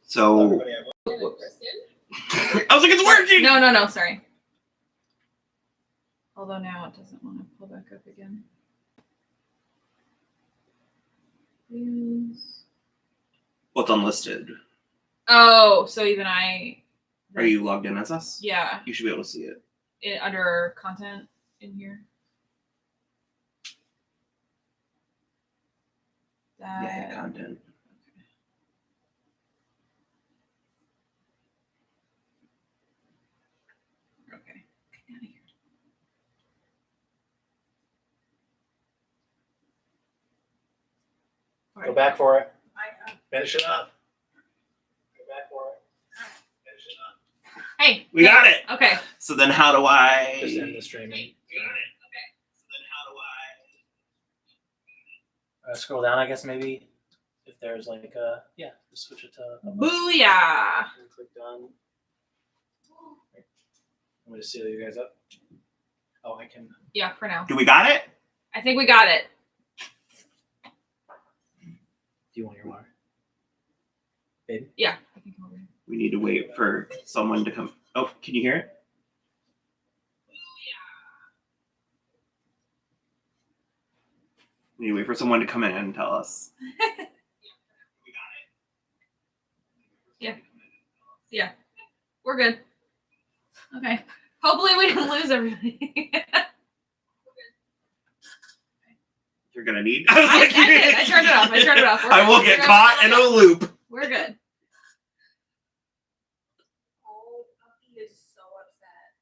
So I was like, it's working! No, sorry. Although now it doesn't want to pull back up again. What's unlisted? Oh, so even I... Are you logged in as us? Yeah. You should be able to see it. Under content in here. Yeah, content. Okay. Get out of here. Go back for it. Finish it up. Go back for it. Finish it up. Hey. We got it. Okay. So then how do I... Just end the streaming. We got it. Okay. So then how do I... Scroll down, I guess, maybe. If there's like a... Yeah, just switch it to... Booyah! And click done. I'm going to seal you guys up. Oh, I can... Yeah, for now. Do we got it? I think we got it. Do you want your water? Baby? Yeah. I can come over here. We need to wait for someone to come. Oh, can you hear it? We need to wait for someone to come in and tell us. Yeah. We're good. Okay. Hopefully we didn't lose everything. You're gonna need. I did. I turned it off. I will get caught in a loop. We're good. Oh, Puppy is so upset.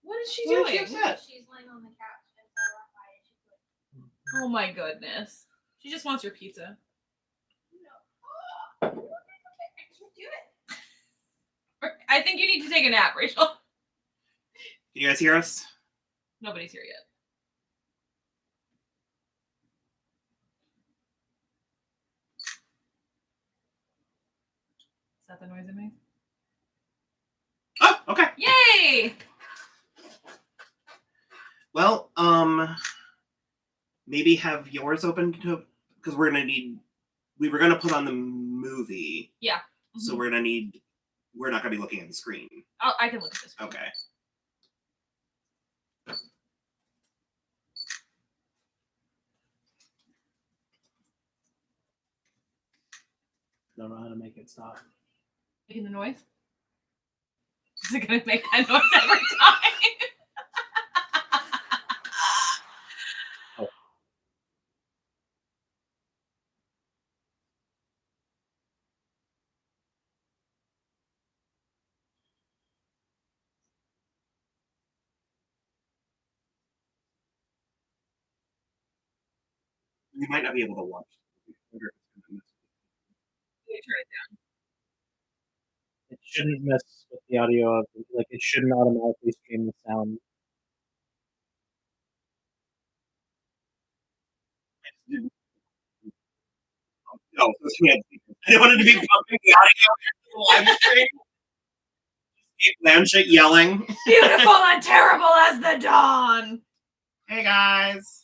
What is she What doing? is she upset? She's laying on the couch and I walked by and she's like, Oh my goodness. She just wants your pizza. no. I can't do it. I think you need to take a nap, Rachel. Can you guys hear us? Nobody's here yet. Is that the noise it makes? Oh, okay. Yay! Well, maybe have yours open to, because we're gonna need. We were gonna put on the movie. Yeah. So we're gonna need. We're not gonna be looking at the screen. I can look at this. Okay. Don't know how to make it stop. Making the noise? Is it gonna make that noise every time? We might not be able to watch. It shouldn't mess with the audio of, like, it shouldn't automatically stream the sound. No, I wanted to be pumping the audio live stream. Kate Blanchett yelling. Beautiful and terrible as the dawn. Hey guys.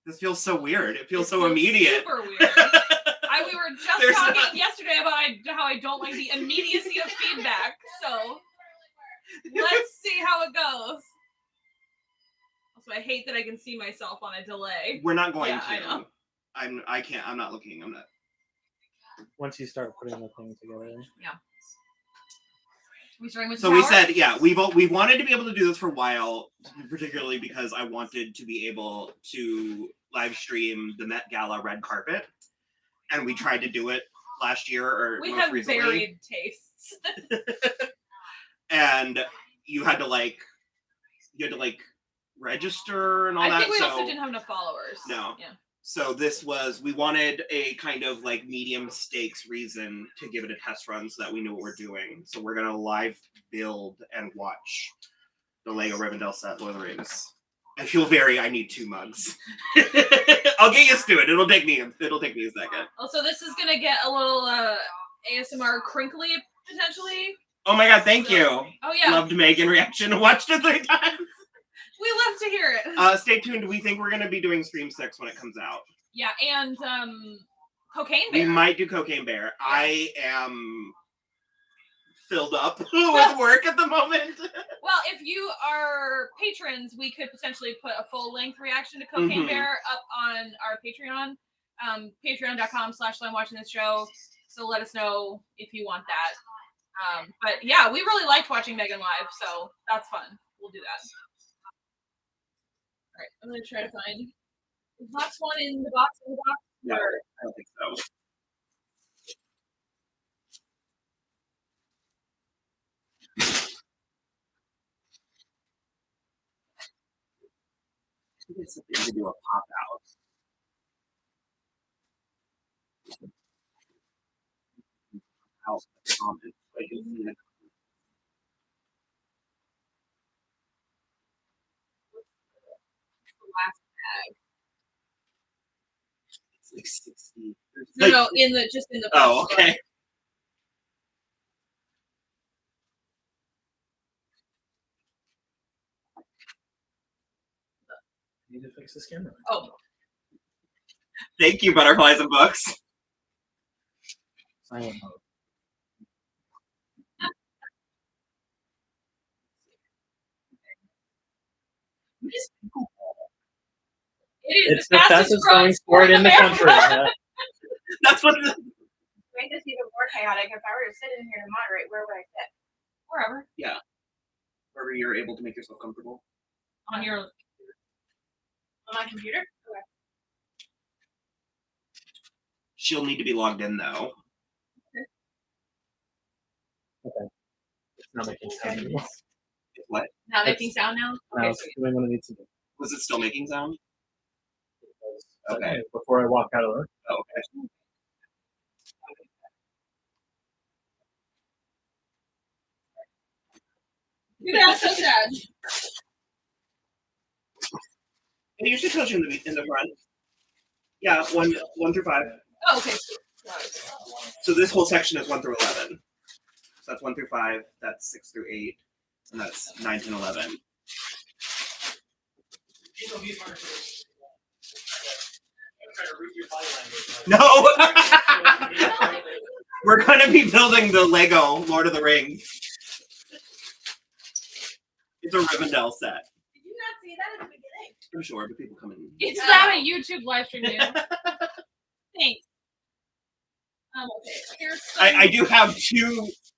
This feels so weird. It feels so immediate. Super weird. We were just talking yesterday about how I don't like the immediacy of feedback. So let's see how it goes. Also, I hate that I can see myself on a delay. We're not going to. I know. I can't. I'm not looking. I'm not. Once you start putting the thing together. Yeah. We starting with so we said, yeah, we've wanted to be able to do this for a while, particularly because I wanted to be able to live stream the Met Gala red carpet, and we tried to do it last year or we most have recently. varied tastes. And you had to register and all that. I think we so, also didn't have enough followers. No. Yeah. So we wanted a kind of like medium stakes reason to give it a test run so that we knew what we're doing. So we're gonna live build and watch the Lego RIvendell set, Lord of the Rings. I need 2 mugs. I'll get used to it. It'll take me a second. Also, this is gonna get a little ASMR crinkly potentially. Oh my god, thank you. Oh yeah. Loved Megan reaction. Watched it 3 times. We love to hear it. Stay tuned. We think we're gonna be doing Stream 6 when it comes out. Yeah, and Cocaine Bear. We might do Cocaine Bear. I am filled up with work at the moment. Well, if you are patrons, we could potentially put a full-length reaction to Cocaine Mhm. Bear up on our Patreon, patreon.com/soimwatching this show. So let us know if you want that. But yeah, we really liked watching Megan live, so that's fun. We'll do that. All right, I'm gonna try to find the box one in the box. No, Or- I don't think so. I think it's something to do a pop out. Out the comments. Like you see the last bag. it's like 60. No, Like, no, just in the box. oh, okay. Need to fix this camera. Oh, Thank you, Butterflies and Books. Silent mode. it is It's the fastest growing sport in the country. Yeah. That's what the, Make this even more chaotic. If I were to sit in here to moderate, where would I sit? Wherever wherever you're able to make yourself comfortable. on your. On my computer? Okay. She'll need to be logged in though. It's not making sound anymore. What? Not making sound now. Now Okay, it's doing what it needs to do. Was it still making sound? Okay. Before I walk out of the room. Oh, okay. too bad, so sad. It usually tells you in the front. Yeah, 1 through 5. Oh, okay. So this whole section is 1 through 11. So that's 1 through 5. That's 6 through 8, and that's 9, 10, 11. No, we're gonna be building the Lego Lord of the Rings. It's a Rivendell set. Did you not see that at the beginning? I'm sure, but people come in. Is that a YouTube live stream? Thanks. Okay. Here's some, I do have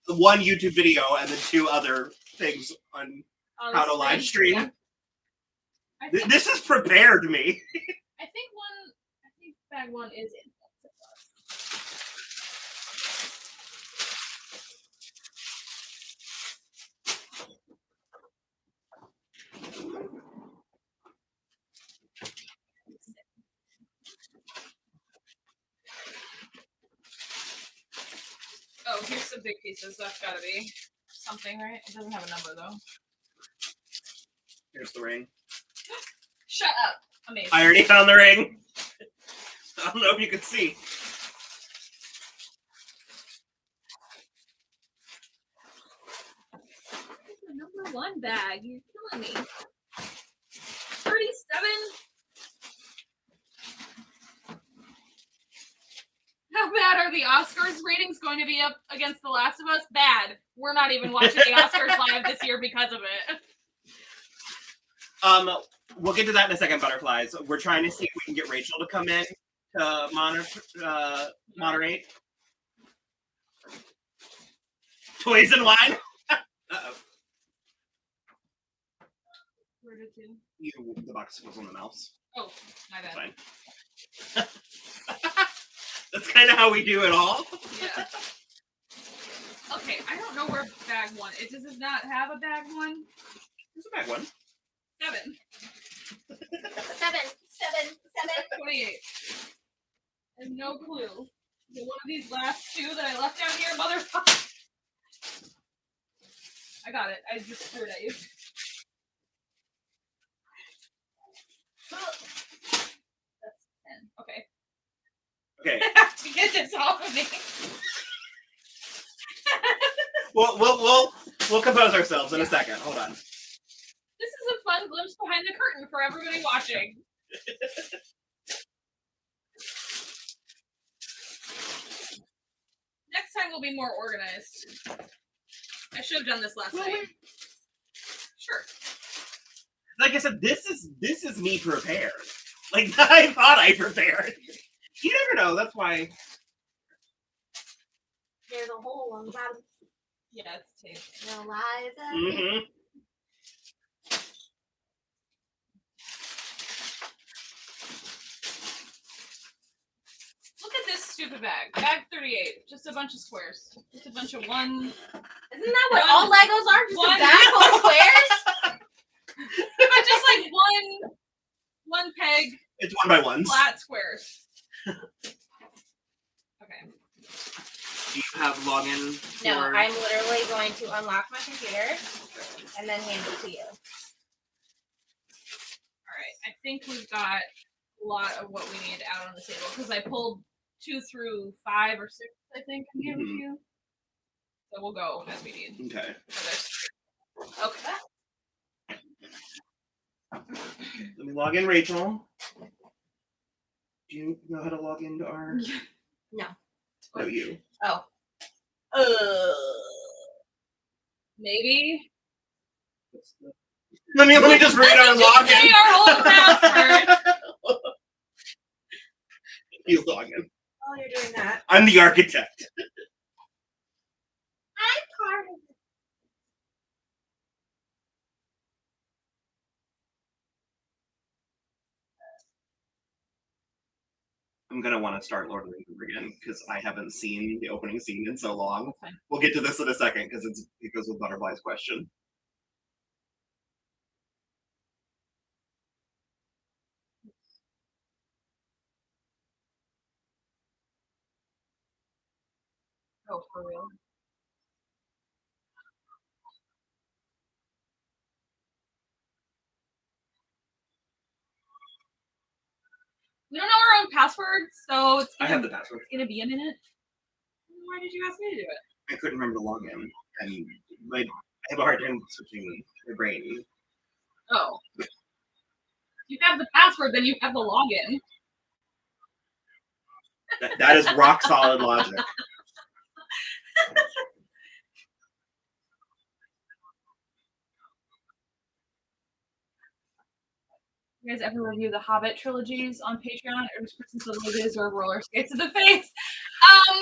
one YouTube video and then 2 other things on how to live stream. I think, This has prepared me. I think bag one is in. Oh, here's some big pieces. That's gotta be something, right? It doesn't have a number though. Here's the ring. Shut up. Amazing. I already found the ring. I don't know if you can see. The number 1 bag. You're killing me. 37. How bad are the Oscars ratings going to be up against The Last of Us? Bad. We're not even watching the Oscars live this year because of it. We'll get to that in a second, Butterflies. We're trying to see if we can get Rachel to come in to moderate. Toys and wine. Uh-oh. Where did you? The box was on the mouse. Oh, my bad. Fine. That's kind of how we do it all. Yeah. Okay, I don't know where bag 1 is. Does it not have a bag 1? There's a bag 1. 7. 7. 28. I have no clue. Is it one of these last 2 that I left down here, motherfucker? I got it. I just threw it at you. That's 10. Okay. Okay. I have to get this off of me. We'll compose ourselves in a second. Hold on. This is a fun glimpse behind the curtain for everybody watching. Next time we'll be more organized. I should have done this last Well, night. wait. Sure. Like I said, this is me prepared. Like I thought I prepared. You never know. That's why. There's a hole on the bottom. Yeah, it's tasty. No lies. Mm-hmm. Look at this stupid bag. Bag 38. Just a bunch of squares. Just a bunch of one. Isn't that what all Legos are? Just One- a bag full of squares? But just like one peg, It's one by ones. flat squares. Okay. Do you have login? No, for- I'm literally going to unlock my computer and then hand it to you. All right. I think we've got a lot of what we need out on the table because I pulled 2 through 5 or 6. I think I gave it to you. So we'll go as we need. Okay. Okay. Let me log in, Rachel. Do you know how to log into our? No. No, you. Oh. Maybe. Let me just read our Just say login. our whole password. You log in. Oh, you're doing that. I'm the architect. I'm part of it. I'm gonna want to start Lord of the Rings again because I haven't seen the opening scene in so long. Okay. We'll get to this in a second because it goes with Butterfly's question. Oh, for real. We don't know our own password, so it's I gonna, have the password. it's gonna be a minute. Why did you ask me to do it? I couldn't remember the login, and I have a hard time switching my brain. Oh. If you have the password, then you have the login. That is rock solid logic. You guys ever review the Hobbit trilogies on Patreon, or just Princess of the Lizard, or Roller Skates in the Face?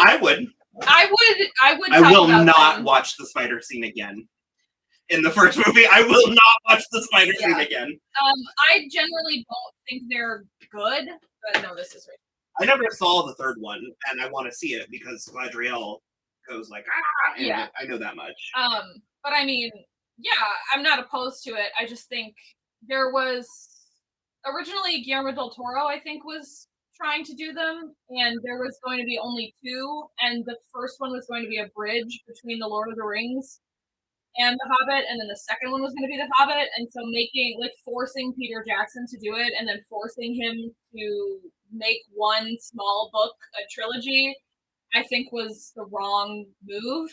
I would. I would. I talk will about not them. watch the spider scene again. In the first movie, I will not watch the spider scene Yeah. again. I generally don't think they're good, but no, this is right. I never saw the third one, and I want to see it because Galadriel goes like, ah! And Yeah. I know that much. But I mean, yeah, I'm not opposed to it. I just think there was originally Guillermo del Toro, I think, was trying to do them, and there was going to be only 2, and the first one was going to be a bridge between the Lord of the Rings and the Hobbit, and then the second one was going to be the Hobbit, and so forcing Peter Jackson to do it, and then forcing him to make one small book a trilogy, I think was the wrong move.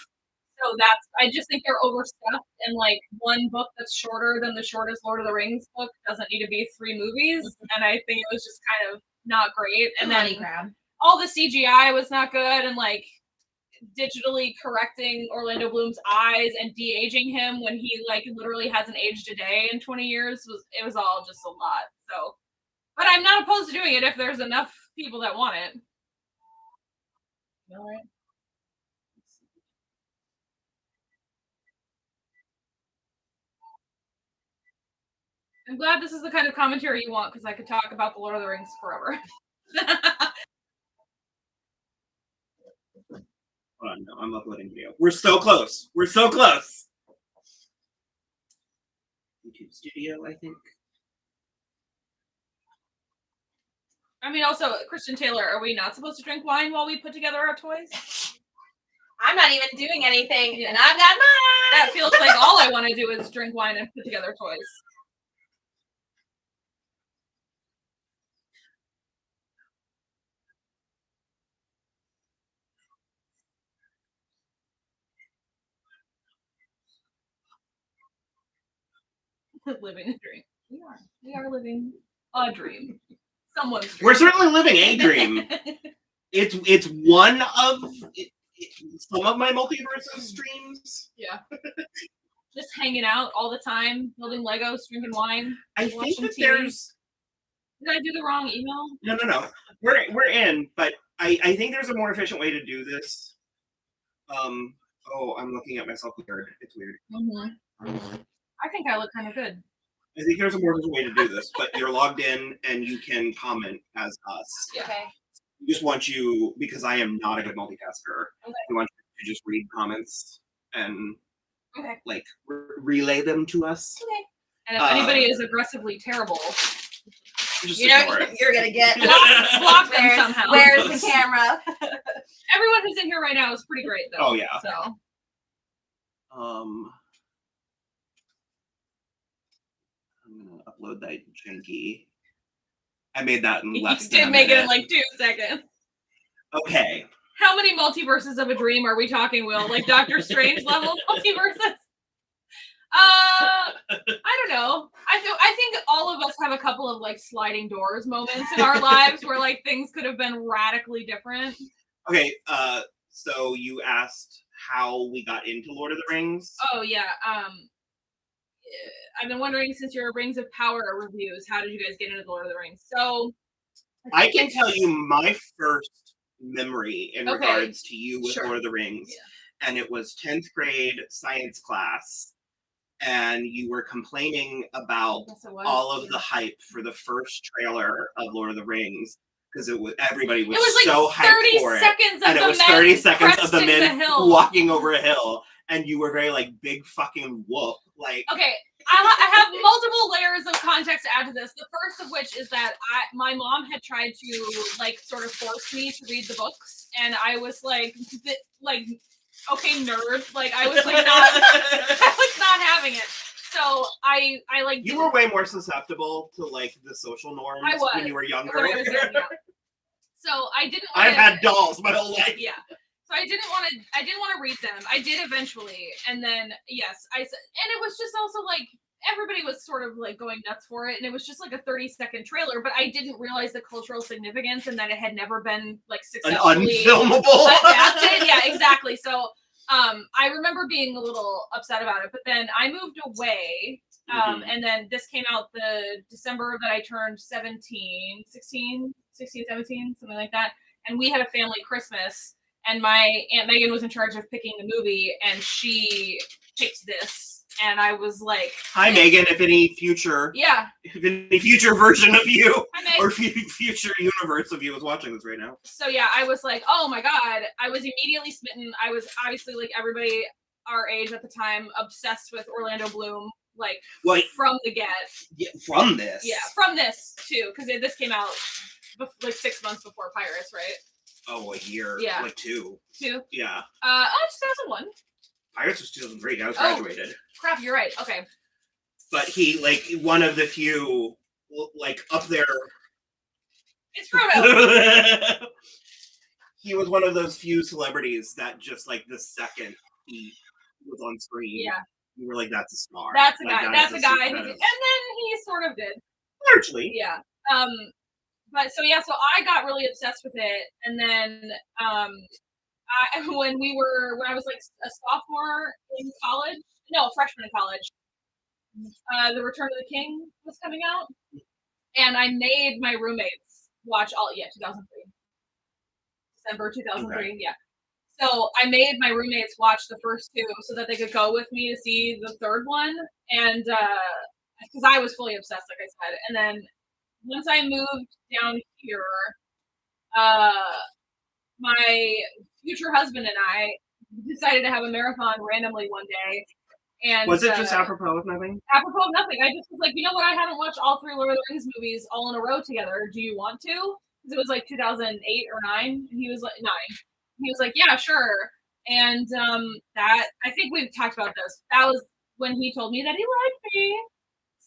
So I just think they're overstuffed, and like one book that's shorter than the shortest Lord of the Rings book doesn't need to be 3 movies, and I think it was just kind of not great. And Money then grab. all the CGI was not good, and like digitally correcting Orlando Bloom's eyes and de-aging him when he like literally hasn't aged a day in 20 years was all just a lot. So, but I'm not opposed to doing it if there's enough people that want it. All right. I'm glad this is the kind of commentary you want because I could talk about the Lord of the Rings forever. Hold on, no, I'm uploading video. We're so close. We're so close. YouTube Studio, I think. I mean, also, Christian Taylor, are we not supposed to drink wine while we put together our toys? I'm not even doing anything, and I've got mine. That feels like all I want to do is drink wine and put together toys. Living a dream. We are living a dream. Someone's dream. We're certainly living a dream. It's one of some of my multiverse streams. Yeah. Just hanging out all the time, building Legos, drinking wine. I think watching that TV. there's Did I do the wrong email? no. We're in, but I think there's a more efficient way to do this. Oh, I'm looking at myself weird. It's weird. I think I look kind of good. I think there's a more efficient way to do this, but you're logged in and you can comment as us. Yeah. Okay. We just want you, because I am not a good multitasker, Okay. we want you to just read comments and Okay. like relay them to us. Okay. And if anybody is aggressively terrible, Just You know ignore it. you're gonna get block them somehow. Where's the camera? Everyone who's in here right now is pretty great, though. Oh, yeah. So I'm gonna upload that janky. I made that in you less did than a make it in minute. like 2 seconds. Okay. How many multiverses of a dream are we talking, Will? Like Doctor Strange level multiverses? I don't know. I think all of us have a couple of like sliding doors moments in our lives where like things could have been radically different. Okay, so you asked how we got into Lord of the Rings. Oh yeah. I've been wondering since your Rings of Power reviews, how did you guys get into the Lord of the Rings? So I can tell you my first memory in Okay, regards to you with sure. Lord of the Rings, and it was 10th grade science class, and you were complaining about Yes, it was. all of the hype for the first trailer of Lord of the Rings because everybody was, It was like so 30 hyped for it, seconds of and it the was men 30 seconds of the cresting men hill. walking over a hill, and you were very like big fucking whoop, like. Okay, I have multiple layers of context to add to this. The first of which is that my mom had tried to like sort of force me to read the books, and I was like, okay, nerd. Like I was like I was not having it. So I like You were way more susceptible to like the social norms I was, when you were younger. when I was young, yeah. So I didn't. I've had dolls my whole life. Yeah. So I didn't want to read them. I did eventually, and then yes, and it was just also like everybody was sort of like going nuts for it, and it was just like a 30-second trailer. But I didn't realize the cultural significance and that it had never been like An successfully unfilmable. adapted. Yeah, exactly. So I remember being a little upset about it, but then I moved away. And then this came out the December that I turned 16, 17, something like that. And we had a family Christmas. And my Aunt Megan was in charge of picking the movie, and she picked this. And I was like, "Hi, Megan. If any future version of you or future universe of you is watching this right now." So yeah, I was like, "Oh my god!" I was immediately smitten. I was obviously like everybody our age at the time, obsessed with Orlando Bloom, like from the get. Yeah, from this. Yeah, from this too, because this came out like 6 months before Pirates, right? Oh, a year. Yeah. Like 2. 2? Yeah. 2001. Pirates was 2003. I was graduated. Crap, you're right. Okay. But he, like, one of the few, like, up there. It's Frodo. He was one of those few celebrities that just, like, the second he was on screen. Yeah. You were like, that's a star. That's a like, guy. That's a guy. And is- then he sort of did. Largely. Yeah. But so yeah, so I got really obsessed with it, and then when I was like a sophomore in college, no, freshman in college, The Return of the King was coming out, and I made my roommates watch 2003, December 2003, Okay. yeah. So I made my roommates watch the first 2 so that they could go with me to see the third one, and because I was fully obsessed, like I said, and then. Once I moved down here, my future husband and I decided to have a marathon randomly one day. And was it just apropos of nothing? Apropos of nothing. I just was like, you know what? I haven't watched all 3 Lord of the Rings movies all in a row together. Do you want to? Because it was like 2008 or 9. And he was like 9. He was like, yeah, sure. And that I think we've talked about this. That was when he told me that he liked me.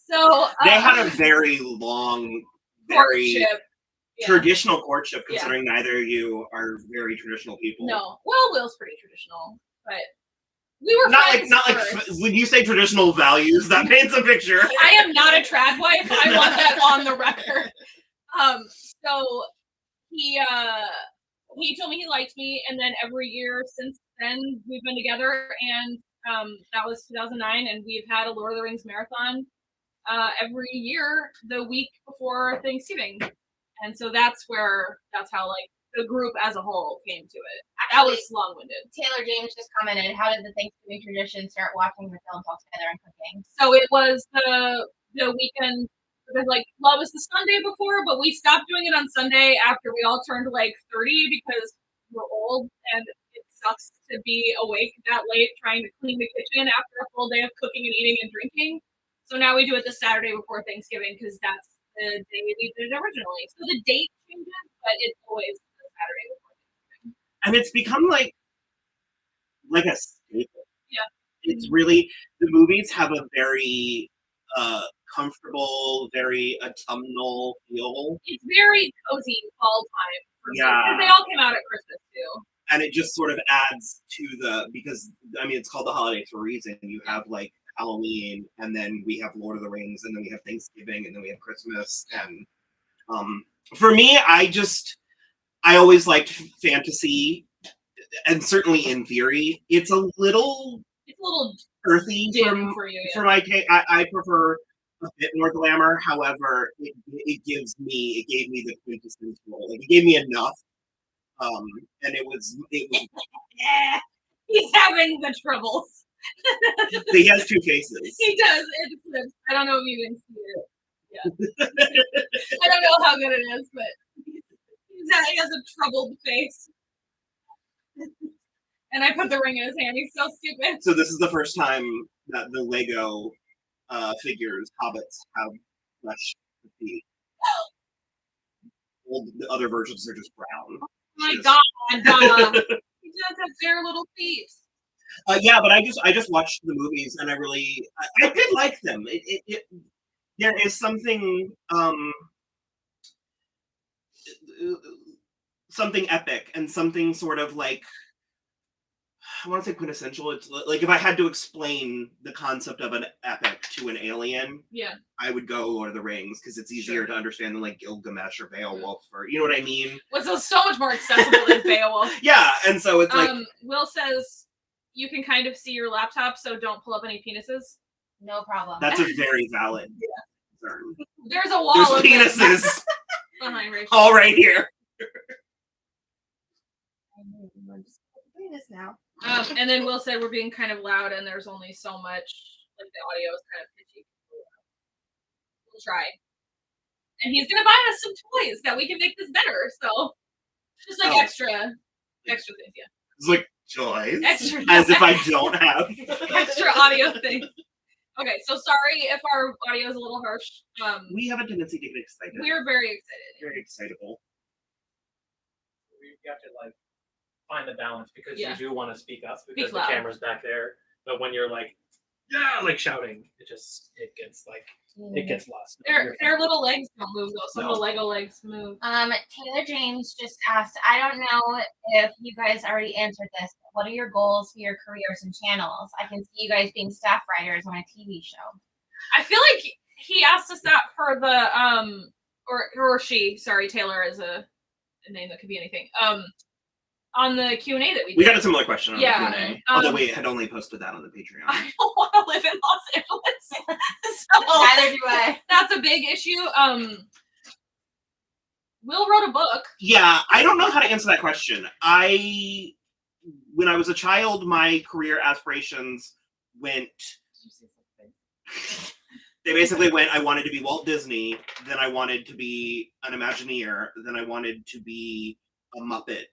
So They had a very long, very courtship. traditional courtship, considering neither of you are very traditional people. No, well, Will's pretty traditional, but we were not friends like first. when you say traditional values, that paints a picture. I am not a trad wife. I want that on the record. So he he told me he liked me, and then every year since then we've been together, and that was 2009, and we've had a Lord of the Rings marathon every year the week before Thanksgiving, and so that's how like the group as a whole came to it. That was long-winded. Taylor James just commented, how did the Thanksgiving tradition start watching the films all together and cooking? So it was the weekend, because like, well, it was the Sunday before, but we stopped doing it on Sunday after we all turned like 30 because we're old and it sucks to be awake that late trying to clean the kitchen after a full day of cooking and eating and drinking. So now we do it the Saturday before Thanksgiving because that's the day we did it originally. So the date changes, but it's always the Saturday before Thanksgiving. And it's become like a staple. Yeah. It's really, the movies have a very comfortable, very autumnal feel. It's very cozy fall time. For me, Yeah. 'cause they all came out at Christmas too. And it just sort of adds to because I mean, it's called the holiday for a reason. You have like Halloween, and then we have Lord of the Rings, and then we have Thanksgiving, and then we have Christmas. And for me, I always liked fantasy, and certainly in theory, it's a little earthy dim for you. Yeah. for my taste. I prefer a bit more glamour. However, it gave me the quintessential. Like, it gave me enough. And it was He's having the troubles. he has two faces. He does. It flips. I don't know if you can see it. Yeah. I don't know how good it is, but he has a troubled face. And I put the ring in his hand. He's so stupid. So this is the first time that the Lego figures, hobbits, have flesh feet. All the other versions are just brown. Oh my God. He does have bare little feet. Yeah, but I just watched the movies, and I did like them. There is something something epic and something sort of like, I want to say quintessential. It's like if I had to explain the concept of an epic to an alien, yeah, I would go Lord of the Rings because it's easier to understand than like Gilgamesh or Beowulf, or you know what I mean. Well, so much more accessible than Beowulf. Yeah, and so it's like Will says you can kind of see your laptop, so don't pull up any penises. No problem. That's a very valid concern. There's a wall. There's penises behind Rachel. all right here. This now. And then Will said we're being kind of loud, and there's only so much. Like the audio is kind of pitchy. We'll try. And he's gonna buy us some toys that we can make this better. So just like extra things, yeah. It's like toys. Extra, as if I don't have extra audio things. Okay, so sorry if our audio is a little harsh. We have a tendency to get excited. We're very excited. Very excitable. We have to like find the balance because Yeah. you do want to speak up because Speak the loud. camera's back there. But when you're like, yeah, like shouting, it gets lost. Their little legs don't move though. Some of the Lego legs move. Taylor James just asked, I don't know if you guys already answered this, but what are your goals for your careers and channels? I can see you guys being staff writers on a TV show. I feel like he asked us that for the or she. Sorry, Taylor is a name that could be anything. On the Q&A that we did. We got a similar question on Yeah, the Q&A. Although we had only posted that on the Patreon. I don't want to live in Los Angeles. So Neither do I. that's a big issue. Will wrote a book. Yeah, I don't know how to answer that question. When I was a child, my career aspirations went. They basically went, I wanted to be Walt Disney, then I wanted to be an Imagineer, then I wanted to be a Muppet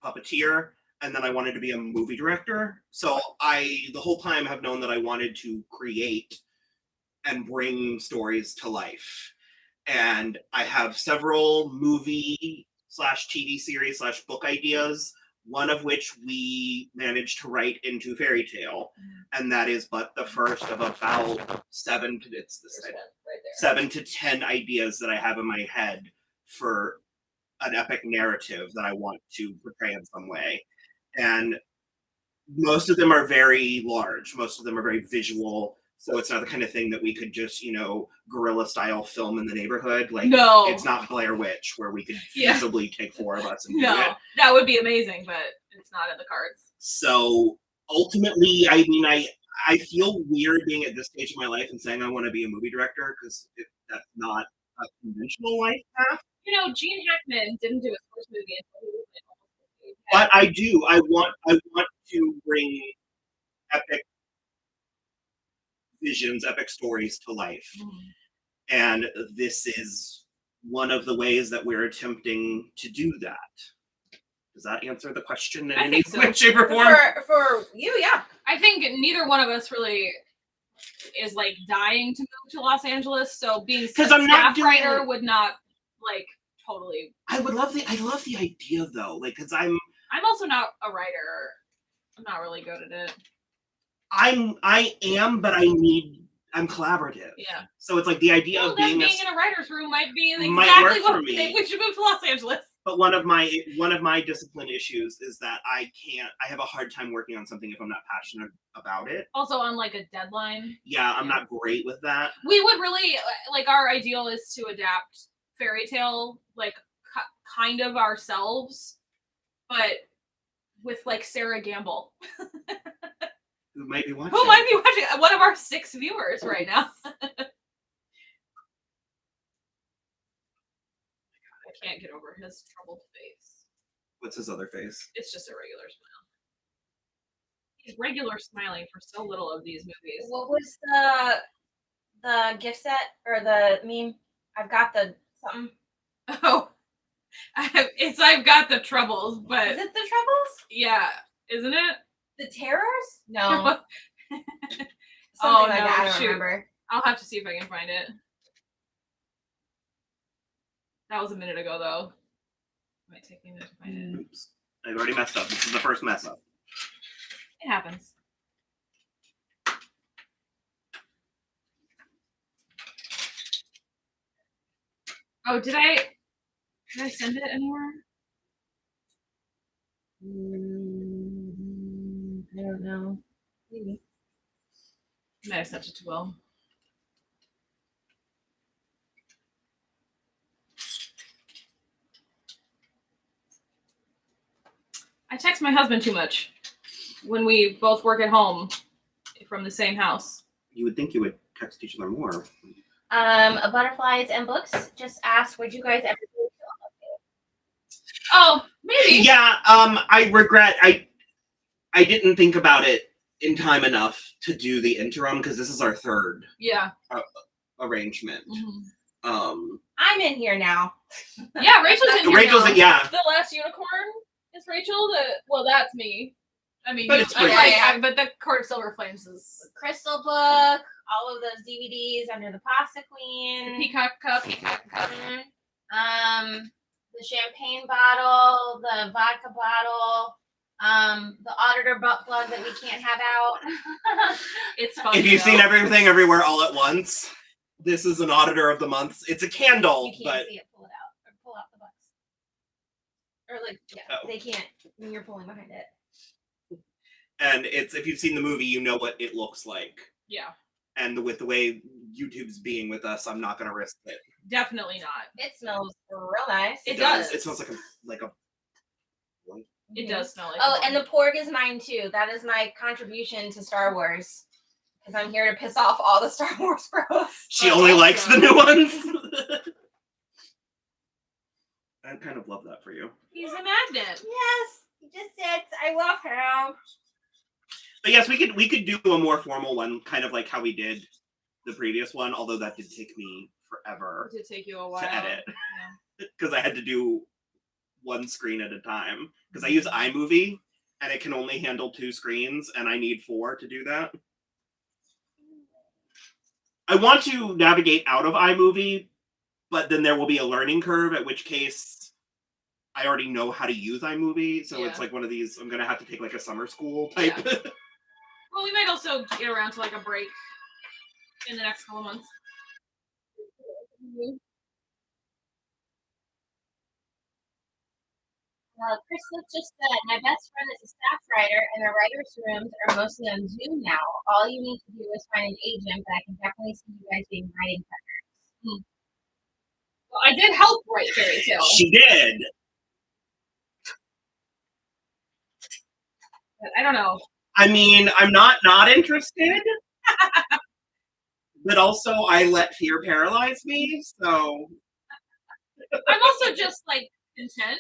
puppeteer, and then I wanted to be a movie director. So the whole time have known that I wanted to create and bring stories to life. And I have several movie/TV series / book ideas, one of which we managed to write into Fairytale. And that is but the first of about 7 to 10 ideas that I have in my head for an epic narrative that I want to portray in some way. And most of them are very large. Most of them are very visual. So it's not the kind of thing that we could just, guerrilla style film in the neighborhood. Like, No. it's not Blair Witch where we could Yeah. feasibly take 4 of us and do No, it. that would be amazing, but it's not in the cards. So ultimately, I mean, I feel weird being at this stage of my life and saying I want to be a movie director because that's not a conventional life path. Gene Hackman didn't do his first movie until he was almost 50. But I do. I want to bring epic visions, epic stories to life. And this is one of the ways that we're attempting to do that. Does that answer the question in any way, shape, or form? For you, yeah. I think neither one of us really is like dying to move to Los Angeles, so being a staff writer would not like totally. I love the idea though, like because I'm also not a writer. I'm not really good at it. I am, but I'm collaborative. Yeah. So it's like the idea of being in a writer's room might be exactly might work what for me. We should move to Los Angeles. But one of my discipline issues is that I have a hard time working on something if I'm not passionate about it. Also on like a deadline. Yeah, I'm not great with that. We would really like our ideal is to adapt Fairytale like kind of ourselves, but with like Sarah Gamble. Who might be watching? One of our 6 viewers right now. I can't get over his troubled face. What's his other face? It's just a regular smile. He's regular smiling for so little of these movies. What was the gift set or the meme? I've got the something. Oh, I've got the troubles, but Is it the troubles? yeah, isn't it? The terrors? No. Oh, Like no, that. I don't shoot. remember. I'll have to see if I can find it. That was a minute ago, though. It might take me a minute to find it. Oops. I've already messed up. This is the first mess up. It happens. Oh, did I send it anywhere? I don't know. Maybe. I might have sent it to Will. I text my husband too much when we both work at home from the same house. You would think you would text each other more. Butterflies and books just asked, would you guys ever do a Oh, maybe. Yeah, I regret I didn't think about it in time enough to do the interim because this is our third arrangement. Mm-hmm. I'm in here now. Yeah, Rachel's in here. Rachel's now. yeah. The last unicorn is Rachel. That's me. I mean, but, but the Court of Silver Flames is Crystal book, all of those DVDs under the Pasta Queen. the Peacock Cup. The champagne bottle, the vodka bottle, the auditor butt plug that we can't have out. It's fun. If you've seen Everything Everywhere All at Once, this is an auditor of the month. It's a candle, You can't but see it. Pull it out. Or pull out the box. Or like, yeah, they can't when you're pulling behind it. and it's if you've seen the movie, you know what it looks like. Yeah. And with the way YouTube's being with us, I'm not gonna risk it. Definitely not. It smells real nice. It does. It smells like a. It does smell like. Oh, and the porg is mine too. That is my contribution to Star Wars. Because I'm here to piss off all the Star Wars bros. She only likes the new ones. I kind of love that for you. He's a magnet. Yes, he just said I love him. But yes, we could do a more formal one, kind of like how we did the previous one. Although that did take me forever It did take you a while to edit Yeah. because I had to do one screen at a time. Because I use iMovie and it can only handle 2 screens, and I need 4 to do that. I want to navigate out of iMovie, but then there will be a learning curve, at which case I already know how to use iMovie. So it's like one of these, I'm going to have to take like a summer school type. Yeah. Well, we might also get around to like a break in the next couple of months. Chris just said, my best friend is a staff writer, and the writers' rooms are mostly on Zoom now. All you need to do is find an agent, but I can definitely see you guys being writing partners. Well, I did help write Fairytale. She did. But I don't know. I mean, I'm not interested. But also, I let fear paralyze me, so. I'm also just like content.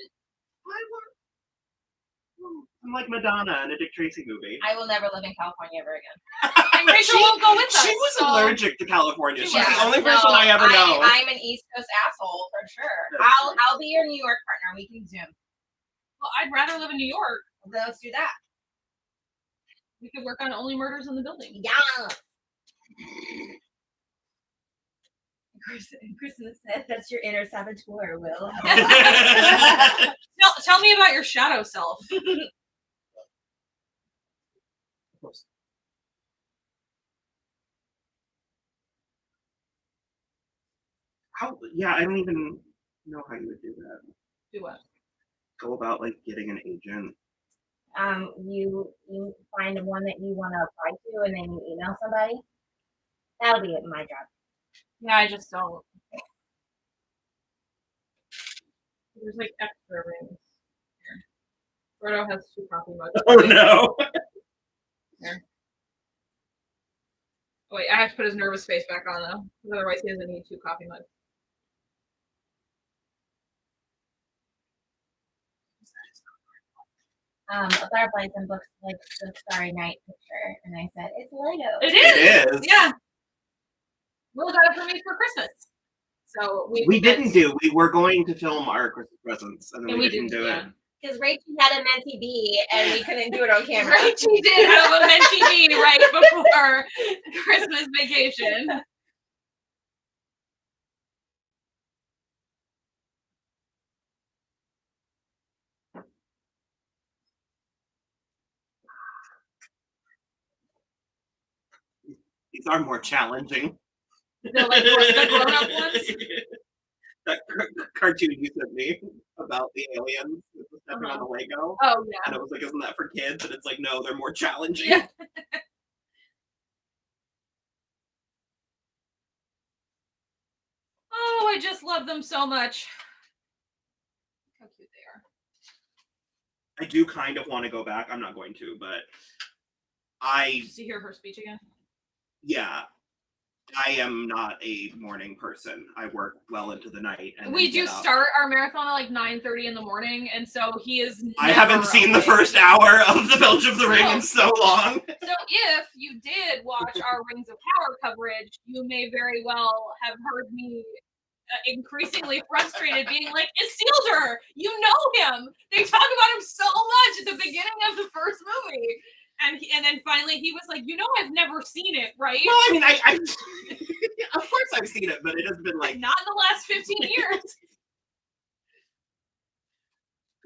I'm like Madonna in a Dick Tracy movie. I will never live in California ever again. And Rachel won't go with us. She was so- allergic to California. She's Yeah, the only person I ever know. I'm an East Coast asshole for sure. That's I'll be your New York partner. We can Zoom. Well, I'd rather live in New York. Let's do that. We could work on Only Murders in the Building. Yeah. Kristen said that's your inner saboteur, Will. Tell me about your shadow self. Yeah, I don't even know how you would do that. Do what? Go about like getting an agent. You find one that you want to apply to, and then you email somebody. That'll be my job. Yeah, I just don't. There's like extra rings. Here. Rodo has 2 coffee mugs. Oh no. Here. Oh, wait, I have to put his nervous face back on though, because otherwise he doesn't need 2 coffee mugs. A butterfly looks like the Starry Night picture, and I said it's Lego. It is. It is. Yeah. Will got it for me for Christmas. So We didn't do. We were going to film our Christmas presents, and then And we we didn't do didn't, it. Because Rachel had a mentee bee, and we couldn't do it on camera. Right, she did have a mentee bee right before Christmas vacation. These are more challenging. The grown-up ones? That cartoon you sent me about the aliens with the stepping on the Lego. Oh yeah. And I was like, isn't that for kids? And it's like, no, they're more challenging. Yeah. Oh, I just love them so much. How cute they are. I do kind of want to go back. I'm not going to, but Did you hear her speech again? yeah, I am not a morning person. I work well into the night. And We then do get up. start our marathon at like 9:30 in the morning, and so he is. I haven't seen the awake. first hour of The Village of the Ring in so long. So if you did watch our Rings of Power coverage, you may very well have heard me increasingly frustrated, being like, "It's Isildur! You know him! They talk about him so much at the beginning of the first movie." And then finally he was like, "You know, I've never seen it, right?" Well, I mean, I of course I've seen it, but it has been like Not in the last 15 years.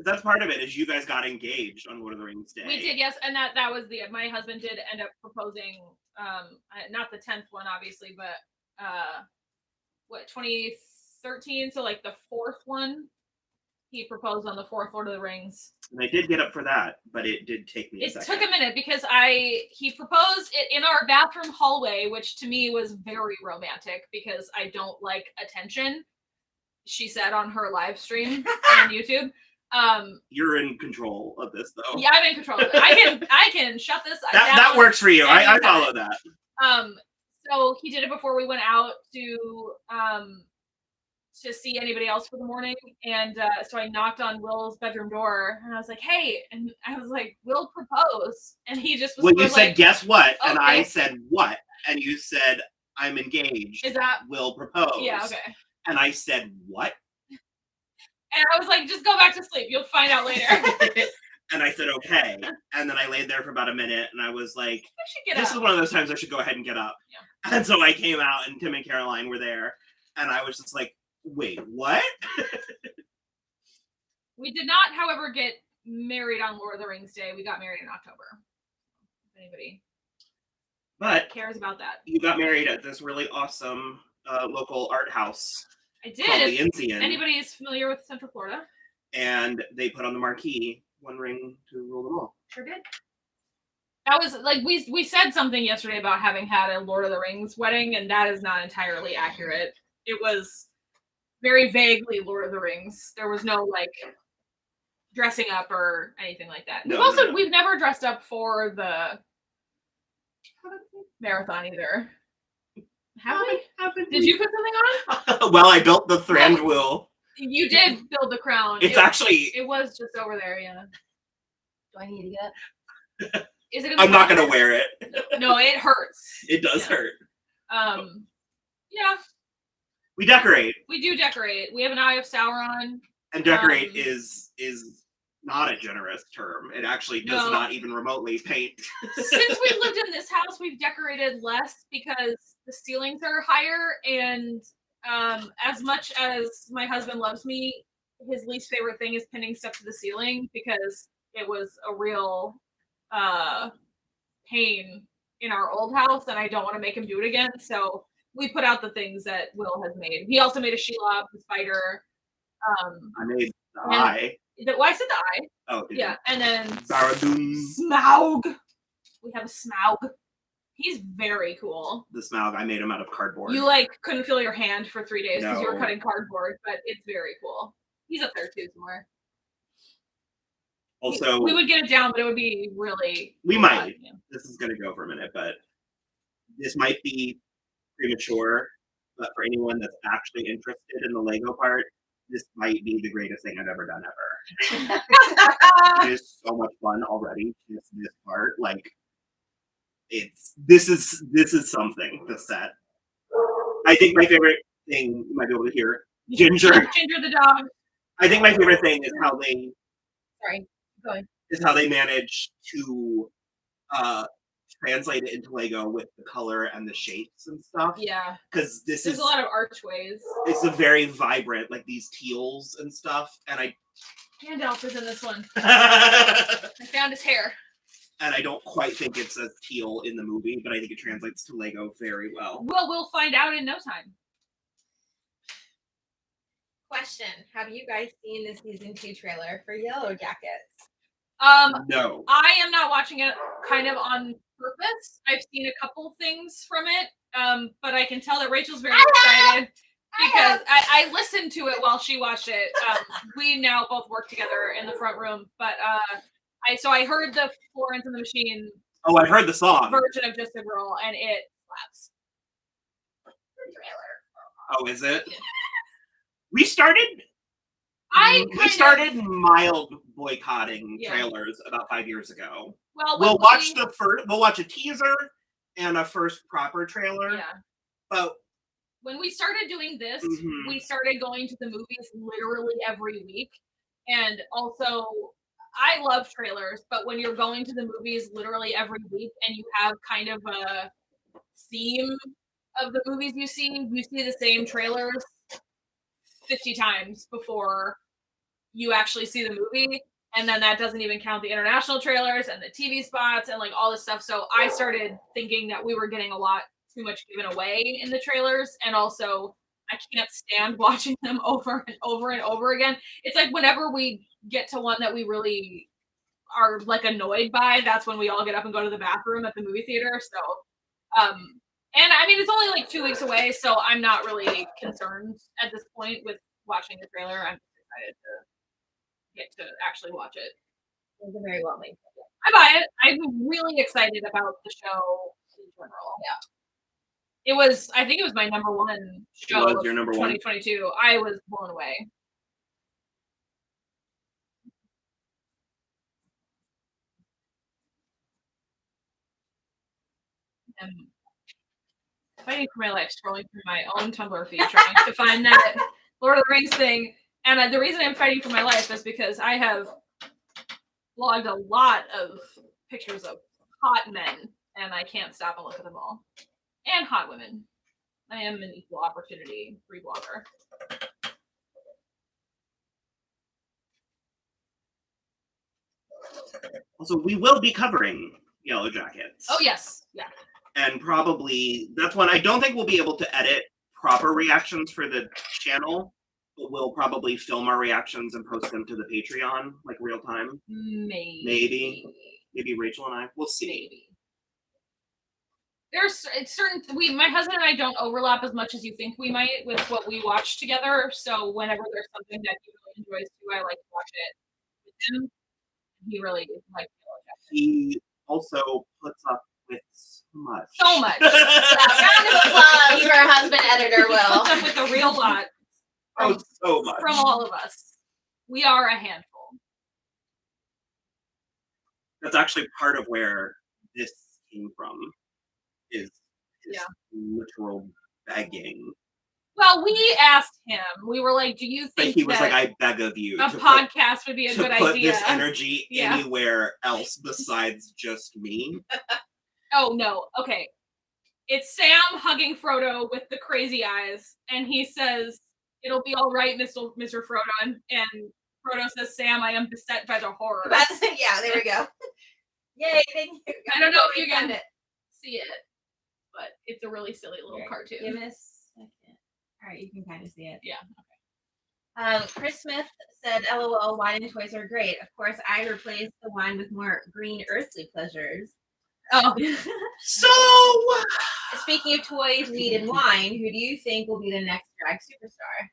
that's part of it. Is you guys got engaged on Lord of the Rings Day. We did, yes, and that was my husband did end up proposing, not the 10th one, obviously, but 2013, so like the 4th one, he proposed on the 4th Lord of the Rings. And I did get up for that, but it did take me a It second. took a minute because he proposed it in our bathroom hallway, which to me was very romantic because I don't like attention. She said on her live stream on YouTube. You're in control of this, though. Yeah, I'm in control of it. I can shut this down. That works for you. I anytime. follow that. So he did it before we went out to see anybody else for the morning, and so I knocked on Will's bedroom door, and I was like, "Hey," and I was like, "Will propose," and he just was. Well, you like, said, "Guess what?" And okay. I said, "What?" And you said, "I'm engaged." Is that? Will propose. Yeah. Okay. And I said, "What?" And I was like, "Just go back to sleep. You'll find out later." And I said, "Okay." And then I laid there for about a minute, and I was like, I should get "This up. is one of those times I should go ahead and get up." Yeah. And so I came out, and Tim and Caroline were there, and I was just like, "Wait, what?" We did not, however, get married on Lord of the Rings Day. We got married in October. If anybody But cares about that, you got married at this really awesome local art house I called did. the Enzian. Anybody is familiar with Central Florida? and they put on the marquee, one ring to rule them all. Sure did. That was like we said something yesterday about having had a Lord of the Rings wedding, and that is not entirely accurate. It was very vaguely Lord of the Rings. There was no like dressing up or anything like that. No, We've never dressed up for the marathon either. Have we? Did you put something on? Well, I built the Thranduil. You did build the crown. It was just over there, yeah. Do I need to get? Is it in the I'm not calendar? gonna wear it. No, it hurts. It does hurt. Yeah. We decorate. We do decorate. We have an Eye of Sauron. And decorate is not a generous term. It actually does not even remotely paint. Since we've lived in this house, we've decorated less because the ceilings are higher, and as much as my husband loves me, his least favorite thing is pinning stuff to the ceiling because it was a real pain in our old house, and I don't want to make him do it again. So we put out the things that Will has made. He also made a Shelob, the spider. I made the eye. I said the eye. Oh, yeah. And then Barradoon. Smaug. We have a Smaug. He's very cool. The Smaug, I made him out of cardboard. You like couldn't feel your hand for 3 days because you were No. cutting cardboard, but it's very cool. He's up there too somewhere. Also, we would get it down, but it would be really. We might. Yeah. This is going to go for a minute, but this might be premature. But for anyone that's actually interested in the Lego part, this might be the greatest thing I've ever done ever. It is so much fun already. Just this part, like, this is something. The set. I think my favorite thing you might be able to hear Ginger the dog. I think my favorite thing is how they. Sorry. Is how they manage to translate it into Lego with the color and the shapes and stuff. Yeah. Because there's a lot of archways. It's a very vibrant, like these teals and stuff. And Gandalf is in this one. I found his hair. And I don't quite think it's a teal in the movie, but I think it translates to Lego very well. Well, we'll find out in no time. Question: have you guys seen the season 2 trailer for Yellow Jackets? No. I am not watching it kind of on purpose. I've seen a couple things from it, but I can tell that Rachel's very excited because I listened to it while she watched it. We now both work together in the front room, but I heard the Florence and the Machine. Oh, I've heard the song version of Just a Girl, and it slaps. The trailer. Oh, is it? We started mild boycotting trailers about 5 years ago. Well, we'll watch a teaser and a first proper trailer. Yeah. But when we started doing this, we started going to the movies literally every week. And also, I love trailers, but when you're going to the movies literally every week and you have kind of a theme of the movies you see the same trailers 50 times before you actually see the movie, and then that doesn't even count the international trailers and the TV spots and like all this stuff. So I started thinking that we were getting a lot too much given away in the trailers, and also I can't stand watching them over and over and over again. It's like whenever we get to one that we really are like annoyed by, that's when we all get up and go to the bathroom at the movie theater. So and I mean, it's only like 2 weeks away, so I'm not really concerned at this point with watching the trailer. I'm excited to get to actually watch it. It's very well made. I buy it. I'm really excited about the show in general. Yeah. I think it was my number one show of your number 2022. I was blown away. Fighting for my life, scrolling through my own Tumblr feed, trying to find that Lord of the Rings thing. And the reason I'm fighting for my life is because I have logged a lot of pictures of hot men, and I can't stop and look at them all. And hot women. I am an equal opportunity free blogger. Also, we will be covering Yellow Jackets. Oh, yes. Yeah. And probably that's one I don't think we'll be able to edit proper reactions for the channel but we'll probably film our reactions and post them to the Patreon, like real time. Maybe. Maybe Rachel and I. We'll see. Maybe. There's certain my husband and I don't overlap as much as you think we might with what we watch together. So whenever there's something that he really enjoys too, I like to watch it with him. He really likes it. He also puts up with so much. So much. Round of applause for our husband editor, He puts Will. up with a real lot Oh, so much. from all of us. We are a handful. That's actually part of where this came from. Is his literal begging. Well, we asked him. We were like, "Do you But think he was that like, I beg of you a to podcast would be a put, good to put idea?" this energy Yeah. anywhere else besides just me. Oh no. Okay. It's Sam hugging Frodo with the crazy eyes, and he says, "It'll be all right, Mr. Frodo." And Frodo says, "Sam, I am beset by the horror." Yeah, there we go. Yay, thank you. I don't know if you found can see it, but it's a really silly little Here, cartoon. Give me a second. All right, you can kind of see it. Yeah. Chris Smith said, "LOL, wine and toys are great. Of course, I replaced the wine with more green earthly pleasures." Oh, So Speaking of toys, weed, and wine, who do you think will be the next drag superstar?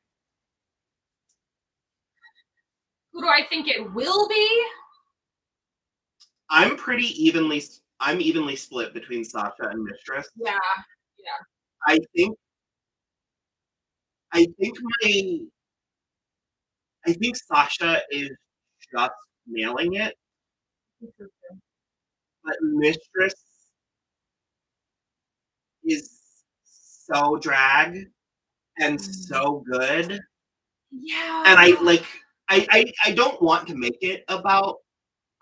who do I think it will be? I'm evenly split between Sasha and Mistress. Yeah. I think Sasha is just nailing it, but Mistress is so drag and so good. Yeah. And I don't want to make it about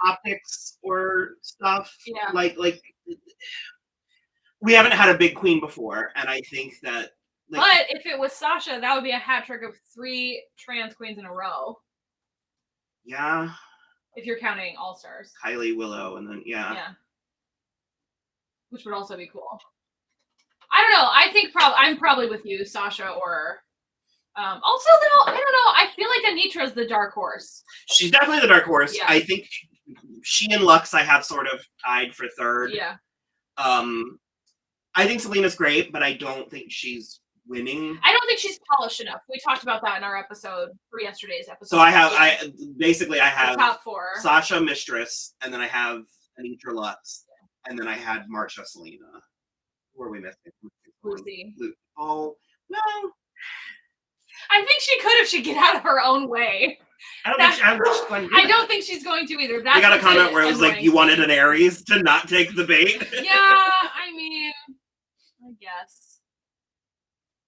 optics or stuff. Yeah. Like we haven't had a big queen before, and I think that But if it was Sasha, that would be a hat trick of 3 trans queens in a row. Yeah. If you're counting All Stars. Kylie, Willow, and then Yeah. Which would also be cool. I don't know. I think I'm probably with you, Sasha, or also though, I don't know. I feel like Anitra's the dark horse. She's definitely the dark horse. Yeah. I think she and Lux I have sort of tied for third. Yeah. I think Selena's great, but I don't think she's winning. I don't think she's polished enough. We talked about that in our episode for yesterday's episode. So I have the have top 4. Sasha, Mistress, and then I have Anitra, Lux, and then I had Marcia, Selena. Who are we missing? Lucy. Oh no. I think she could if she get out of her own way. I don't think she's going to do that. I don't think she's going to either. I got a comment where it was like, you wanted an Aries to not take the bait. Yeah, I mean, I guess.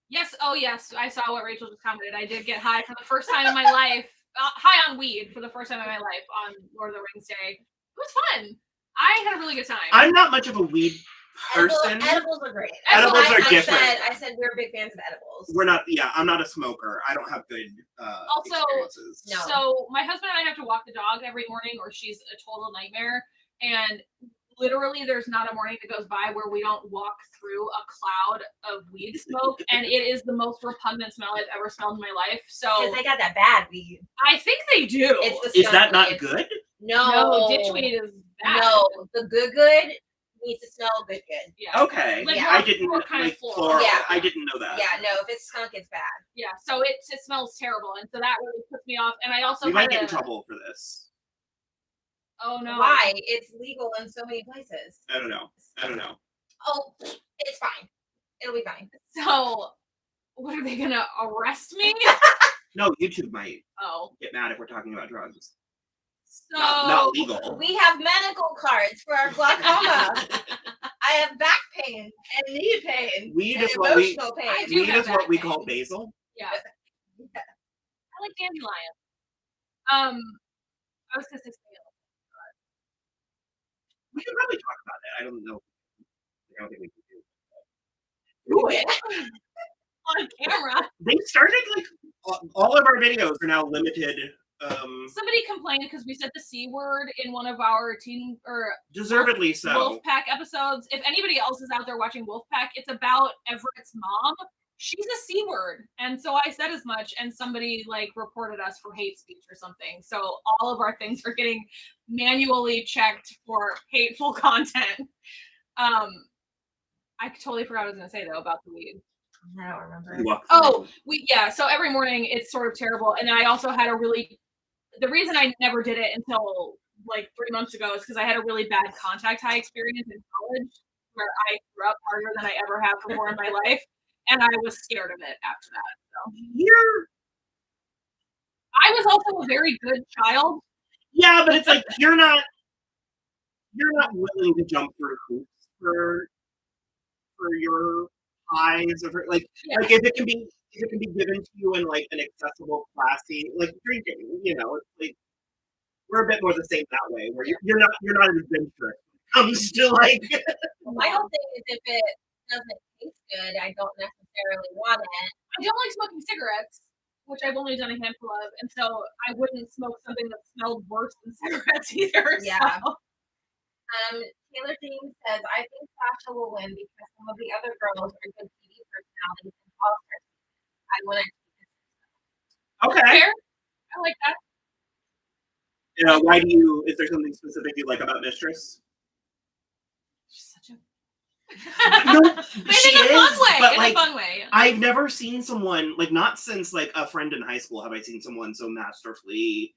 Yes, oh yes, I saw what Rachel just commented. I did get high for the first time in my life. High on weed for the first time in my life on Lord of the Rings Day. It was fun. I had a really good time. I'm not much of a weed person. Edibles are great. Edibles are different. I said we're big fans of edibles. We're not. Yeah, I'm not a smoker. I don't have good Also, experiences. No. So my husband and I have to walk the dog every morning, or she's a total nightmare. And literally, there's not a morning that goes by where we don't walk through a cloud of weed smoke, and it is the most repugnant smell I've ever smelled in my life. So Because they got that bad weed. I think they do. It's the Is that skunk not weed. good? No, ditchweed is bad. No, the good needs to smell good. Yeah. Okay. Like Yeah. I didn't more kind of floral. floral. Yeah. I didn't know that. Yeah, no, if it's skunk, it's bad. Yeah. So it smells terrible, and so that really puts me off. And I also We might had get in a- trouble for this. Oh no. Why? It's legal in so many places. I don't know. Oh, it's fine. It'll be fine. So what are they gonna arrest me? No, YouTube might Oh. get mad if we're talking about drugs. So Not legal. We have medical cards for our glaucoma. I have back pain and knee pain Weed and is what we emotional I pain. do weed have is what back we pain. call basil. Yeah. I like dandelion. I was gonna say something else. We can probably talk about it. I don't know. I don't think we can Do it. On camera. They started like all of our videos are now limited. Somebody complained because we said the C word in one of our teen or Deservedly so. Wolfpack episodes. If anybody else is out there watching Wolfpack, it's about Everett's mom she's a C word. And so I said as much, and somebody like reported us for hate speech or something. So all of our things are getting manually checked for hateful content. I totally forgot what I was gonna say though about the weed. I don't remember. So every morning it's sort of terrible. And I also had the reason I never did it until like 3 months ago is because I had a really bad contact high experience in college where I threw up harder than I ever have before in my life. And I was scared of it after that. So I was also a very good child. Yeah, but it's like you're not willing to jump through hoops for your highs or like if it can be given to you in like an accessible, classy, like drinking, it's like we're a bit more the same that way, where you're not an adventurous when it comes to like My whole thing is if it doesn't taste good, I don't necessarily want it. I don't like smoking cigarettes, which I've only done a handful of, and so I wouldn't smoke something that smelled worse than cigarettes either. Yeah. So. Taylor James says, I think Sasha will win because some of the other girls are good TV personalities and all-star seasons. I want to okay. Fair. I like that. Why is there something specific you like about Mistress? She's such a No, she is, but in a fun way. I've never seen someone like, not since like a friend in high school have I seen someone so masterfully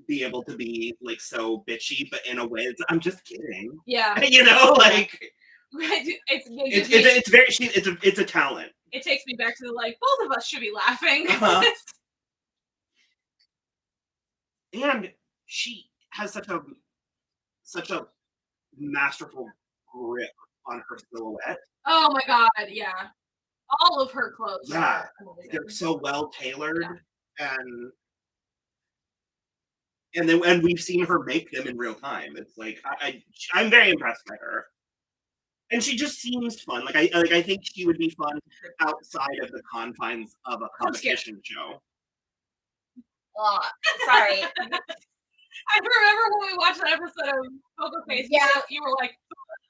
be able to be like so bitchy, but in a way I'm just kidding. Yeah. Like it's a talent. It takes me back to the like both of us should be laughing. And she has such a masterful grip on her silhouette. Oh my god, yeah. All of her clothes. Yeah. They're so well tailored and we've seen her make them in real time. It's like I'm very impressed by her, and she just seems fun. Like I think she would be fun outside of the confines of a competition show. Oh, sorry. I remember when we watched that episode of Poker Face. Yeah, you were like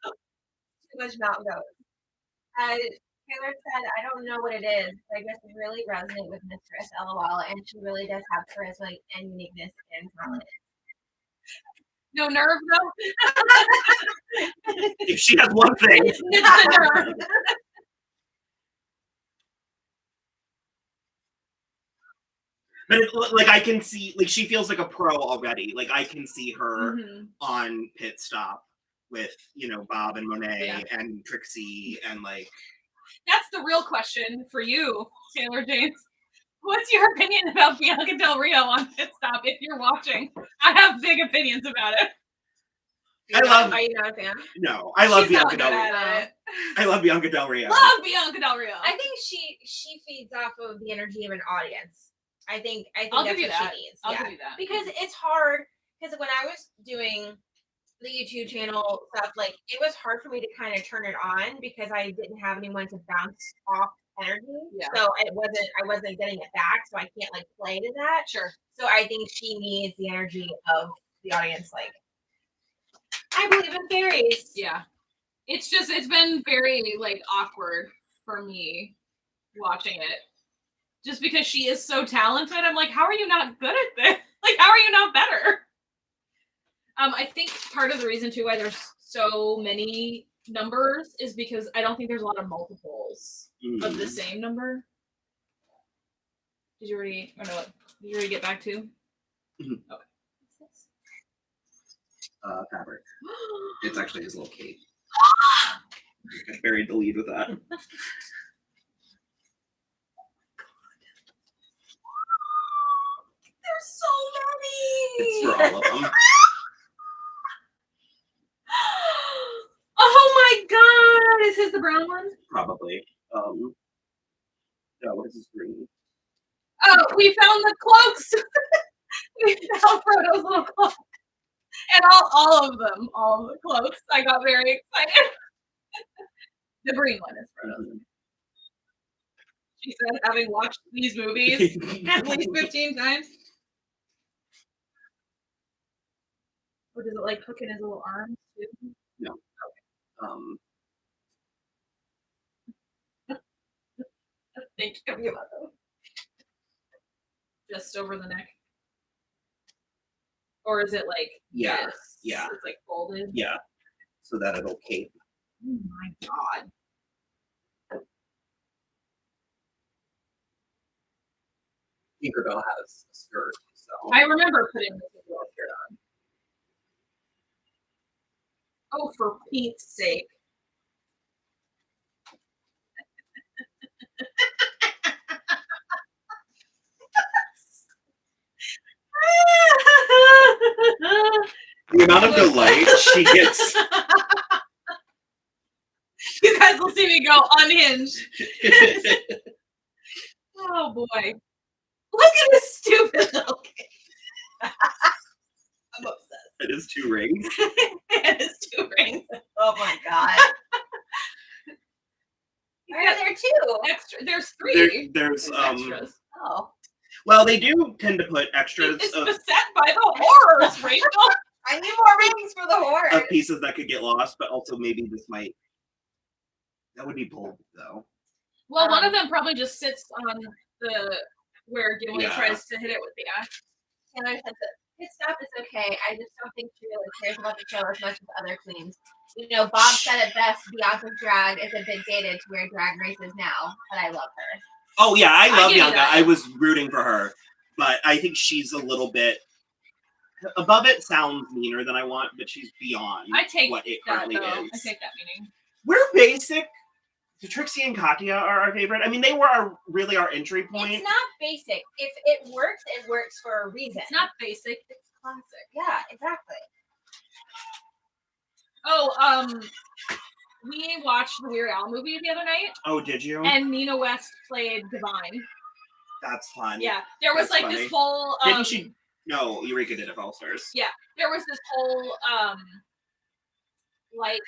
too much Mountain Goat. Taylor said, I don't know what it is, but I just really resonate with Mistress, LOL, and she really does have charisma and uniqueness and talent. No nerve, though? If she has one thing. It's the nerve. But like I can see, like she feels like a pro already. Like I can see her on Pit Stop with Bob and Monet and Trixie and like. That's the real question for you, Taylor James. What's your opinion about Bianca Del Rio on Pit Stop if you're watching? I have big opinions about it. Are you not a fan? No, I love Bianca Del Rio. I love Bianca Del Rio. Love Bianca Del Rio. I think she feeds off of the energy of an audience. I think that's what she needs. I'll give you that. Because it's hard. Because when I was doing the YouTube channel stuff, like it was hard for me to kind of turn it on because I didn't have anyone to bounce off energy. Yeah. So I wasn't getting it back. So I can't like play to that. Sure. So I think she needs the energy of the audience. Like, I believe in fairies. Yeah. It's been very like awkward for me watching it. Just because she is so talented, I'm like, how are you not good at this? Like, how are you not better? I think part of the reason too why there's so many numbers is because I don't think there's a lot of multiples of the same number. Did you already get back to? Mm-hmm. Okay. What's this? Fabric. It's actually his little cape. I buried the lead with that. There's so many. It's for all of them. Oh my god! Is his the brown one? Probably. No, what is this green? Oh, we found the cloaks. We found Frodo's little cloak. And all of them, all of the cloaks. I got very excited. The green one is Frodo's. She said, having watched these movies at least 15 times. Or does it like hook in his little arms too? No. Okay. Thank you. You're welcome. Just over the neck. Or is it like Yeah, this? yeah. It's like folded. Yeah, so that it'll cape. Oh my god. Tinkerbell has a skirt, so. I remember putting this shirt on. Oh, for Pete's sake. The amount of delight she gets. You guys will see me go unhinged. Oh boy. Look at this stupid little kid. I'm obsessed. It is 2 rings. It is 2 rings. Oh my god. Why are there 2? Extra. There's 3. There's extras. Oh. well, they do tend to put extras It's of beset by the horrors, Rachel. I need more rings for the horror. of pieces that could get lost, but also maybe this might. That would be bold, though. Well, one of them probably just sits on the where Gimli Yeah. tries to hit it with the axe. Taylor said that his stuff is okay. I just don't think she really cares about the show as much as other queens. You know, Bob said it best, Bianca's drag is a bit dated to where Drag Race is now, but I love her. Oh yeah, I love give you Bianca. that. I was rooting for her, but I think she's a little bit above it. Sounds meaner than I want, but she's beyond I take what it that currently though. I is. take that meaning. We're basic. Trixie and Katya are our favorite. I mean, they were really our entry point. It's not basic. If it works for a reason. It's not basic. It's classic. Yeah, exactly. Oh, we watched the Weird Al movie the other night, Oh, did you? and Nina West played Divine. That's fun. Yeah, there was That's like funny. this whole. Didn't she? No, Eureka did it. All Stars. Yeah, there was this whole like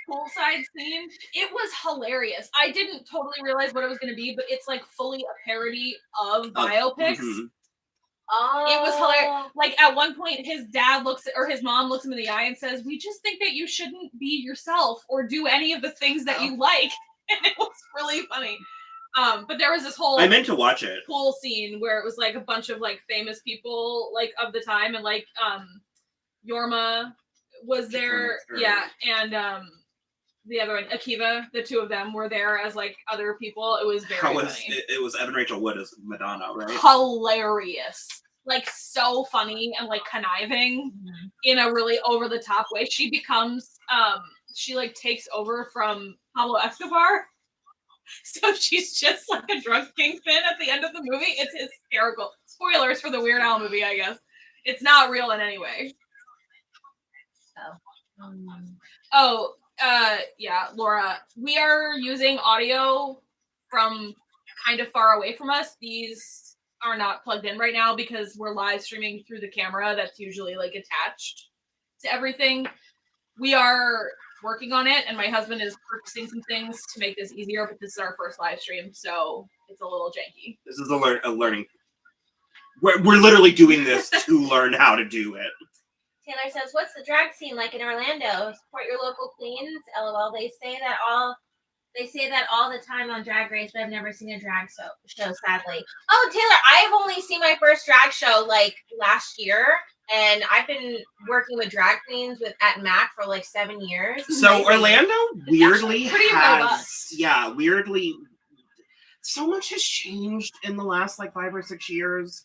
poolside scene. It was hilarious. I didn't totally realize what it was going to be, but it's like fully a parody of biopics. Mhm. Oh, It was hilarious. Like at one point, his dad looks or his mom looks him in the eye and says, "We just think that you shouldn't be yourself or do any of the things that you like." And it was really funny. But there was this whole I meant to watch it. pool scene where it was like a bunch of like famous people like of the time, and like Yorma was there, Sure. yeah, and the other one, Akiva, the two of them were there as like other people. It was very funny. It was Evan Rachel Wood as Madonna, right? Hilarious. Like so funny and like conniving in a really over the top way. She becomes she like takes over from Pablo Escobar. So she's just like a drug kingpin at the end of the movie. It's hysterical. Spoilers for the Weird Al movie, I guess. It's not real in any way. Yeah, Laura, we are using audio from kind of far away from us. These are not plugged in right now because we're live streaming through the camera that's usually like attached to everything. We are working on it, and my husband is purchasing some things to make this easier, but this is our first live stream, so it's a little janky. This is a learning. We're literally doing this to learn how to do it. Taylor says, "What's the drag scene like in Orlando? Support your local queens." LOL. They say that all the time on Drag Race, but I've never seen a drag show, sadly. Oh, Taylor, I've only seen my first drag show like last year, and I've been working with drag queens at MAC for like 7 years. So Orlando weirdly pretty has, robust. yeah, weirdly, so much has changed in the last like 5 or 6 years.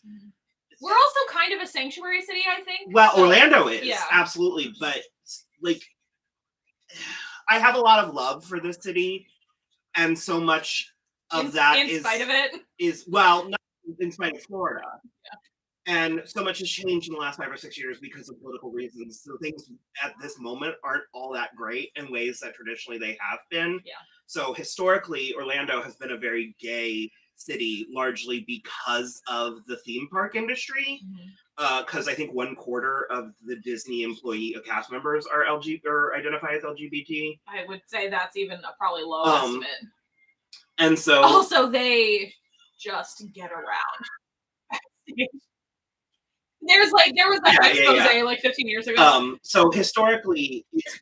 We're also kind of a sanctuary city, I think. Well, so, Orlando is yeah. absolutely, but like, I have a lot of love for this city, and so much of that in spite of it. is well, not in spite of Florida. And so much has changed in the last 5 or 6 years because of political reasons. So things at this moment aren't all that great in ways that traditionally they have been. Yeah. So historically, Orlando has been a very gay city, largely because of the theme park industry. Because I think 1/4 of the Disney employee cast members are or identify as LGBT. I would say that's even a probably low estimate. And so Also, they just get around. There was that expose like 15 years ago. So historically, it's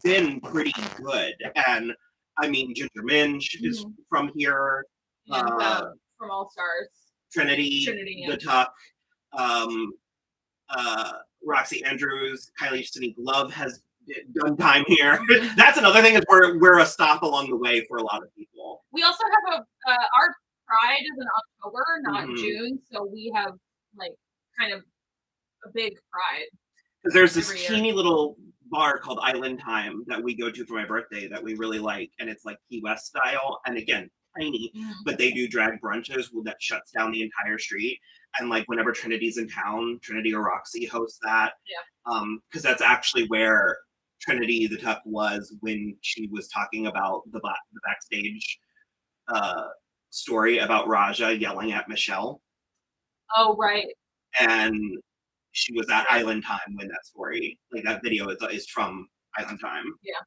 been pretty good, and I mean Ginger Minge is from here. And, from All Stars. Trinity, Trinity, the Tuck, Roxy Andrews, Kylie Sneak Love has done time here. That's another thing, is we're a stop along the way for a lot of people. We also have our Pride is in October, not Mhm. June, so we have like kind of a big Pride. Because there's this every year. teeny little bar called Island Time that we go to for my birthday that we really like, and it's like Key West style, and again, tiny, but they do drag brunches that shuts down the entire street. And like whenever Trinity's in town, Trinity or Roxy hosts that. Yeah. Because that's actually where Trinity the Tuck was when she was talking about the backstage story about Raja yelling at Michelle. Oh, right. And she was at Island Time when that story, like that video is from Island Time. Yeah.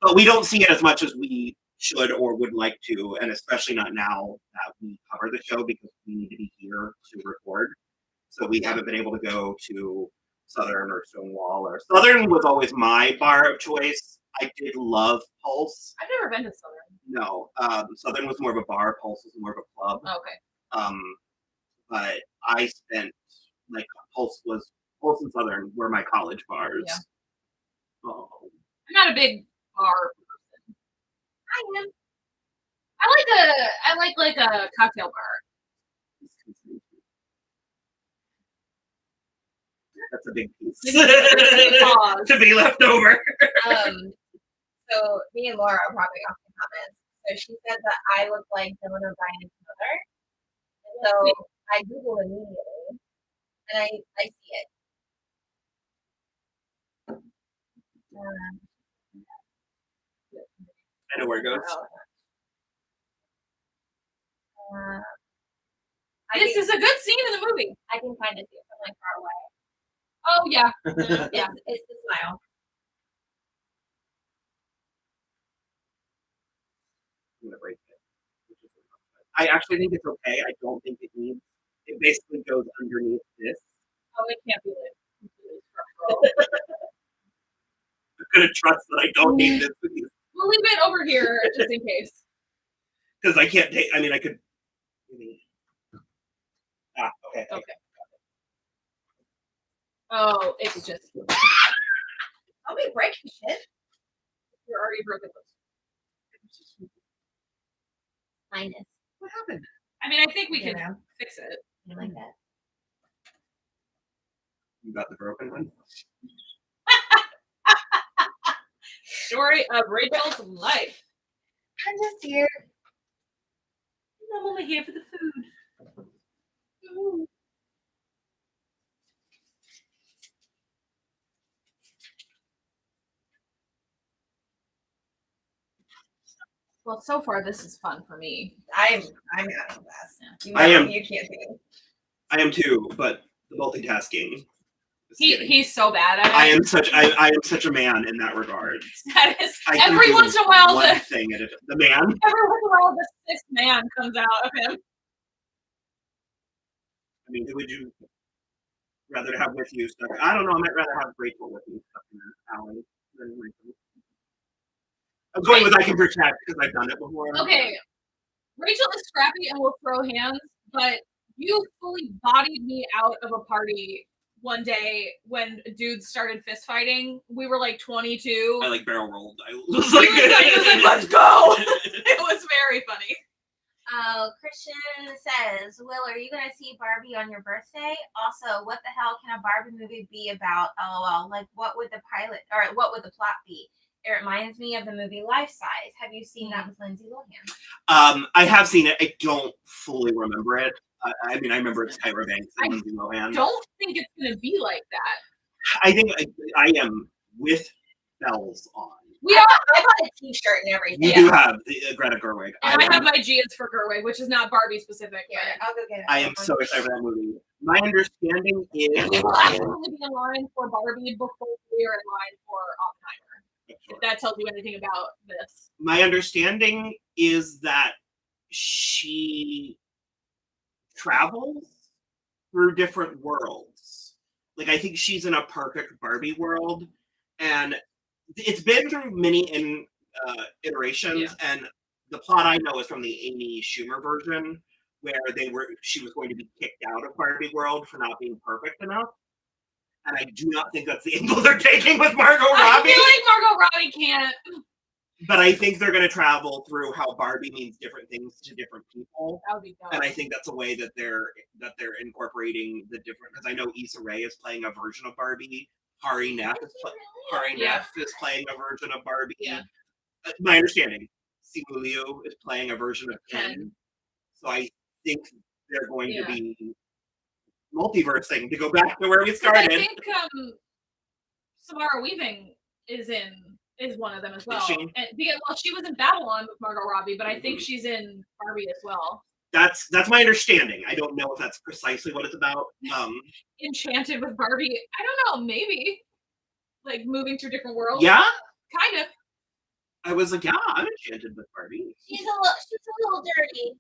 But we don't see it as much as we should or would like to, and especially not now that we cover the show, because we need to be here to record. So we haven't been able to go to Southern or Stonewall. Or Southern was always my bar of choice. I did love Pulse. I've never been to Southern. No, Southern was more of a bar. Pulse was more of a club. Oh, okay. But I spent like Pulse and Southern were my college bars. Yeah. Oh. I'm not a big bar person. I am. I like a cocktail bar. That's a big piece Pause. to be left over. So me and Laura are probably off the comments. So she said that I look like Dylan O'Brien's mother. So I Googled immediately, and I see it. I know where it goes. This is a good scene in the movie. I can kind of see it from like far away. Oh yeah. Yeah, it's the smile. I'm gonna break it. I actually think it's okay. I don't think it needs. It basically goes underneath this. Oh, it can't be completely structural. I'm gonna trust that I don't need this piece. We'll leave it over here just in case. Because I can't take. I mean, I could. Okay. Okay. Oh, it's just. I'll be breaking shit. You're already broken those. Minus. What happened? I mean, I think we You can know. fix it. You like that? You got the broken one? Story of Rachel's life. I'm just here. I'm only here for the food. Ooh. Well, so far this is fun for me. I'm having a blast. I am. You can't do. I am too, but the multitasking. He's so bad at it. I am such a man in that regard. That is I can every do once in a while one the thing at the man. every once in a while the sixth man comes out of him. I mean, who would you rather have with you stuck? I don't know. I might rather have Rachel with me stuck in an alley than Rachel. I'm going with I can protect because I've done it before. Okay, Rachel is scrappy and will throw hands, but you fully bodied me out of a party one day when dudes started fist fighting. We were like 22. I like barrel rolled. I was like, let's go. It was very funny. Oh, Christian says, Will, are you going to see Barbie on your birthday? Also, what the hell can a Barbie movie be about? LOL. Like, what would the plot be? It reminds me of the movie Life Size. Have you seen that with Lindsay Lohan? I have seen it. I don't fully remember it. I mean, I remember it's Tyra Banks and Lindsay Lohan. Don't think it's going to be like that. I think I am with bells on. We are. I bought a T-shirt and everything. You do have the Greta Gerwig. And I have my G is for Gerwig, which is not Barbie specific. Yeah, I'll go get it. I am so excited for that movie. My understanding is We will actually be in line for Barbie before we are in line for Oppenheimer. If that tells you anything about this. My understanding is that she travels through different worlds. Like, I think she's in a perfect Barbie world, and it's been through many iterations, and the plot I know is from the Amy Schumer version, where she was going to be kicked out of Barbie World for not being perfect enough. And I do not think that's the angle they're taking with Margot Robbie. I feel like Margot Robbie can't. But I think they're going to travel through how Barbie means different things to different people. That would be dope. And I think that's a way that they're incorporating the different. Because I know Issa Rae is playing a version of Barbie. Hari Nef is playing a version of Barbie. Yeah. My understanding, Simu Liu is playing a version of Ken. So I think they're going to be multiversing, to go back to where we started. I think Samara Weaving is one of them as well. Is she? And she was in Babylon with Margot Robbie, but I think she's in Barbie as well. That's my understanding. I don't know if that's precisely what it's about. Enchanted with Barbie. I don't know, maybe. Like moving through different worlds. Yeah? Kind of. I was like, yeah, I'm enchanted with Barbie. She's a little dirty.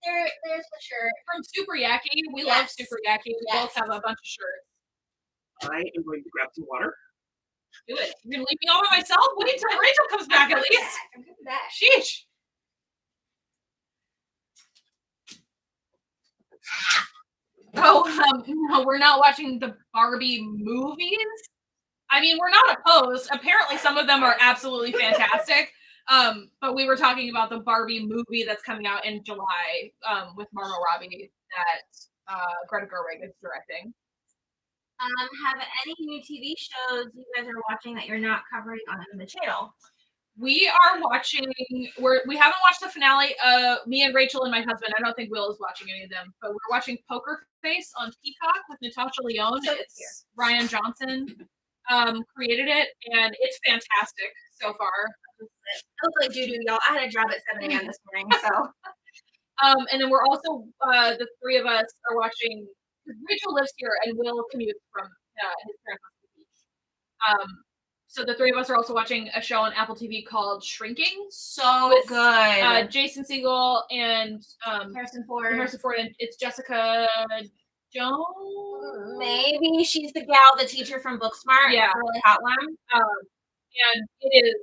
There's for sure. From Super Yaki. We love Super Yaki. We both have a bunch of shirts. I am going to grab some water. Do it. You're gonna leave me all by myself? Wait until Rachel comes back at least. I'm coming back. Sheesh. Oh, no, we're not watching the Barbie movies. I mean, we're not opposed. Apparently, some of them are absolutely fantastic. But we were talking about the Barbie movie that's coming out in July with Margot Robbie that Greta Gerwig is directing. Have any new TV shows you guys are watching that you're not covering on the channel? We are watching. We haven't watched the finale. Me and Rachel and my husband. I don't think Will is watching any of them, but we're watching Poker Face on Peacock with Natasha Lyonne. It's Ryan Johnson created it, and it's fantastic so far. I look like doo-doo, y'all. I had a job at 7 a.m. this morning, so. And then we're also the three of us are watching. Rachel lives here, and Will commutes from his parents' beach. So the three of us are also watching a show on Apple TV called Shrinking. So with, good. Jason Segel and Harrison Ford. And it's Jessica Jones. Maybe she's the gal, the teacher from Booksmart. Yeah, really hot one. And it is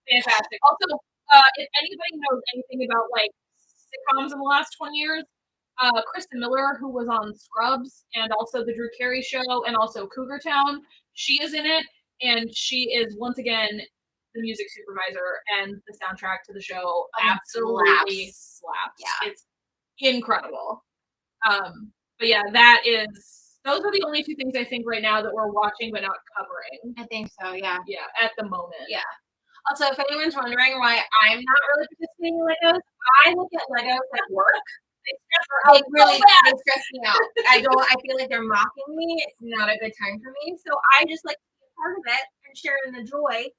fantastic. Also, if anybody knows anything about like sitcoms in the last 20 years, Kristen Miller, who was on Scrubs and also the Drew Carey Show and also Cougar Town, she is in it, and she is once again the music supervisor, and the soundtrack to the show absolutely slaps. Yeah, it's incredible. But yeah, those are the only two things I think right now that we're watching but not covering. I think so. Yeah. Yeah, at the moment. Yeah. Also, if anyone's wondering why I'm not really participating in Legos, I look at Legos at work. They stress me out. I feel like they're mocking me. It's not a good time for me. So I just like to be a part of it and share in the joy.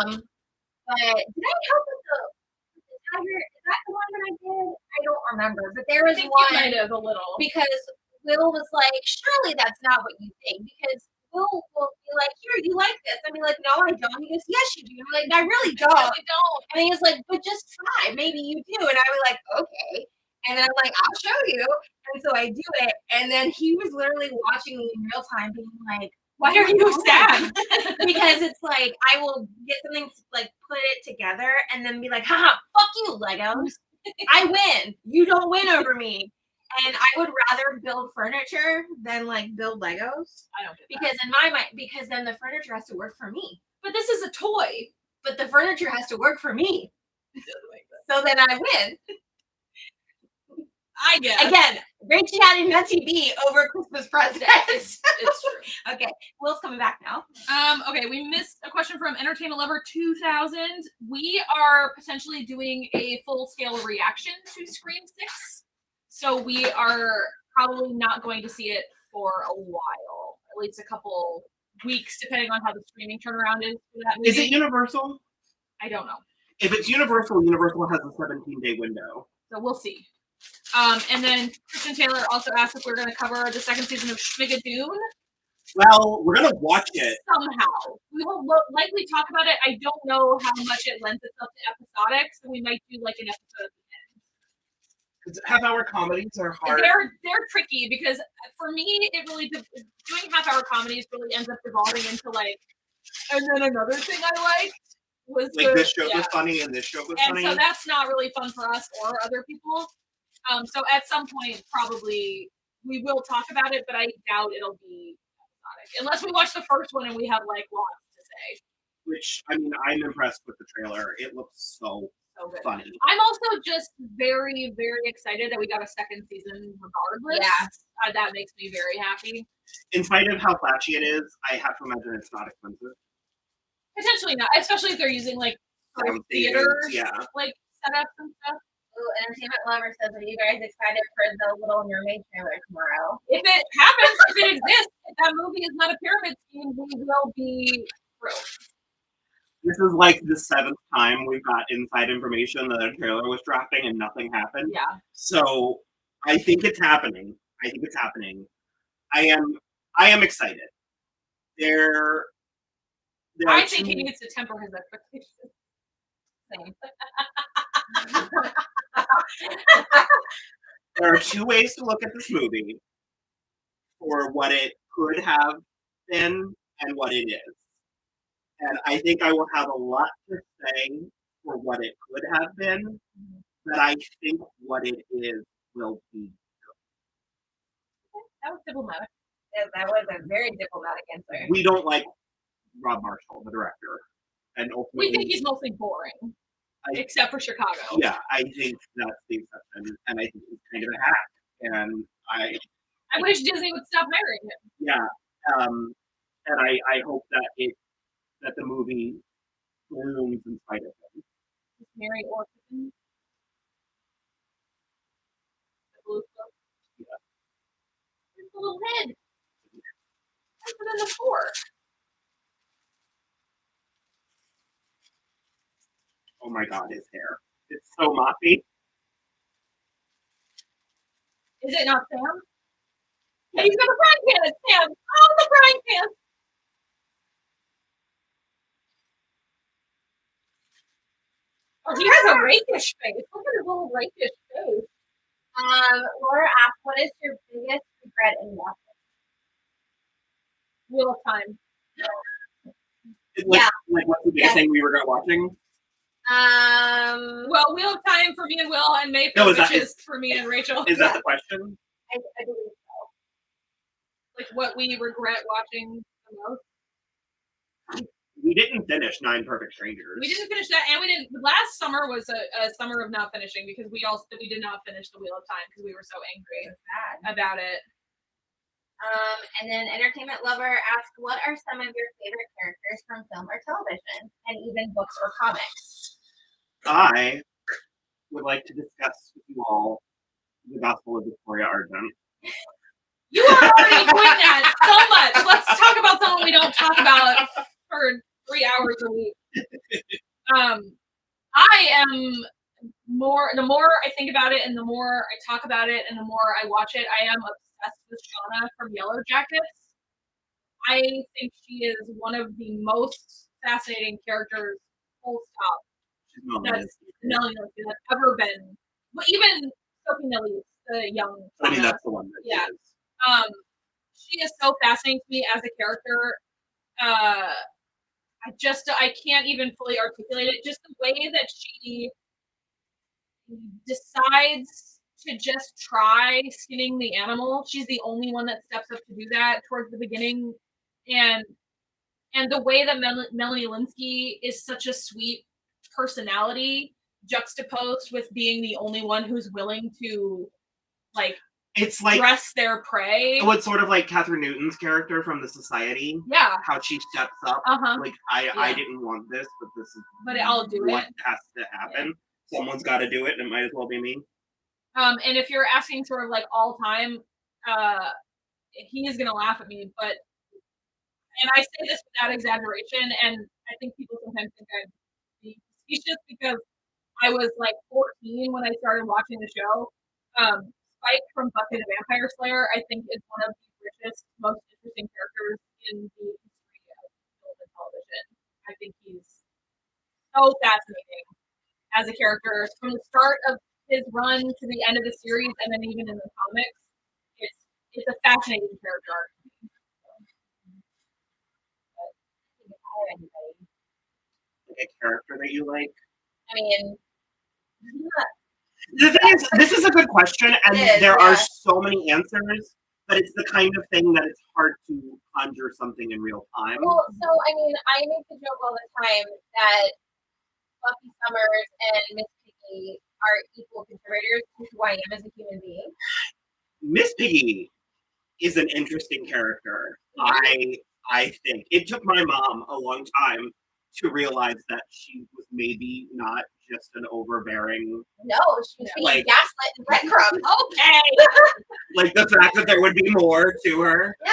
But did I help with the tiger? Is that the one that I did? I don't remember. But there was one kind of a little because Will was like, surely that's not what you think, because Will be like, here, you like this. I'd be like, no, I don't. He goes, yes, you do. I'm like, I really don't. I don't. And he's like, but just try. Maybe you do. And I was like, okay. And then I'm like, I'll show you. And so I do it. And then he was literally watching me in real time being like, why are you sad? Because it's like, I will get something, like put it together and then be like, haha, fuck you, Legos. I win. You don't win over me. And I would rather build furniture than like build Legos. I don't get because that. In my mind, because then the furniture has to work for me. But this is a toy. But the furniture has to work for me. So then I win. I guess. Again, great chatting on TV over Christmas presents. It's true. Okay, Will's coming back now. Okay, we missed a question from Entertainment Lover 2000. We are potentially doing a full-scale reaction to Scream 6. So we are probably not going to see it for a while, at least a couple weeks, depending on how the streaming turnaround is for that movie. Is it Universal? I don't know. If it's Universal, Universal has a 17-day window. So we'll see. And then Christian Taylor also asked if we're going to cover the second season of Schmigadoon. Well, we're going to watch it. Somehow. We will likely talk about it. I don't know how much it lends itself to episodic, so we might do like an episode at the end. Because half-hour comedies are hard. They're tricky because for me, it really doing half-hour comedies really ends up devolving into like, and then another thing I like. was Like this show was funny and this show was and funny. so that's not really fun for us or other people. So at some point, probably we will talk about it, but I doubt it'll be episodic unless we watch the first one and we have like lots to say. Which I mean, I'm impressed with the trailer. It looks so Good. funny. I'm also just very, very excited that we got a second season regardless. Yeah. That makes me very happy. In spite of how flashy it is, I have to imagine it's not expensive. Potentially not, especially if they're using like Sound theaters, yeah. like setups and stuff. Ooh, Entertainment Lover says, are you guys excited for the Little Mermaid trailer tomorrow? If it happens, if it exists, if that movie is not a pyramid scheme, we will be thrilled. This is like the 7th time we've got inside information that a trailer was dropping and nothing happened. Yeah. So I think it's happening. I am excited. I think he needs to temper his expectations. Same. There are 2 ways to look at this movie for what it could have been and what it is. And I think I will have a lot to say for what it could have been, but I think what it is will be good. That was diplomatic. That was a very diplomatic answer. We don't like Rob Marshall, the director. And ultimately, We think he's mostly boring. Except for Chicago. Yeah, I think that's the exception. And I think he's kind of a hack. And I wish Disney would stop marrying him. Yeah. And I hope that the movie blooms in spite of him. Mary Orphan. The blue cloak. Yeah. There's a little head. That's it in the 4. Oh my god, his hair. It's so moppy. Is it not Sam? Yeah, he's got a frying pan. It's Sam. Oh, the frying pan. Oh, he has a rakish face. Look at his little rakish face. Laura asked, what is your biggest regret in watching? Wheel of Time. Like what's the biggest thing we regret watching? Well, Wheel of Time for me and Will, and Mayfield Witches for me and Rachel. Is that the question? I believe so. Like what we regret watching the most? We didn't finish 9 Perfect Strangers. We didn't finish that, and we didn't. Last summer was a summer of not finishing because we did not finish the Wheel of Time because we were so angry about it. And then Entertainment Lover asked, what are some of your favorite characters from film or television, and even books or comics? I would like to discuss with you all the Gospel of Victoria Ardent. You are already doing that so much. Let's talk about someone we don't talk about for 3 hours a week. I am the more I think about it and the more I talk about it and the more I watch it, I am obsessed with Shauna from Yellow Jackets. I think she is one of the most fascinating characters, full stop, that's ever been. But even Sophie Nellie, the young Shauna, I mean, that's the one that is. She is so fascinating to me as a character. I can't even fully articulate it. Just the way that she decides to just try skinning the animal. She's the only one that steps up to do that towards the beginning. And the way that Melanie Linsky is such a sweet personality juxtaposed with being the only one who's willing to it's like dress their prey. Oh, it's sort of like Catherine Newton's character from The Society. Yeah. How she steps up. Like, I didn't want this, but this is I'll do what it. has to happen. Yeah. Someone's got to do it, and it might as well be me. And if you're asking sort of like all time, he is going to laugh at me, and I say this without exaggeration, and I think people sometimes think I'm being facetious because I was like 14 when I started watching the show. Spike from Buffy the Vampire Slayer, I think, is one of the richest, most interesting characters in the history of film and television. I think he's so fascinating as a character from the start of his run to the end of the series, and then even in the comics. It's a fascinating character arc. a character that you like? I mean, The thing is, this is a good question, and It is, there are yeah. so many answers, but it's the kind of thing that it's hard to conjure something in real time. well, so I mean, I make the joke all the time that Buffy Summers and Miss Piggy are equal contributors to who I am as a human being. Miss Piggy is an interesting character. I think it took my mom a long time to realize that she was maybe not just an overbearing, No, she was being Like- gaslit and breadcrumbs. Okay. like the fact that there would be more to her. Yeah.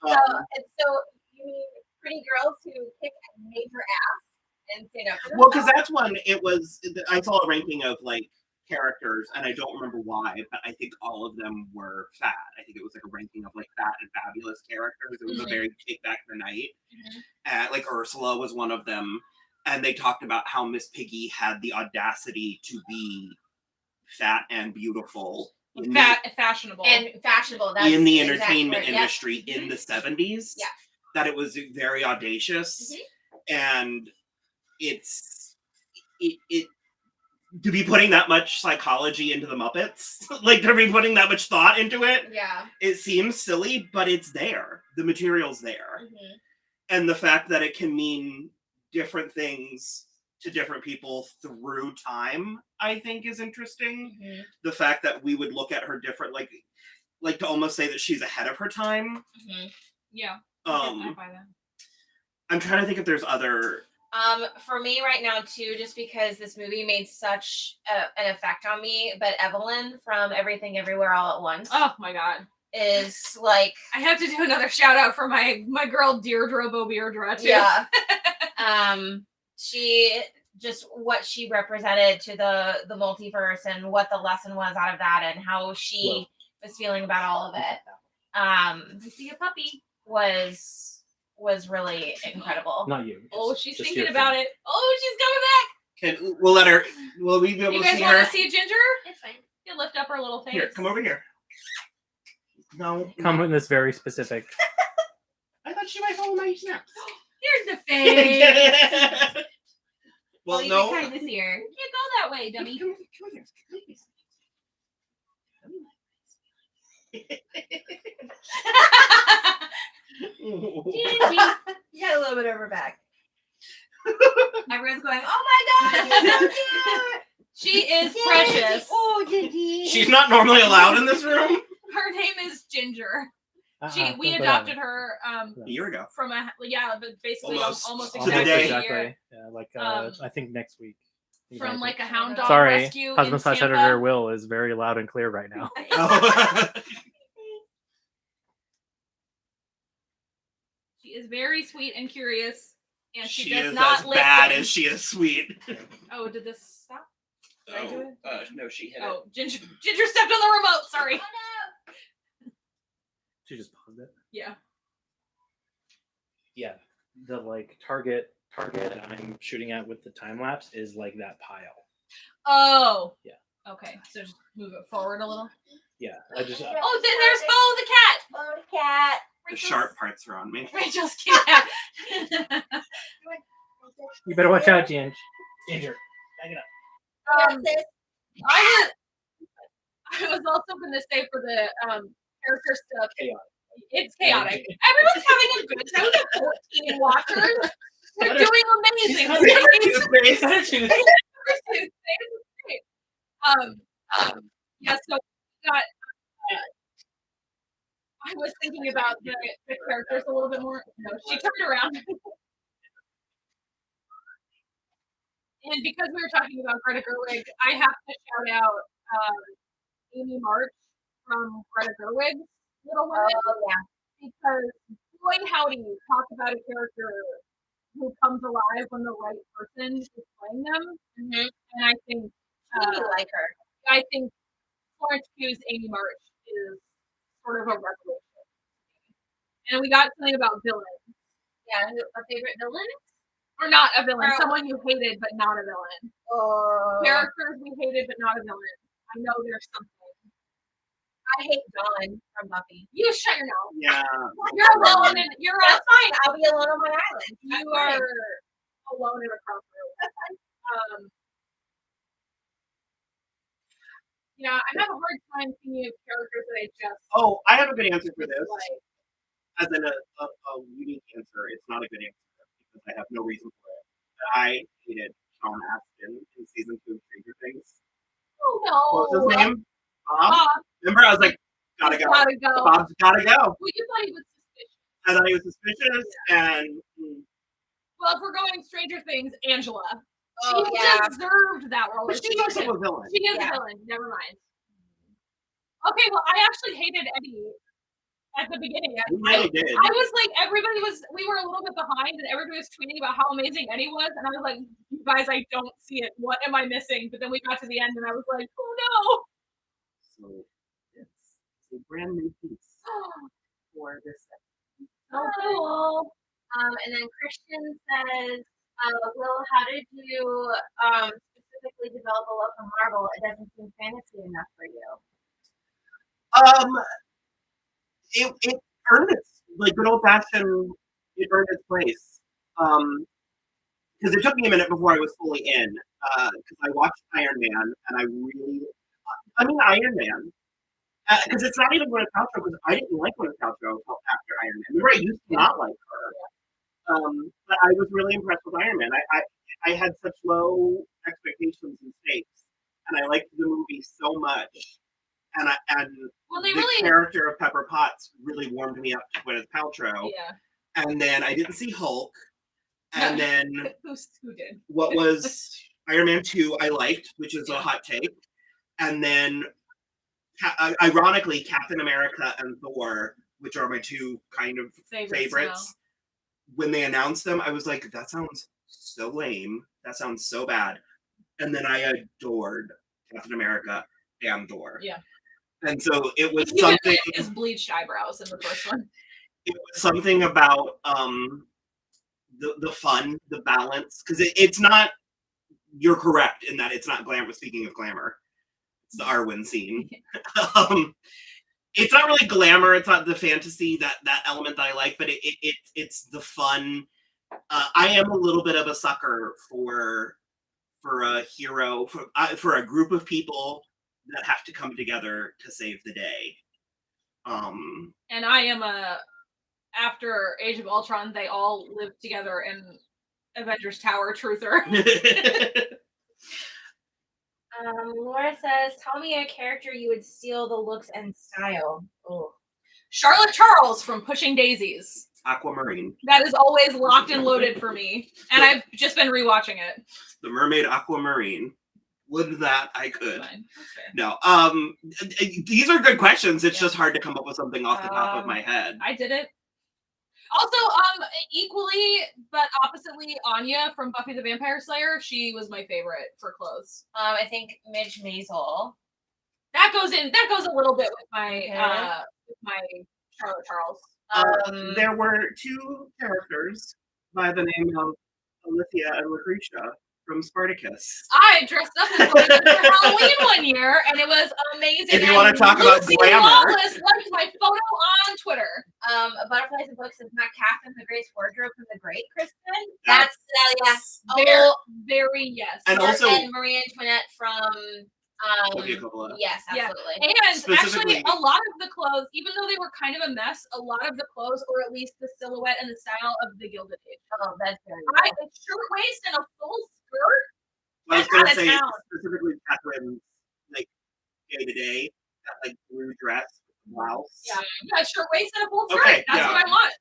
So, Um, and so you mean pretty girls who kick major ass and stand up for well, because themselves? that's when it was. I saw a ranking of like characters, and I don't remember why, but I think all of them were fat. I think it was like a ranking of like fat and fabulous characters. It was a very take back the night. Like Ursula was one of them, and they talked about how Miss Piggy had the audacity to be fat and beautiful in Fashionable. And fashionable. That's in the exact entertainment word, yep. industry in the 70s. Yeah. That it was very audacious, and it's it to be putting that much psychology into the Muppets, like to be putting that much thought into it. Yeah. It seems silly, but it's there. The material's there. And the fact that it can mean different things to different people through time, I think is interesting. The fact that we would look at her different, like to almost say that she's ahead of her time. Yeah. I buy that. I'm trying to think if there's other. For me right now too, just because this movie made such an effect on me, but Evelyn from Everything Everywhere All at Once Oh my god. is like, I have to do another shout out for my girl Deirdre Beaudeirdre too. yeah. She just what she represented to the multiverse and what the lesson was out of that and how she was feeling about all of it. I see a puppy. Was really incredible. Not you. Oh, she's just thinking your about thing. it. Oh, she's coming back. We'll let her. Will we be able You to guys see want her? to see Ginger? It's fine. You lift up her little face. Here, come over here. No. Come in this very specific. I thought she might follow my snaps. Here's the face. Well, you no. can kind of see her. You go that way, dummy. Come here. You got a little bit of her back. Everyone's going, oh my god, she's so cute. She is precious. Oh, Gigi. She's not normally allowed in this room. Her name is Ginger. We Don't go adopted down. her A year ago. from Almost. basically almost To Almost the exactly day. a exactly. year. Yeah, like Um, I think next week. From like a hound dog Sorry, rescue husband in slash Tampa. editor Will is very loud and clear right now. She is very sweet and curious, and she does is not as listen. bad as she is sweet. Oh, did this stop? Did I do it? No, she hit Oh, Ginger stepped on the remote. Sorry. She just paused it. Yeah. Yeah, the like target that I'm shooting at with the time lapse is like that pile. Oh. Yeah. Okay, so just move it forward a little. Yeah, I just Oh, then there's Bo the cat. Oh, the cat. The sharp parts are on me. Rachel's cat. you better watch out, Ginger. Ginger, back it up. I was also going to say for the character stuff. Chaotic. It's chaotic. Everyone's having a good time. We have 14 watchers. We're doing amazing. Yeah, so we got. I was thinking about the characters a little bit more. No, she turned around. And because we were talking about Greta Gerwig, I have to shout out Amy March from Greta Gerwig's Little Women. Oh, yeah. Because boy howdy, talk about a character who comes alive when the right person is playing them. And I think I like her. I think Florence Pugh's Amy March is sort of a revelation. And we got something about villains. Yeah, a favorite villain? Or not a villain, Or- someone you hated but not a villain. Or Characters we hated but not a villain. I know there's something. I hate Dawn from Buffy. You shut your mouth. Yeah. You're alone and you're That's fine. I'll be alone on my island. you are alone in a crossroad. Yeah, I have a hard time thinking of characters that I just Oh, I have a good answer for this. dislike. As in a unique answer. It's not a good answer because I have no reason for it. I hated Sean Astin in season 2 of Stranger Things. Oh no. What was his name? Bob? Bob. Remember, I was like, gotta He's go. Gotta go. Bob's gotta go. Well, you thought he was suspicious. I thought he was suspicious, and Well, if we're going Stranger Things, Angela. Oh, She yeah. deserved that role. but she's also a villain. She is Yeah. a villain. Never mind. Okay, well, I actually hated Eddie at the beginning. He really did. I was like, we were a little bit behind, and everybody was tweeting about how amazing Eddie was, and I was like, you guys, I don't see it. What am I missing? But then we got to the end, and I was like, oh no. So it's a brand new piece for this episode. So cool. And then Christian says, Will, how did you specifically develop a love for Marvel? It doesn't seem fantasy enough for you. It earned its like good old fashioned. It earned its place. Because it took me a minute before I was fully in. Because I watched Iron Man and Iron Man. Because it's not even Gwyneth Paltrow. Because I didn't like Gwyneth Paltrow until after Iron Man. Remember, I used to not like her. But I was really impressed with Iron Man. I had such low expectations and stakes, and I liked the movie so much. And Well, they the really. character of Pepper Potts really warmed me up to Gwyneth Paltrow. Yeah. And then I didn't see Hulk. And then Who did? what was Iron Man 2 I liked, which is a hot take. And then, ironically, Captain America and Thor, which are my two kind of favorites. When they announced them, I was like, that sounds so lame. That sounds so bad. And then I adored Captain America and Thor. Yeah. And so it was Even something. with his bleached eyebrows in the first one. It was something about the fun, the balance, because it's not. You're correct in that it's not glamour. Speaking of glamour, it's the Arwen scene. It's not really glamour. It's not the fantasy that element that I like, but it's the fun. I am a little bit of a sucker for a hero for a group of people that have to come together to save the day. And I am after Age of Ultron, they all live together in Avengers Tower truther. Laura says, tell me a character you would steal the looks and style. Oh. Charlotte Charles from Pushing Daisies. Aquamarine. That is always locked and loaded for me. And I've just been rewatching it. The mermaid Aquamarine. Would that I could. Okay. No. These are good questions. It's just hard to come up with something off the top of my head. I did it. Also, equally but oppositely, Anya from Buffy the Vampire Slayer. She was my favorite for clothes. I think Midge Maisel. That goes a little bit with my Charlotte Charles. There were two characters by the name of Alithia and Lucretia from Spartacus. I dressed up as one for Halloween one year, and it was amazing. If you want to talk about Lucy glamour, Lawless liked my photo on Twitter. Butterflies and Books is not Catherine the Great's wardrobe from the Great Kristen. That's Very yes. And also Marie Antoinette from Sofia Coppola. Yes, absolutely. And actually, a lot of the clothes, even though they were kind of a mess, a lot of the clothes, or at least the silhouette and the style of the Gilded Age. Oh, that's very I a short waist and a full skirt. I was going to say town. specifically Catherine's like day to day, that like blue dress, blouse. Yeah, short waist and a full skirt. Okay, That's yeah. what I want.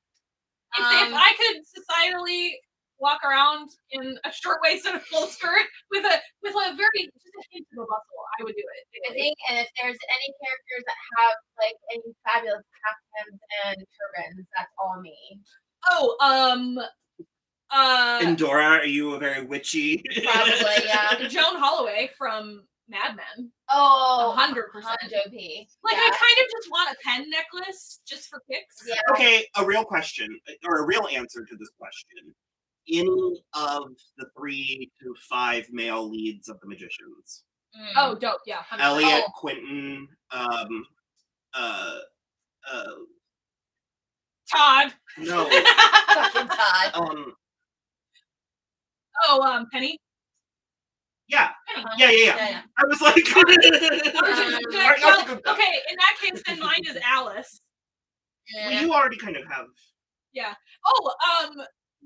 If I could societally walk around in a short waist and a full skirt with a very just a hint of a bustle, I would do it. I think, and if there's any characters that have like any fabulous costumes and turbans, that's all me. Endora, are you a very witchy? Probably, yeah. Joan Holloway from Mad Men. Oh, 100%. Joe-P. Like, Yeah. I kind of just want a pen necklace just for kicks. Yeah. Okay, a real question, or a real answer to this question. Any of the 3 to 5 male leads of the Magicians? Oh, dope. Yeah. 100%. Elliot, Quentin, Todd. Fucking Todd. Penny. Yeah. Uh-huh. Yeah. I was like, Okay, in that case, then mine is Alice. well, you already kind of have. Yeah. Oh,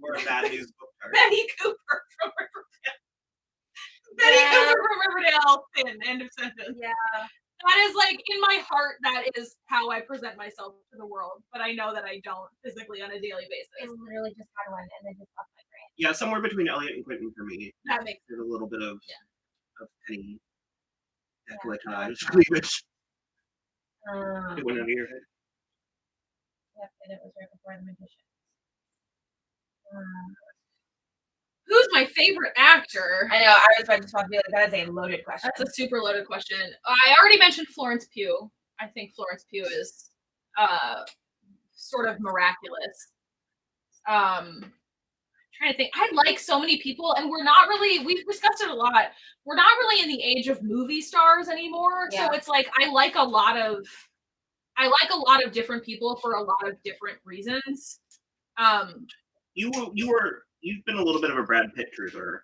We're a bad news book card. Betty Cooper from Riverdale. Betty Cooper from Riverdale. End of sentence. Yeah. That is like in my heart. That is how I present myself to the world. But I know that I don't physically on a daily I basis. literally just had one and then just left my brain. Yeah, somewhere between Elliot and Quentin for me. That makes There's a little bit of penny decolletage Yeah. cleavage. Um, It went out of your head. Yep, and it was right before the magician. Who's my favorite actor? I know. I was about to be like, that is a loaded question. That's a super loaded question. I already mentioned Florence Pugh. I think Florence Pugh is sort of miraculous. Trying to think. I like so many people, and we've discussed it a lot. We're not really in the age of movie stars anymore. Yeah. So it's like I like a lot of different people for a lot of different reasons. You've been a little bit of a Brad Pitt truther.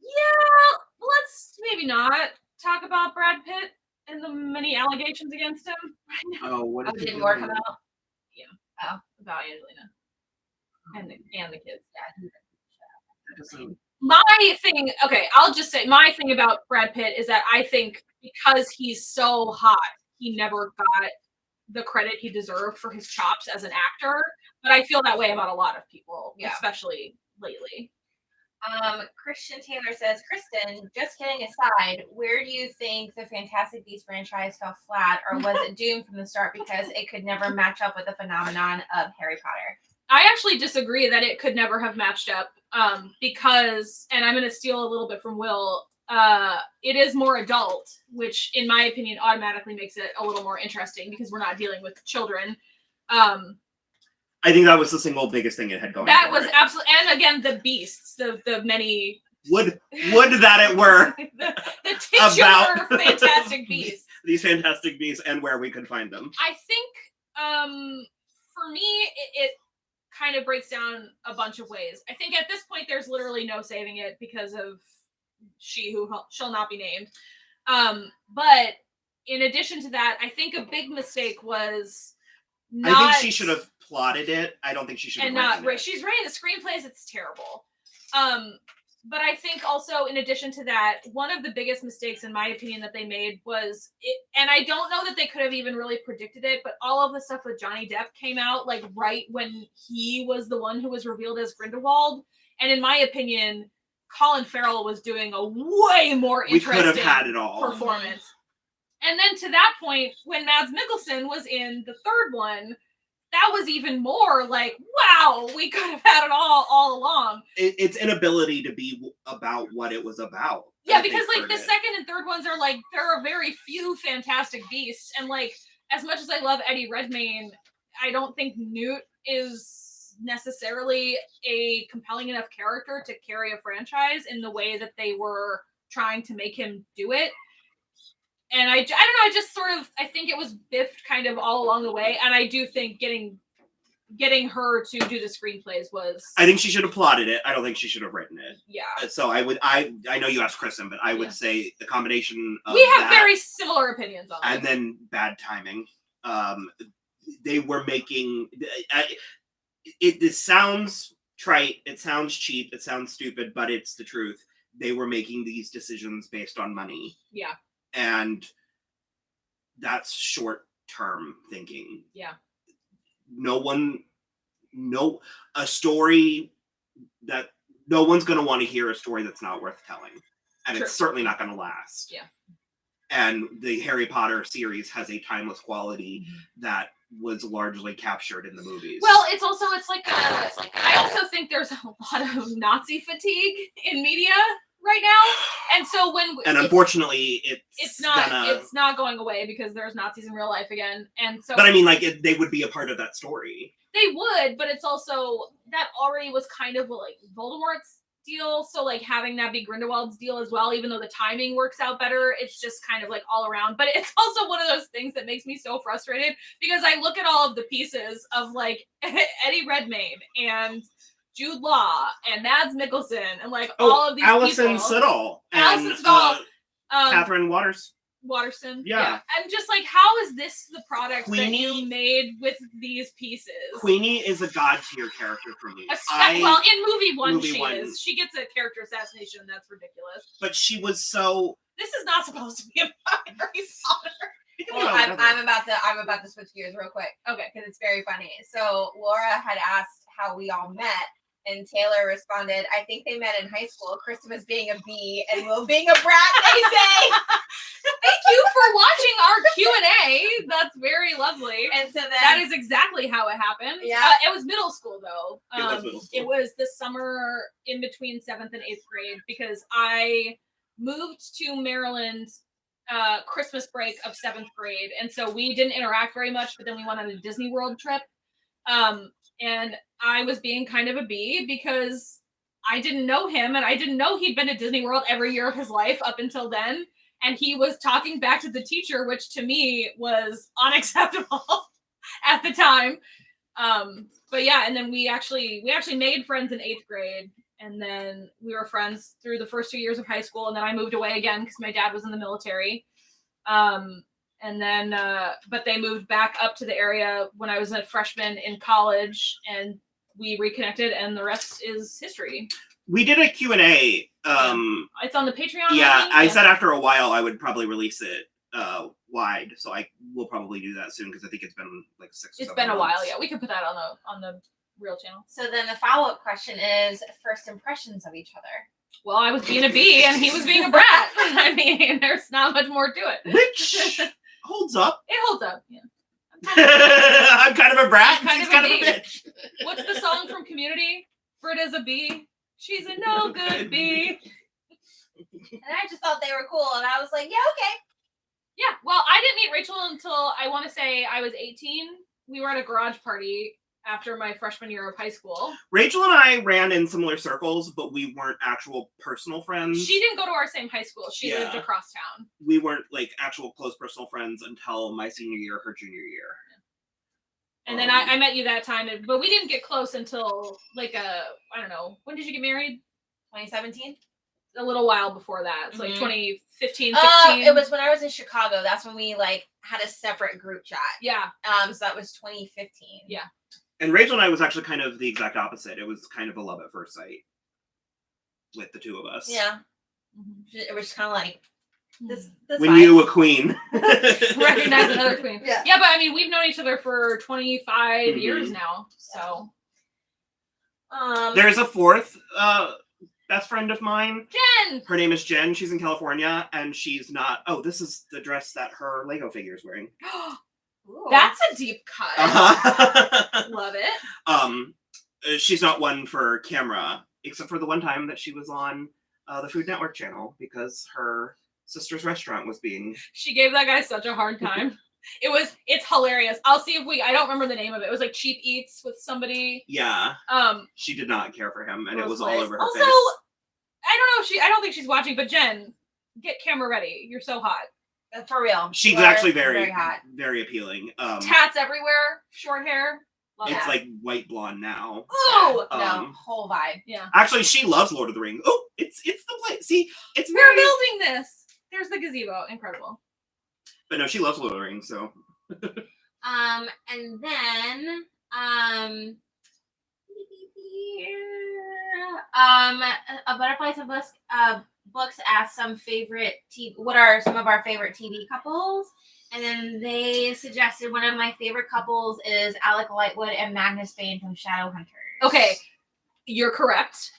Yeah, let's maybe not talk about Brad Pitt and the many allegations against him right now. Oh, what is did more come out? About Angelina and the kids. Yeah. My thing, okay, I'll just say my thing about Brad Pitt is that I think because he's so hot, he never got the credit he deserved for his chops as an actor. But I feel that way about a lot of people, especially lately. Christian Taylor says, Kristen, just kidding aside, where do you think the Fantastic Beasts franchise fell flat, or was it doomed from the start because it could never match up with the phenomenon of Harry Potter? I actually disagree that it could never have matched up because, and I'm going to steal a little bit from Will, it is more adult, which in my opinion automatically makes it a little more interesting because we're not dealing with children. I think that was the single biggest thing it had going. That was absolutely, and again, the beasts, the many. Would that it were the titular Fantastic Beasts. These Fantastic Beasts and where we could find them. I think, for me, it kind of breaks down a bunch of ways. I think at this point, there's literally no saving it because of she who shall not be named. But in addition to that, I think a big mistake was I think she should have plotted it. I don't think she should have written it. She's writing the screenplays. It's terrible. But I think also in addition to that, one of the biggest mistakes in my opinion that they made was it, and I don't know that they could have even really predicted it, but all of the stuff with Johnny Depp came out like right when he was the one who was revealed as Grindelwald. And in my opinion, Colin Farrell was doing a way more interesting we could have had it all. Performance. And then to that point, when Mads Mikkelsen was in the third one, that was even more like, wow, we could have had it all along. Its inability to be about what it was about. Yeah, because like the second and third ones are like, there are very few Fantastic Beasts. And like, as much as I love Eddie Redmayne, I don't think Newt is necessarily a compelling enough character to carry a franchise in the way that they were trying to make him do it. And I don't know, I think it was biffed kind of all along the way. And I do think getting her to do the screenplays was... I think she should have plotted it. I don't think she should have written it. Yeah. So I know you asked Kristen, but I would say the combination of we have very similar opinions on that. And then bad timing. They were making... It sounds trite, it sounds cheap, it sounds stupid, but it's the truth. They were making these decisions based on money. Yeah. And that's short-term thinking. Yeah. A story that no one's going to want to hear a story that's not worth telling. And It's certainly not going to last. Yeah. And the Harry Potter series has a timeless quality that was largely captured in the movies. Well, it's like I also think there's a lot of Nazi fatigue in media right now, and so unfortunately it's not going away because there's Nazis in real life again, and so. But I mean, like they would be a part of that story. They would, but it's also that already was kind of like Voldemort's deal, so like having that be Grindelwald's deal as well, even though the timing works out better, it's just kind of like all around. But it's also one of those things that makes me so frustrated because I look at all of the pieces of like Eddie Redmayne and Jude Law and Mads Mikkelsen and like all of these Allison people. Siddall. Allison And, Siddall. Catherine Waters. Watterson. Yeah. I'm just like, how is this the product Queenie- that you made with these pieces? Queenie is a god tier character for me. Well, in movie one, Movie she one. is. She gets a character assassination. That's ridiculous. But she was so. This is not supposed to be about Harry Potter. Well, I'm about to switch gears real quick. Okay. Because it's very funny. So Laura had asked how we all met, and Taylor responded, "I think they met in high school. Christmas being a bee and Will being a brat." They say. Thank you for watching our Q&A. That's very lovely. And so then That is exactly how it happened. Yeah. It was middle school though. It was middle school. It was the summer in between 7th and 8th grade because I moved to Maryland Christmas break of 7th grade. And so we didn't interact very much, but then we went on a Disney World trip. And I was being kind of a bee because I didn't know him and I didn't know he'd been to Disney World every year of his life up until then. And he was talking back to the teacher, which to me was unacceptable at the time. But yeah, and then we actually made friends in 8th grade. And then we were friends through the first 2 years of high school. And then I moved away again because my dad was in the military. And then, but they moved back up to the area when I was a freshman in college and we reconnected and the rest is history. We did a Q&A. It's on the Patreon. Yeah, I said after a while I would probably release it wide. So I will probably do that soon because I think it's been like 6 or 7 It's been a months. while. Yeah, we could put that on the real channel. So then the follow-up question is first impressions of each other. Well, I was being a bee and he was being a brat. I mean, there's not much more to it. Which holds up. It holds up. Yeah. I'm kind of a brat. Kind She's of a kind of a bee. bitch. What's the song from Community? Britta's a bee. She's a no good bee. And I just thought they were cool, and I was like, yeah, okay. Yeah. Well, I didn't meet Rachel until I want to say I was 18. We were at a garage party after my freshman year of high school. Rachel and I ran in similar circles, but we weren't actual personal friends. She didn't go to our same high school. She Yeah. lived across town. We weren't like actual close personal friends until my senior year, her junior year. And then I met you that time, but we didn't get close until like I don't know. When did you get married? 2017? A little while before that. It's like 2015, 16. It was when I was in Chicago. That's when we like had a separate group chat. Yeah. So that was 2015. Yeah. And Rachel and I was actually kind of the exact opposite. It was kind of a love at first sight with the two of us. Yeah. It was kind of like this When vibe. you a queen. Recognize another queen. Yeah. Yeah, but I mean, we've known each other for 25 years now. So There's a fourth best friend of mine. Jen. Her name is Jen. She's in California, and she's not. Oh, this is the dress that her Lego figure is wearing. That's a deep cut. Uh-huh. Love it. She's not one for camera, except for the one time that she was on the Food Network channel because her sister's restaurant was being. She gave that guy such a hard time. It's hilarious. I'll see if I don't remember the name of it. It was like Cheap Eats with somebody. Yeah. She did not care for him, and it was all over her also, face. I don't think she's watching, but Jen, get camera ready. You're so hot. For real. She's You're actually very hot. very appealing. Tats everywhere, short hair. Love It's that. like white blonde now. Ooh! No, whole vibe. Yeah. Actually, she loves Lord of the Rings. Oh, it's the place. See, it's We're very. building this. There's the gazebo. Incredible. But no, she loves Lord of the Rings. So. And then a Butterflies of Books asked some favorite what are some of our favorite TV couples, and then they suggested one of my favorite couples is Alec Lightwood and Magnus Bane from Shadowhunters. Okay, you're correct.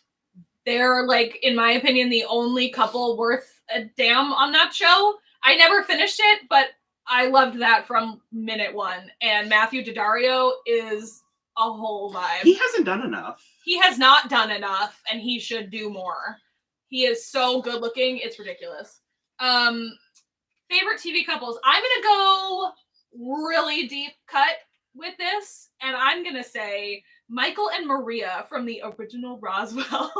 They're like, in my opinion, the only couple worth a damn on that show. I never finished it, but I loved that from minute one. And Matthew Daddario is a whole vibe. He hasn't done enough. He has not done enough, and he should do more. He is so good looking, it's ridiculous. Favorite TV couples. I'm gonna go really deep cut with this, and I'm gonna say Michael and Maria from the original Roswell.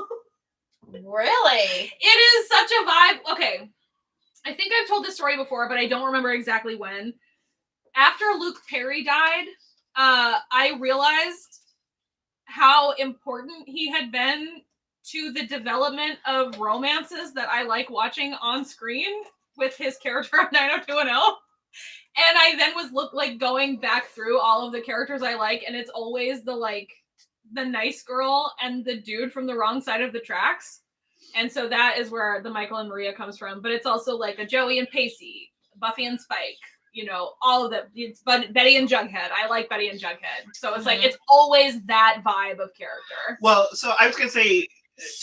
Really? It is such a vibe. Okay, I think I've told this story before, but I don't remember exactly when. After Luke Perry died, I realized how important he had been to the development of romances that I like watching on screen with his character on 90210. And I then was going back through all of the characters I like, and it's always the nice girl and the dude from the wrong side of the tracks. And so that is where the Michael and Maria comes from. But it's also like a Joey and Pacey, Buffy and Spike, all of them. It's Betty and Jughead. I like Betty and Jughead. So it's it's always that vibe of character. Well, so I was going to say...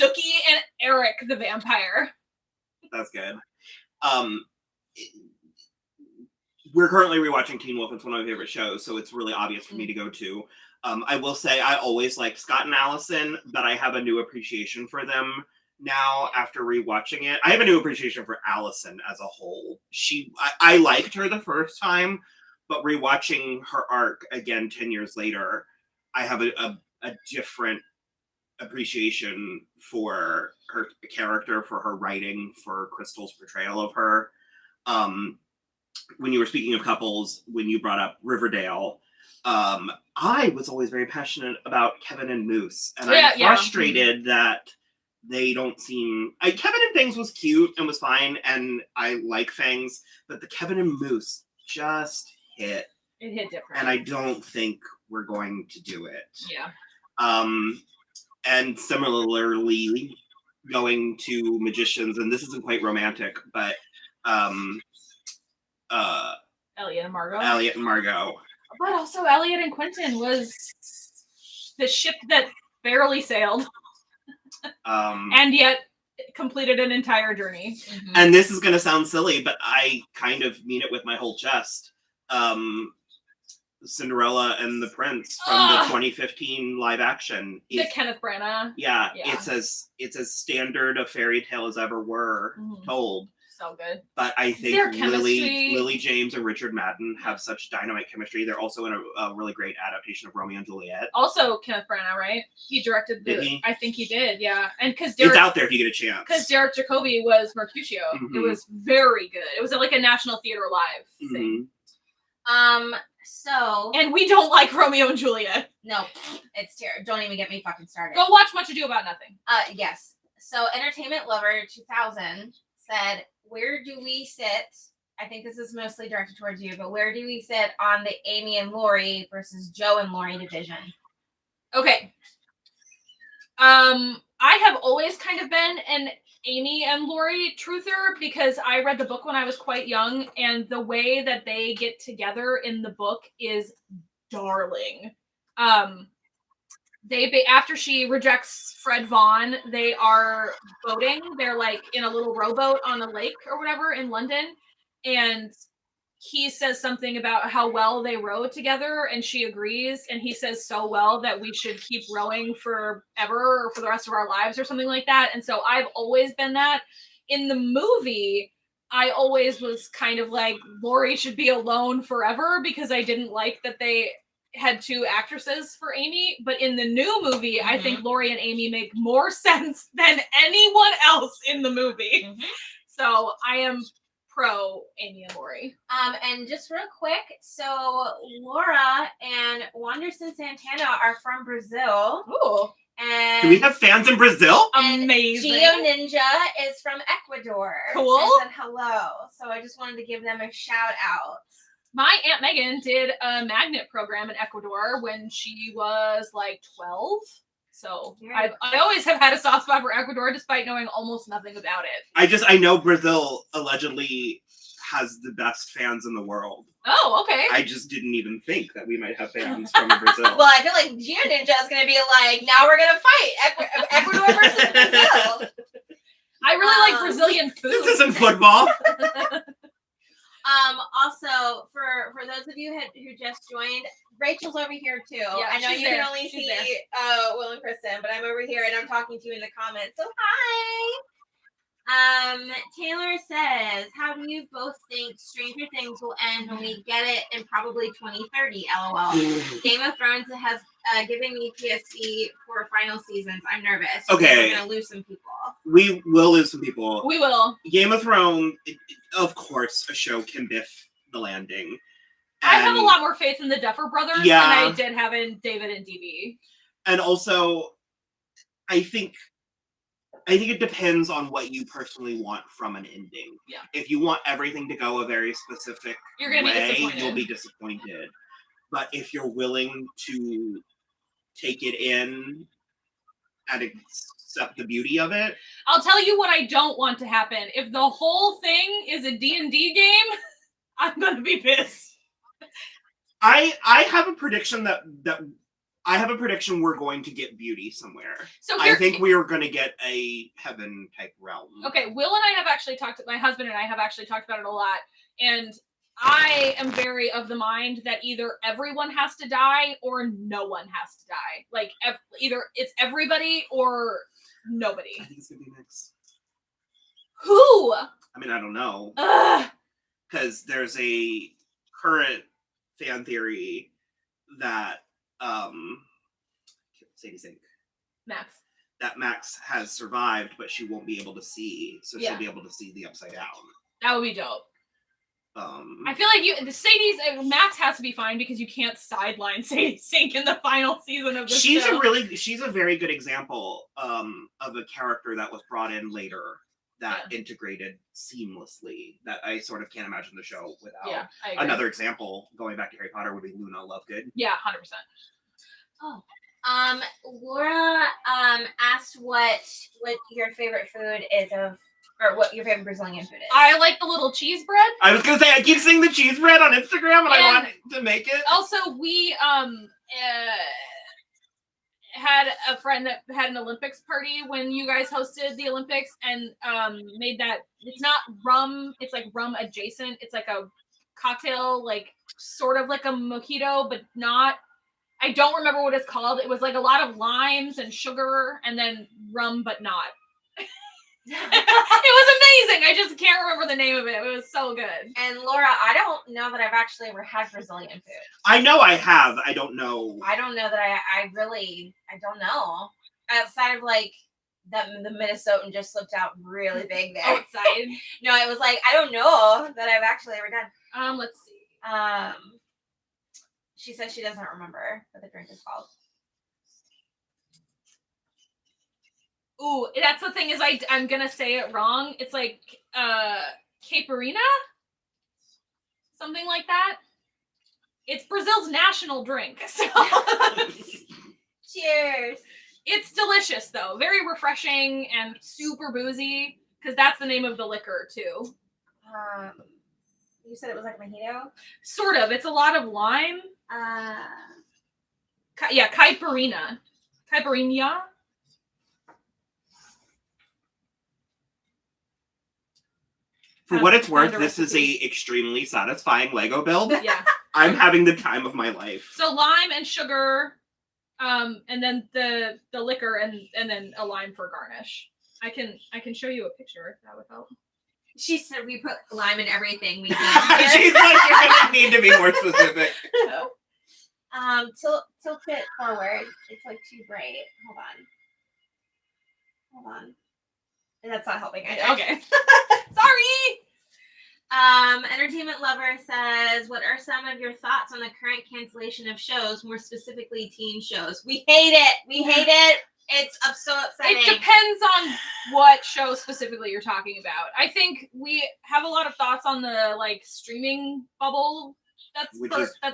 Sookie and Eric the vampire. That's good. We're currently rewatching Teen Wolf. It's one of my favorite shows, so it's really obvious for me to go to. I will say I always liked Scott and Allison, but I have a new appreciation for them now after rewatching it. I have a new appreciation for Allison as a whole. I liked her the first time, but rewatching her arc again 10 years later, I have a different appreciation for her character, for her writing, for Crystal's portrayal of her. When you were speaking of couples, when you brought up Riverdale, I was always very passionate about Kevin and Moose, and I'm frustrated that they don't seem... Kevin and Fangs was cute and was fine, and I like Fangs, but the Kevin and Moose just hit. It hit different. And I don't think we're going to do it. Yeah. And similarly, going to magicians, and this isn't quite romantic, but Elliot and Margot. But also Elliot and Quentin was the ship that barely sailed. And yet completed an entire journey. Mm-hmm. And this is going to sound silly, but I kind of mean it with my whole chest. Cinderella and the Prince from the 2015 live action. The Kenneth Branagh. Yeah, it's as standard a fairy tale as ever were told. So good. But I think Lily James and Richard Madden have such dynamite chemistry. They're also in a really great adaptation of Romeo and Juliet. Also Kenneth Branagh, right? He directed I think he did, yeah. And because it's out there if you get a chance. Because Derek Jacobi was Mercutio. Mm-hmm. It was very good. It was like a National Theater Live thing. And we don't like Romeo and Juliet. No, it's terrible. Don't even get me fucking started. Go watch Much Ado About Nothing. Yes. So Entertainment Lover 2000 said, where do we sit? I think this is mostly directed towards you, but where do we sit on the Amy and Laurie versus Joe and Laurie division? Okay. I have always kind of been an Amy and Laurie truther because I read the book when I was quite young, and the way that they get together in the book is darling. After she rejects Fred Vaughn, they are boating. They're like in a little rowboat on a lake or whatever in London, and he says something about how well they row together, and she agrees, and he says so well that we should keep rowing forever or for the rest of our lives or something like that. And so I've always been that. In the movie, I always was kind of like Laurie should be alone forever because I didn't like that they had two actresses for Amy. But in the new movie, I think Laurie and Amy make more sense than anyone else in the movie. So I am pro Amy and Laurie. And just real quick, so Laura and Wanderson Santana are from Brazil. Ooh. And do we have fans in Brazil? Amazing. Geo Ninja is from Ecuador. Cool. And said hello. So I just wanted to give them a shout out. My Aunt Megan did a magnet program in Ecuador when she was like 12. So I always have had a soft spot for Ecuador despite knowing almost nothing about it. I know Brazil allegedly has the best fans in the world. Oh, okay. I just didn't even think that we might have fans from Brazil. Well, I feel like Geo Ninja is going to be like, now we're going to fight Ecuador versus Brazil. I really like Brazilian food. This isn't football. Also, for those of you who just joined, Rachel's over here too. Yeah, I know you can only see Will and Kristen, but I'm over here and I'm talking to you in the comments. So hi. Taylor says, how do you both think Stranger Things will end when we get it in probably 2030? LOL. Game of Thrones has given me PSC for final seasons. I'm nervous. Okay. We're gonna lose some people. We will lose some people. We will. Game of Thrones, of course, a show can biff the landing. I have a lot more faith in the Duffer Brothers than I did have in David and DB. And also, I think it depends on what you personally want from an ending. Yeah. If you want everything to go a very specific You're gonna be way, disappointed. you'll be disappointed. But if you're willing to take it in and accept the beauty of it, I'll tell you what I don't want to happen. If the whole thing is a D&D game, I'm gonna be pissed. I have a prediction that I have a prediction we're going to get beauty somewhere. So I think we are going to get a heaven type realm. Okay, Will and I have actually my husband and I have actually talked about it a lot, and I am very of the mind that either everyone has to die or no one has to die. Like, either it's everybody or nobody. I think it's going to be mixed. Who? I mean, I don't know. Ugh. Because there's a current fan theory that Sadie Sink. Max. That Max has survived, but she won't be able to see, so Yeah. she'll be able to see the upside down. That would be dope. I feel like Sadie's Max has to be fine because you can't sideline Sadie Sink in the final season of the show. She's a very good example of a character that was brought in later that integrated seamlessly. That I sort of can't imagine the show without. Yeah, I agree. Another example, going back to Harry Potter, would be Luna Lovegood. Yeah, 100%. Oh. Laura asked what your favorite food is or what your favorite Brazilian food is. I like the little cheese bread. I was gonna say I keep seeing the cheese bread on Instagram and I want to make it. Also, we had a friend that had an Olympics party when you guys hosted the Olympics and made that. It's not rum, it's like rum adjacent. It's like a cocktail, like sort of like a mojito, but not. I don't remember what it's called. It was like a lot of limes and sugar and then rum, but not. It was amazing. I just can't remember the name of it. It was so good. And Laura, I don't know that I've actually ever had Brazilian food. I know I have. I don't know. I don't know that I don't know. Outside of like the Minnesotan just slipped out really big there. Outside. No, it was like, I don't know that I've actually ever done. Let's see. She says she doesn't remember what the drink is called. Ooh, that's the thing is I'm gonna say it wrong. It's like caipirinha? Something like that. It's Brazil's national drink. So Cheers. It's delicious though. Very refreshing and super boozy. Because that's the name of the liquor too. You said it was like a mojito? Sort of. It's a lot of lime. Caipirinha. Caipirinha. For what it's worth, this is a extremely satisfying Lego build. Yeah. I'm having the time of my life. So lime and sugar, and then the liquor and then a lime for garnish. I can show you a picture if that would help. She said we put lime in everything we She's can. like, you're gonna need to be more specific. Tilt it forward. It's like too bright. Hold on. And that's not helping either. Okay. Sorry. Entertainment Lover says, what are some of your thoughts on the current cancellation of shows, more specifically teen shows? We hate it. It's so upsetting. It depends on what show specifically you're talking about. I think we have a lot of thoughts on the like streaming bubble that's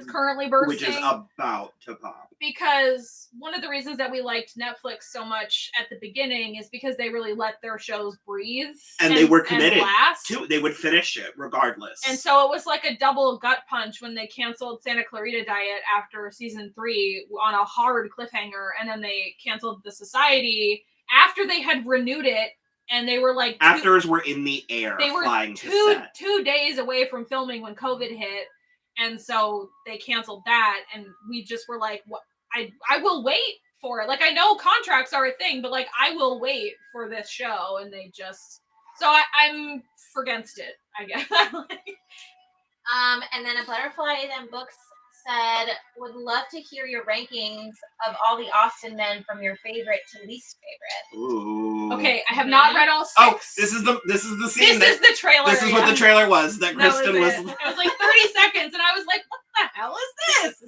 currently bursting. Which is about to pop. Because one of the reasons that we liked Netflix so much at the beginning is because they really let their shows breathe. And they were committed last. to. They would finish it regardless. And so it was like a double gut punch when they canceled Santa Clarita Diet after season 3 on a hard cliffhanger. And then they canceled The Society after they had renewed it. And they were like... Actors were in the air they were flying to set. 2 days away from filming when COVID hit. And so they canceled that. And we just were like, what? I will wait for it. Like, I know contracts are a thing, but like, I will wait for this show. And they just, so I'm against it, I guess. And then a Butterfly Then Books said, would love to hear your rankings of all the Austin men from your favorite to least favorite. Ooh. Okay, I have not read all 6. Oh, this is the scene. This is the trailer. This is what the trailer was. That Kristen was. It was like 30 seconds, and I was like, "What the hell is this?"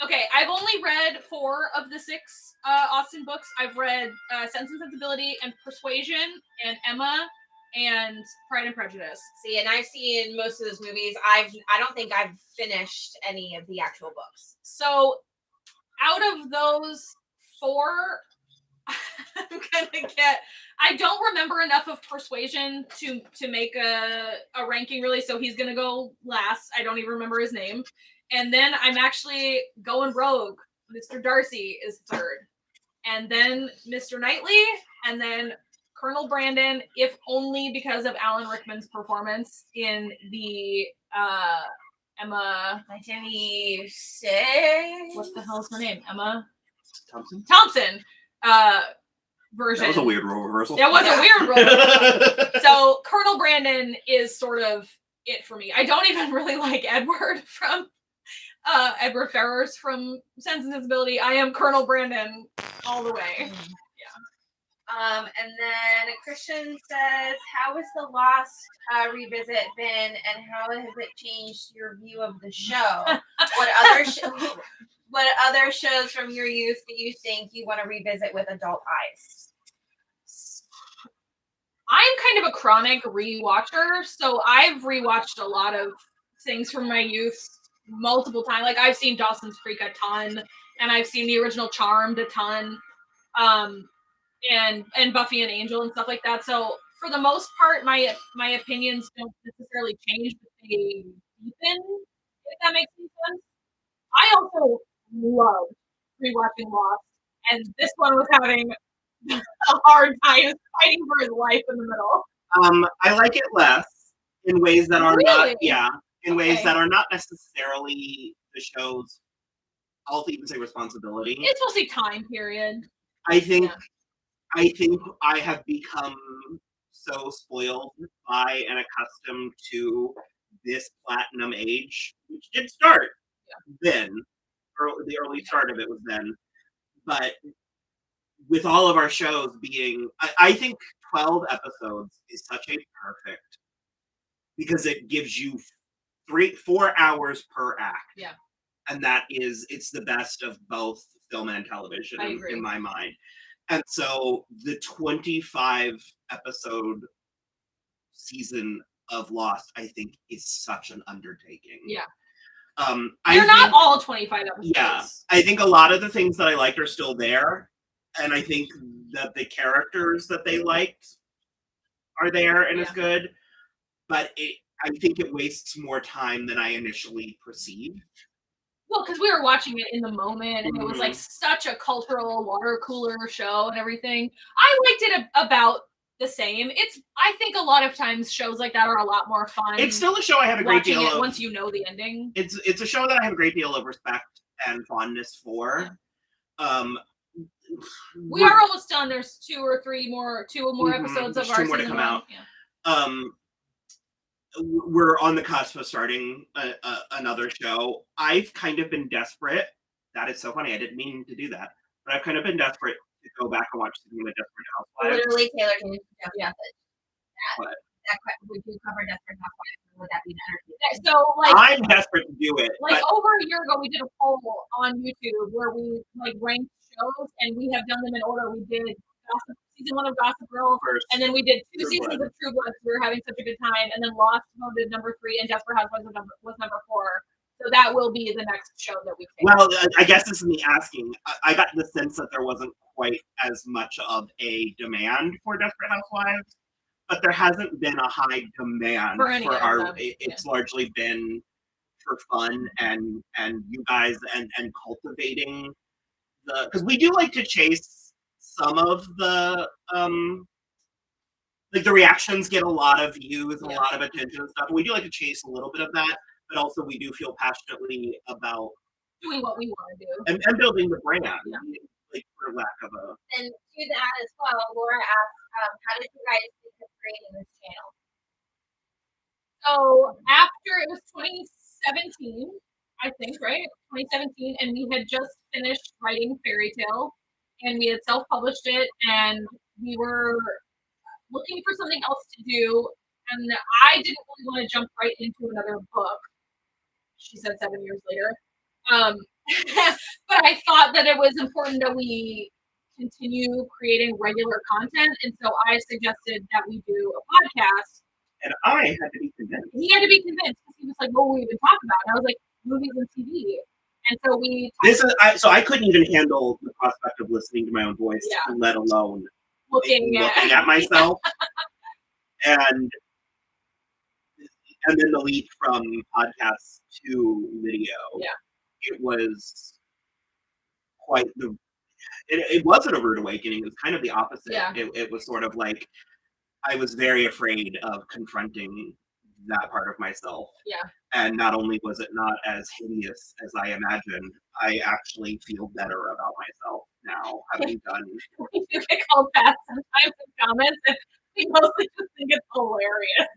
Okay, I've only read 4 of the 6 Austen books. I've read Sense and Sensibility and Persuasion and Emma and Pride and Prejudice. See, and I've seen most of those movies. I don't think I've finished any of the actual books. So out of those 4, I'm gonna get. I don't remember enough of Persuasion to make a ranking really, so he's gonna go last. I don't even remember his name. And then I'm actually going rogue. Mr. Darcy is 3rd. And then Mr. Knightley, and then Colonel Brandon, if only because of Alan Rickman's performance in the Emma 1986. What the hell's her name? Emma Thompson. Version. That was a weird role reversal. That was a weird role reversal. So Colonel Brandon is sort of it for me. I don't even really like Edward from Edward Ferrars from Sense and Sensibility. I am Colonel Brandon all the way. And then Christian says, how has the Lost revisit been, and how has it changed your view of the show? What other shows from your youth do you think you want to revisit with adult eyes? I'm kind of a chronic rewatcher, so I've rewatched a lot of things from my youth multiple times. Like I've seen Dawson's Creek a ton, and I've seen the original Charmed a ton, and Buffy and Angel and stuff like that. So for the most part, my opinions don't necessarily change, but they deepen. If that makes any sense. I also love rewatching Lost, and this one was having a hard time fighting for his life in the middle. I like it less in ways that are Really? in ways that are not necessarily the show's, I'll even say, responsibility. It's mostly time period. I think I have become so spoiled by and accustomed to this platinum age, which did start then. The early start of it was then, but with all of our shows being, I think 12 episodes is such a perfect, because it gives you 4 hours per act. Yeah. And it's the best of both film and television in my mind. And so the 25 episode season of Lost, I think, is such an undertaking. Yeah. They're not all 25 episodes. Yeah. I think a lot of the things that I liked are still there. And I think that the characters that they liked are there and is good. But I think it wastes more time than I initially perceived. Well, because we were watching it in the moment, and it was like such a cultural water cooler show and everything. I liked it about the same. I think a lot of times shows like that are a lot more fun. It's still a show I have a great deal of. Once you know the ending. It's a show that I have a great deal of respect and fondness for. We are almost done. There's 2 or 3 more episodes of our 2 more to season come out. Yeah. We're on the cusp of starting another show. I've kind of been desperate. That is so funny. I didn't mean to do that, but I've kind of been desperate to go back and watch the Desperate Housewives. Literally, Taylor can would you cover Desperate Housewives? Would that be better? So, like, I'm desperate to do it. Like over a year ago, we did a poll on YouTube where we ranked shows, and we have done them in order. We did season 1 of Gossip Girl first, and then we did 2 seasons of True Blood. We were having such a good time, and then Lost voted number 3, and Desperate Housewives was number 4. So that will be the next show that we take. Well, I guess this is me asking. I got the sense that there wasn't quite as much of a demand for Desperate Housewives, but there hasn't been a high demand for our. It's largely been for fun and you guys and cultivating because we do like to chase some of the like the reactions get a lot of views and a lot of attention and stuff. We do like to chase a little bit of that, but also we do feel passionately about doing what we want to do and building the brand, like for lack of a. And to that as well, Laura asked, how did you guys think of creating this channel? So after it was 2017, I think, right? 2017, and we had just finished writing Fairytale, and we had self-published it, and we were looking for something else to do, and I didn't really want to jump right into another book. She said 7 years later. but I thought that it was important that we continue creating regular content, and so I suggested that we do a podcast. And I had to be convinced. He had to be convinced because he was like, "What will we even talk about?" And I was like, "Movies and TV." And so we. So I couldn't even handle the prospect of listening to my own voice, let alone looking at myself. and then the leap from podcast to video. Yeah. It was quite the. It wasn't a rude awakening. It was kind of the opposite. Yeah. It was sort of like I was very afraid of confronting that part of myself. Yeah. And not only was it not as hideous as I imagined, I actually feel better about myself now, having done. You get called fat sometimes in comments, and we mostly just think it's hilarious.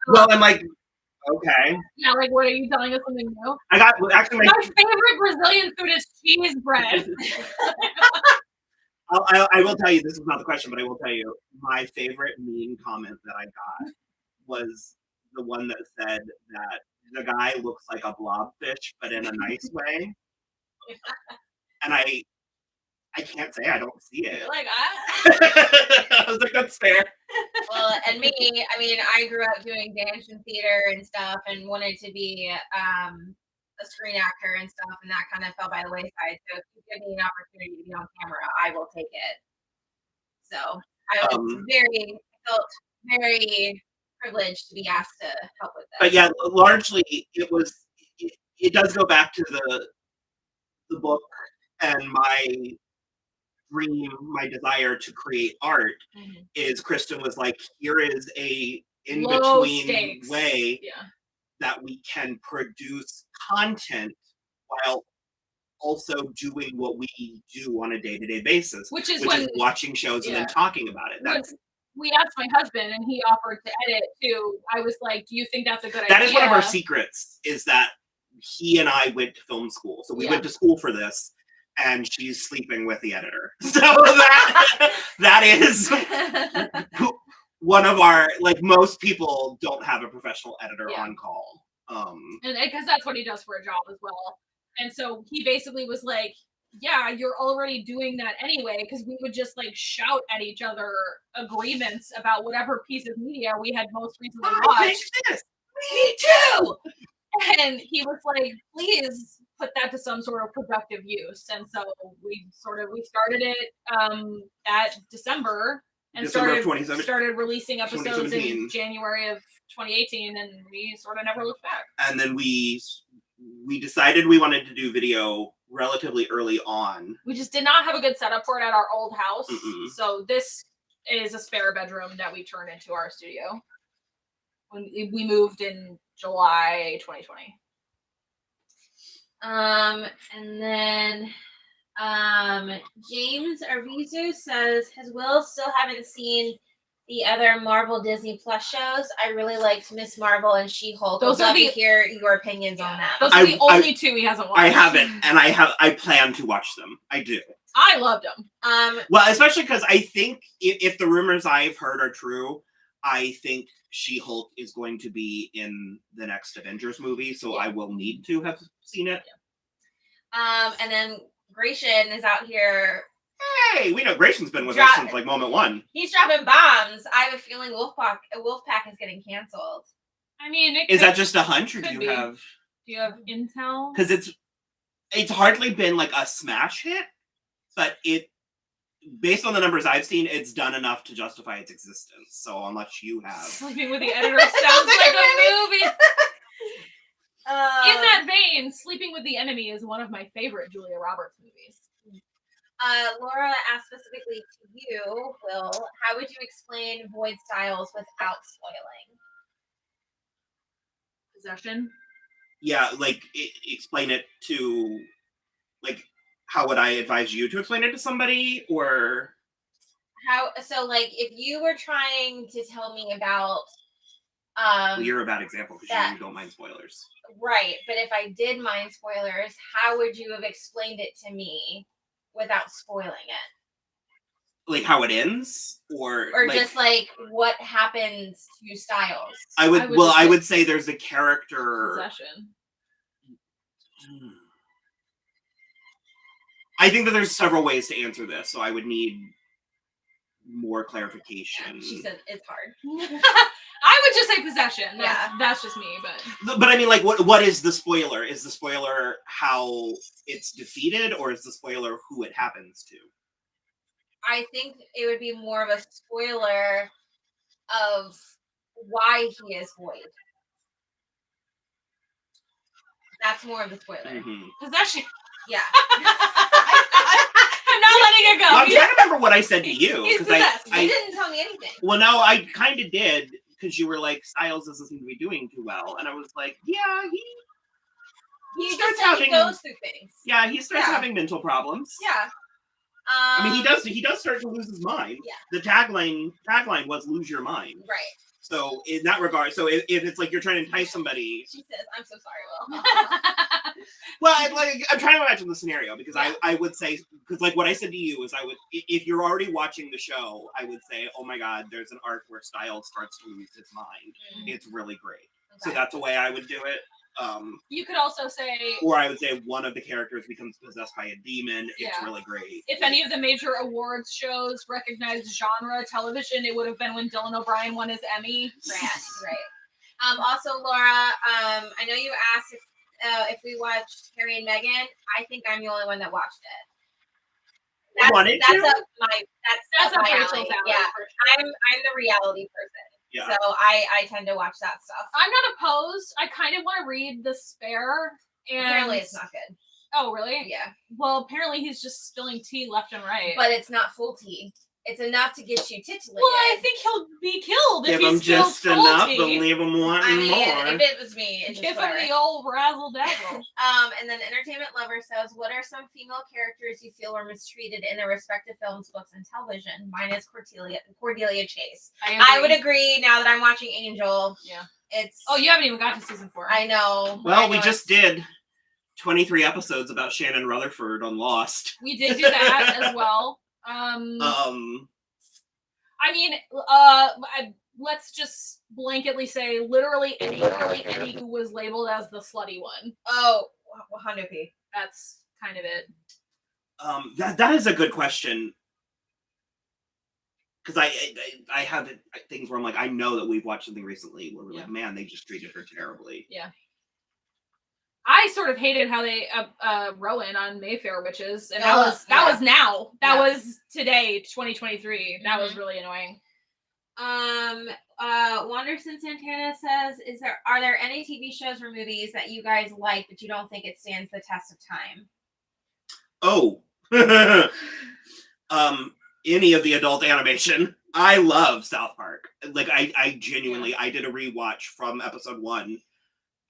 Well, I'm like, okay. Yeah, like, what are you telling us something new? I got actually my favorite Brazilian food is cheese bread. I will tell you, this is not the question, but I will tell you, my favorite mean comment that I got was the one that said that the guy looks like a blobfish, but in a nice way. And I can't say I don't see it. Like, I was like, that's fair. Well, and me, I mean, I grew up doing dance and theater and stuff and wanted to be a screen actor and stuff, and that kind of fell by the wayside. So if you give me an opportunity to be on camera, I will take it. So I felt very privileged to be asked to help with this. But yeah, largely it does go back to the book and my dream, my desire to create art. Is Kristen was like, here is a in-between way that we can produce content while also doing what we do on a day-to-day basis, which is watching shows and then talking about it. That's we asked my husband, and he offered to edit too. I was like, "Do you think that's a good idea?" That is one of our secrets. Is that he and I went to film school, so we went to school for this, and she's sleeping with the editor. So that is one of our, like, most people don't have a professional editor on call. And because that's what he does for a job as well. And so he basically was like, yeah, you're already doing that anyway, because we would just like shout at each other agreements about whatever piece of media we had most recently watched. Me too. And he was like, please put that to some sort of productive use. And so we started it that December and started releasing episodes in January of 2018, and we sort of never looked back. And then we decided we wanted to do video relatively early on. We just did not have a good setup for it at our old house. So this is a spare bedroom that we turned into our studio when we moved in July 2020. And then James Arvizu says, has Will still haven't seen the other Marvel Disney Plus shows? I really liked Miss Marvel and She-Hulk. I'd love to hear your opinions on that. Those are the only two he hasn't watched. I haven't, and I plan to watch them. I do. I loved them. Well, especially because I think if the rumors I've heard are true, I think She-Hulk is going to be in the next Avengers movie, so I will need to have seen it. And then Gratian is out here. Hey, we know Gratian's been with us since like moment one. He's dropping bombs. I have a feeling Wolfpack is getting canceled. I mean, is that just a hunch, or do you have intel? Because it's hardly been like a smash hit, but based on the numbers I've seen, it's done enough to justify its existence. So unless you have Sleeping with the Editor sounds like a movie. In that vein, Sleeping with the Enemy is one of my favorite Julia Roberts movies. Laura asked specifically to you, Will, how would you explain Void Styles without spoiling? Possession? Yeah, like explain it to, like, how would I advise you to explain it to somebody, or so like if you were trying to tell me about well, you're a bad example because you don't mind spoilers. Right, but if I did mind spoilers, how would you have explained it to me without spoiling it? Like how it ends, or like, just like what happens to Styles? I would say there's a character possession. I think that there's several ways to answer this, so I would need more clarification. She said it's hard. I would just say possession. That's just me, but. But I mean, like, what is the spoiler? Is the spoiler how it's defeated, or is the spoiler who it happens to? I think it would be more of a spoiler of why he is void. That's more of the spoiler. Mm-hmm. Possession. Yeah. I'm not letting it go. Well, I'm trying to remember what I said to you He's because You didn't tell me anything. Well, no, I kind of did because you were like, Styles doesn't seem to be doing too well, and I was like, yeah, He starts just having- goes through things. yeah, he starts Yeah. having mental problems. Yeah. I mean, he does start to lose his mind. Yeah. The tagline was "lose your mind." Right. So in that regard, so if it's like you're trying to entice somebody, She says, "I'm so sorry, Will." well, I'm trying to imagine the scenario because I would say, because like what I said to you is if you're already watching the show, I would say, oh my God, there's an arc where Styles starts to lose his mind. It's really great. So Okay. that's the way I would do it. You could also say, Or I would say one of the characters becomes possessed by a demon. It's Yeah. really great. if any of the major awards shows recognized genre television, it would have been when Dylan O'Brien won his Emmy. Right. Also, Laura, I know you asked if we watched Harry and Meghan. I think I'm the only one that watched it. That's Wanted that's to? up That's up my Rachel's alley. alley. Yeah, for sure. I'm the reality person. Yeah. So I tend to watch that stuff. I'm not opposed. I kind of want to read The Spare. And Apparently, it's not good. Oh, really? Yeah, Well, apparently he's just spilling tea left and right. but it's not full tea. It's enough to get you titillated. well, I think he'll be killed if Give he him spills just full enough, tea. but leave him wanting I mean, more. if it was me, it's Give just him the old razzle dazzle. And then Entertainment Lover says, what are some female characters you feel were mistreated in their respective films, books, and television? Mine is Cordelia Chase. I would agree now that I'm watching Angel. Yeah. It's Oh, you haven't even got to season 4. I know. Well, I we know just did 23 episodes about Shannon Rutherford on Lost. We did do that as well. I mean, let's just blanketly say literally any who was labeled as the slutty one. Oh, 100p. That's kind of it. That is a good question. Because I have things where I'm like, I know that we've watched something recently where we're like, man, they just treated her terribly. Yeah. I sort of hated how they Rowan on Mayfair Witches, and that was now. That was today, 2023. That was really annoying. Wanderson Santana says, are there any TV shows or movies that you guys like but you don't think it stands the test of time? Oh. Any of the adult animation. I love South Park. Like I genuinely I did a rewatch from episode 1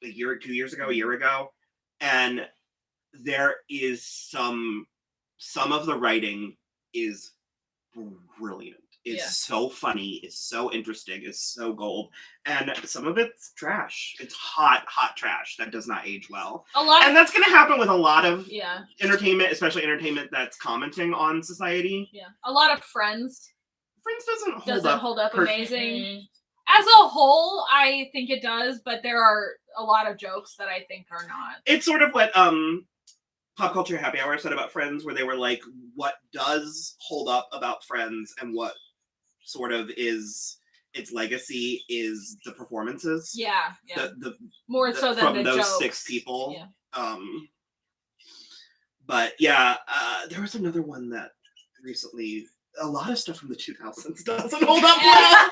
a year ago, and there is some of the writing is brilliant. It's so funny, it's so interesting, it's so gold, and some of it's trash. It's hot trash that does not age well. And that's going to happen with a lot of entertainment, especially entertainment that's commenting on society. Yeah, a lot of Friends. Friends doesn't hold up amazing. As a whole, I think it does, but there are a lot of jokes that I think are not. It's sort of what Pop Culture Happy Hour said about Friends, where they were like, what does hold up about Friends and what sort of is its legacy is the performances. Yeah. The more so than from the those jokes. 6 people. Yeah. But yeah, there was another one that recently. A lot of stuff from the 2000s doesn't hold up well.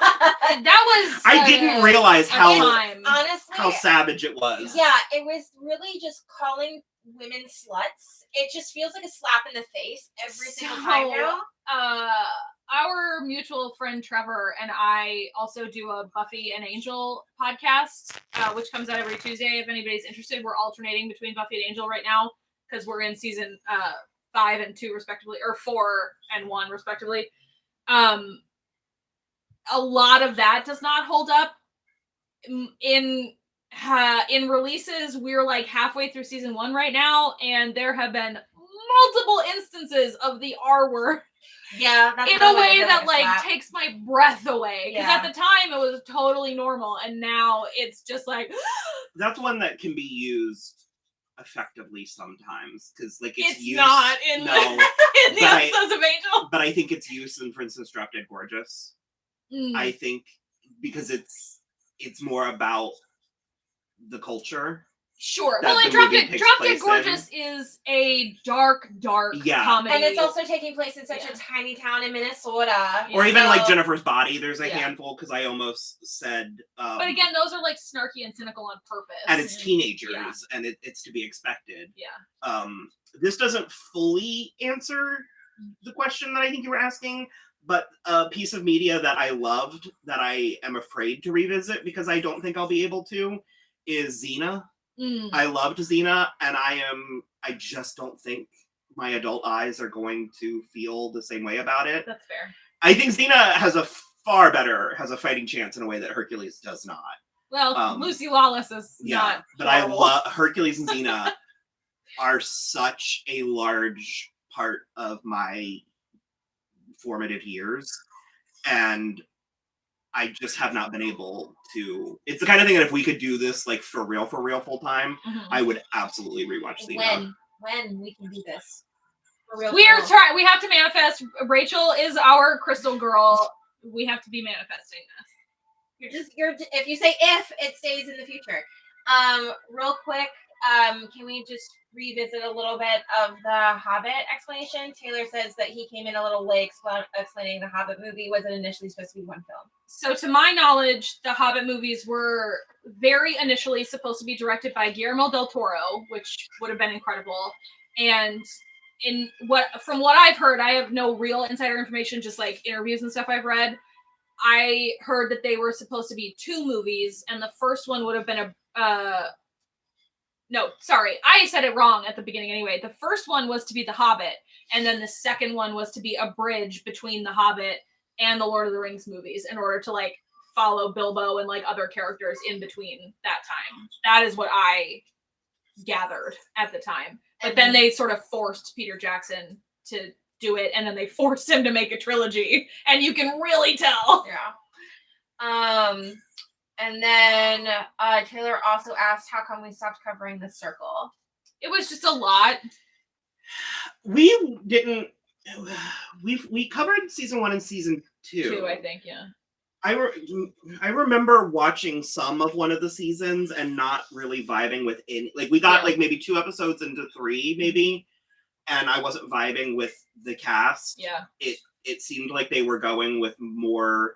That was. I didn't realize how honestly how savage it was. Yeah, it was really just calling women sluts. It just feels like a slap in the face every single time now. Our mutual friend Trevor and I also do a Buffy and Angel podcast, which comes out every Tuesday. If anybody's interested, we're alternating between Buffy and Angel right now because we're in season 5 and 2 respectively, or 4 and 1 respectively. A lot of that does not hold up. In releases, we're like halfway through season 1 right now, and there have been multiple instances of the R word. Yeah, that's in a way that like takes my breath away. Because at the time it was totally normal, and now it's just like that's one that can be used effectively sometimes because like it's used, not in no, in the but episodes of Angel. but I think it's used in, for instance, Drop Dead Gorgeous. Mm. I think because it's more about the culture. Sure. that Well, the and Drop movie Dead takes place Gorgeous is a dark Yeah. comedy. And it's also taking place in such a tiny town in Minnesota. Or even like So- Jennifer's Body, there's a Yeah. handful because I almost said. But again, those are like snarky and cynical on purpose. and it's teenagers, Yeah. and it's to be expected. Yeah. This doesn't fully answer the question that I think you were asking, but a piece of media that I loved that I am afraid to revisit because I don't think I'll be able to is Xena. Mm. I loved Xena, and I just don't think my adult eyes are going to feel the same way about it. That's fair. I think Xena has a fighting chance in a way that Hercules does not. Well, Lucy Lawless is not. But horrible. I love Hercules and Xena are such a large part of my formative years, and I just have not been able to. It's the kind of thing that if we could do this like for real full time, Mhm. I would absolutely rewatch Xena. When we can do this. For real. We are trying. We have to manifest. Rachel is our crystal girl. We have to be manifesting this. If you say if, it stays in the future. Real quick, can we just revisit a little bit of the Hobbit explanation? Taylor says that he came in a little late explaining the Hobbit movie wasn't initially supposed to be one film. So, to my knowledge, the Hobbit movies were very initially supposed to be directed by Guillermo del Toro, which would have been incredible. And from what I've heard, I have no real insider information, just like interviews and stuff I've read. I heard that they were supposed to be 2 movies, and the first one would have been no, sorry, I said it wrong at the beginning anyway. The first one was to be The Hobbit, and then the second one was to be a bridge between The Hobbit and the Lord of the Rings movies in order to like follow Bilbo and like other characters in between that time. That is what I gathered at the time. But then they sort of forced Peter Jackson to do it, and then they forced him to make a trilogy, and you can really tell. Yeah. And then Taylor also asked, how come we stopped covering The Circle? It was just a lot. We didn't. We covered season 1 and season 2. 2, I think, yeah. I remember watching some of one of the seasons and not really vibing with any. Like we got like maybe 2 episodes into 3, maybe, and I wasn't vibing with the cast. Yeah. It seemed like they were going with more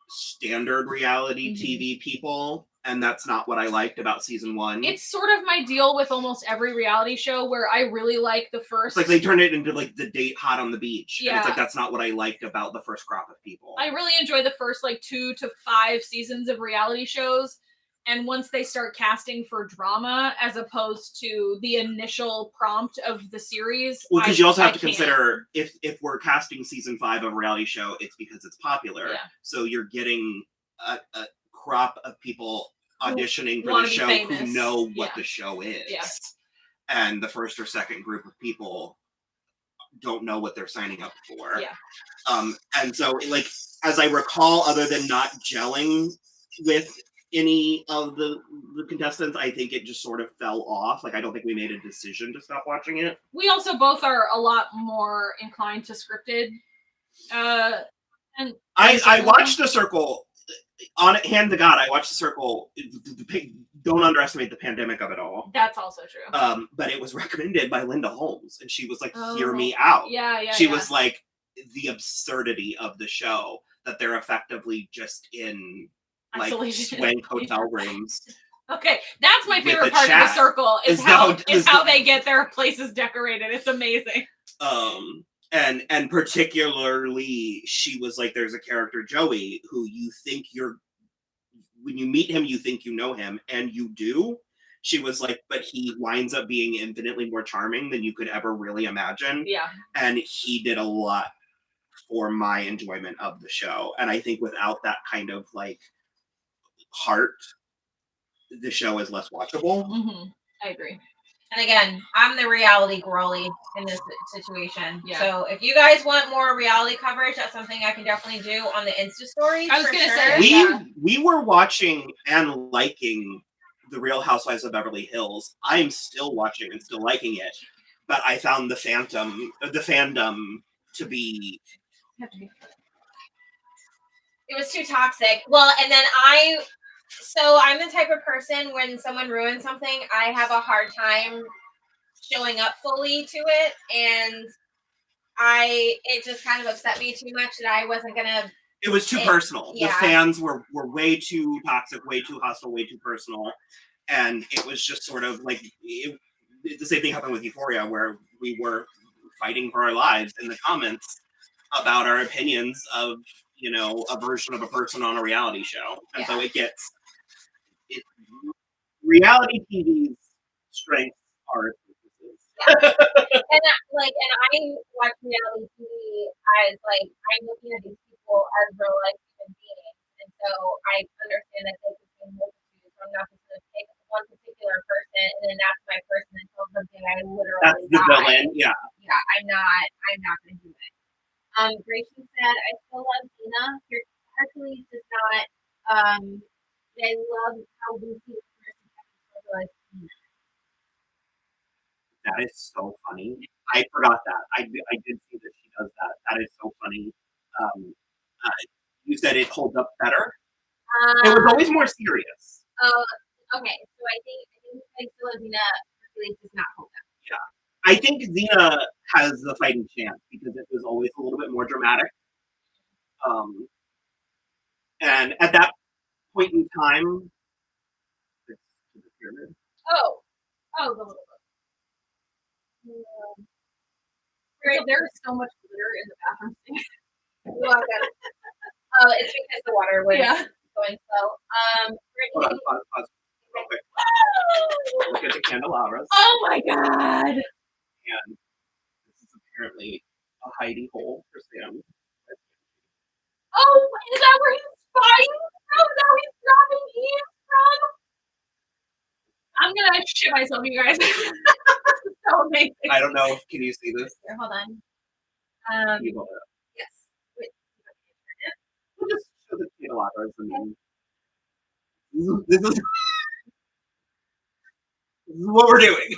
standard reality TV people, and that's not what I liked about season 1. It's sort of my deal with almost every reality show where I really like the first. It's like they turned it into like the date hot on the beach. Yeah. And it's like that's not what I liked about the first crop of people. I really enjoy the first like 2 to 5 seasons of reality shows. And once they start casting for drama as opposed to the initial prompt of the series. Well, because you also have to can't. consider if we're casting season 5 of a reality show, it's because it's popular. Yeah. So you're getting a crop of people auditioning for wanna the be show famous. who know what Yeah. the show is. Yeah. And the first or second group of people don't know what they're signing up for. Yeah. And so like as I recall, other than not gelling with any of the contestants, I think it just sort of fell off. Like I don't think we made a decision to stop watching it. We also both are a lot more inclined to scripted. And I watched The Circle. On it, hand to God, I watched The Circle. Don't underestimate the pandemic of it all. That's also true. But it was recommended by Linda Holmes, and she was like, "Hear Oh. me out." Yeah. She was like, the absurdity of the show, that they're effectively just in like Isolation. swank hotel rooms. Okay, that's my With favorite a part of The chat. Circle is Is how they get their places decorated. It's amazing. And particularly, she was like, there's a character, Joey, who you think when you meet him, you think you know him, and you do. She was like, but he winds up being infinitely more charming than you could ever really imagine. Yeah. And he did a lot for my enjoyment of the show. And I think without that kind of like heart, the show is less watchable. Mm-hmm. I agree. And again, I'm the reality girly in this situation. Yeah. So if you guys want more reality coverage, that's something I can definitely do on the Insta stories. I was for gonna sure. say, We Yeah. we were watching and liking The Real Housewives of Beverly Hills. I'm still watching and still liking it, but I found the fandom to be. It was too toxic. Well, and then I'm the type of person when someone ruins something, I have a hard time showing up fully to it, and it just kind of upset me too much that I wasn't gonna. It was too personal. Yeah. The fans were way too toxic, way too hostile, way too personal, and it was just sort of like the same thing happened with Euphoria, where we were fighting for our lives in the comments about our opinions of a version of a person on a reality show, and so reality TV's strengths are its weaknesses. And I watch reality TV as I'm looking at these people as real life human beings, and so I understand that they can be multitudes. So I'm not just going to pick one particular person and then that's my person until the day I literally That's the die. villain, yeah. Yeah, I'm not going to do it. Grayson said, I still love Dina. Hercules does not. I love how we see the person like Dina. That is so funny. I forgot that. I did see that she does that. That is so funny. You said it holds up better. It was always more serious. Oh, okay. So I think I still love Dina. Hercules does not hold up. Yeah, I think Xena has the fighting chance because it was always a little bit more dramatic. And at that point in time, the pyramid. Oh, the little book. Great. There's so much glitter in the bathroom sink. Oh, it's because the water was going slow. Hold on, pause real quick. Look at the candelabras. Oh my god! And this is apparently a hidey hole for Sam. Oh, is that where he's spying from? Is that where he's dropping Eve from? I'm gonna shit myself, you guys. This is so amazing. I don't know. Can you see this? Here, hold on. You hold it up. Yes. Wait. We'll just show the candelabras and then this is what we're doing.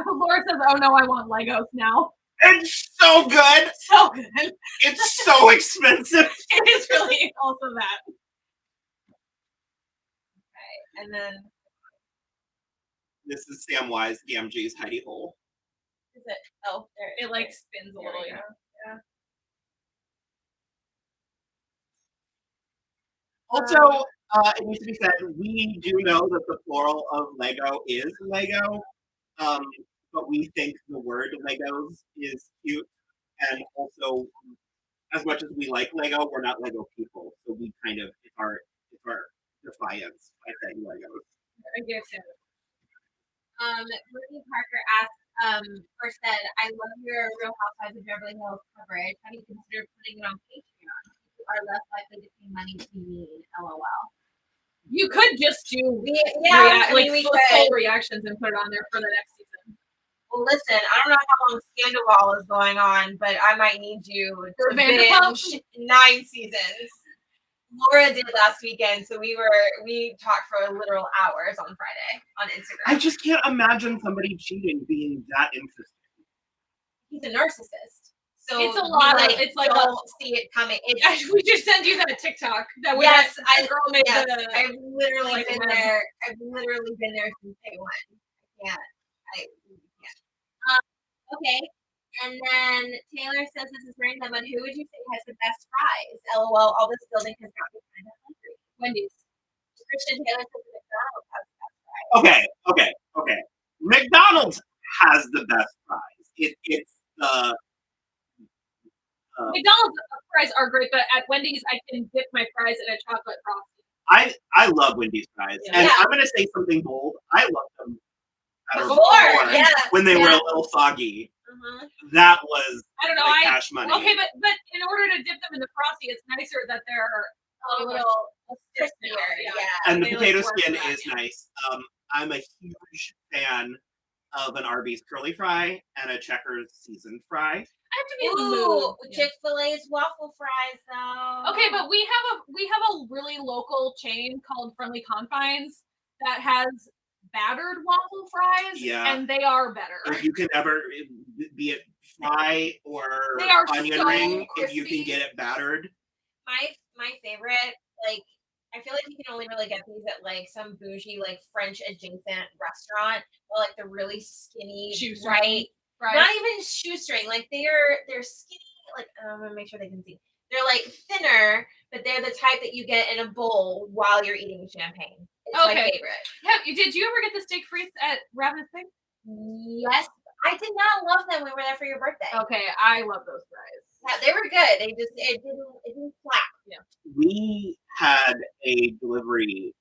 Laura says, "Oh no, I want Legos now." It's so good. So good. It's so expensive. It is really also that. Okay, and then this is Samwise Gamgee's hidey hole. is it? Oh, there It like spins a little. Yeah. Also, it needs to be said, we do know that the plural of Lego is Lego, but we think the word Legos is cute, and also, as much as we like Lego, we're not Lego people, so we kind of, it's our defiance by saying Legos. I get it. Brittany Parker asked, or said, I love your Real Housewives of Beverly Hills coverage. How do you consider putting it on Patreon? You are less likely to pay money to me, LOL. You could just do full reactions and put it on there for the next season. Well, listen, I don't know how long Scandal is going on, but I might need you to binge 9 seasons. Laura did last weekend, so we talked for literal hours on Friday on Instagram. I just can't imagine somebody cheating being that interesting. He's a narcissist. So it's a lot. It's like don't see it coming. We just send you that TikTok that I've literally been there. I've literally been there since day one. I can't. Okay. And then Taylor says this is random, but who would you say has the best fries? LOL, all this building has got me kind of hungry. Wendy's. Christian Taylor says McDonald's has the best fries. Okay. McDonald's has the best fries. It's McDonald's fries are great, but at Wendy's I can dip my fries in a chocolate frosting. I love Wendy's fries, and I'm gonna say something bold. I love them Before, when they were a little soggy. That was cash money. Okay, but in order to dip them in the frosty, it's nicer that they're a little crispier. Yeah. And the potato skin is nice. I'm a huge fan of an Arby's curly fry and a Checkers seasoned fry. I have to be in the mood. Chick-fil-A's waffle fries, though. Okay, but we have a really local chain called Friendly Confines that has battered waffle fries, Yeah. and they are better. If you can ever, be it fry or They are onion so ring, if you crispy. can get it battered. My favorite, like, I feel like you can only really get these at like some bougie, like French adjacent restaurant, or like the really skinny, Shoestring right? fries. Not even shoestring, like they're skinny. Like, I'm gonna make sure they can see. They're like thinner, but they're the type that you get in a bowl while you're eating champagne. It's my Okay. favorite. Yeah, did you ever get the steak frites at Ravenous Pig? Yes, I did not love them when we were there for your birthday. Okay, I love those fries. Yeah, they were good. They just it didn't flap. We had a delivery,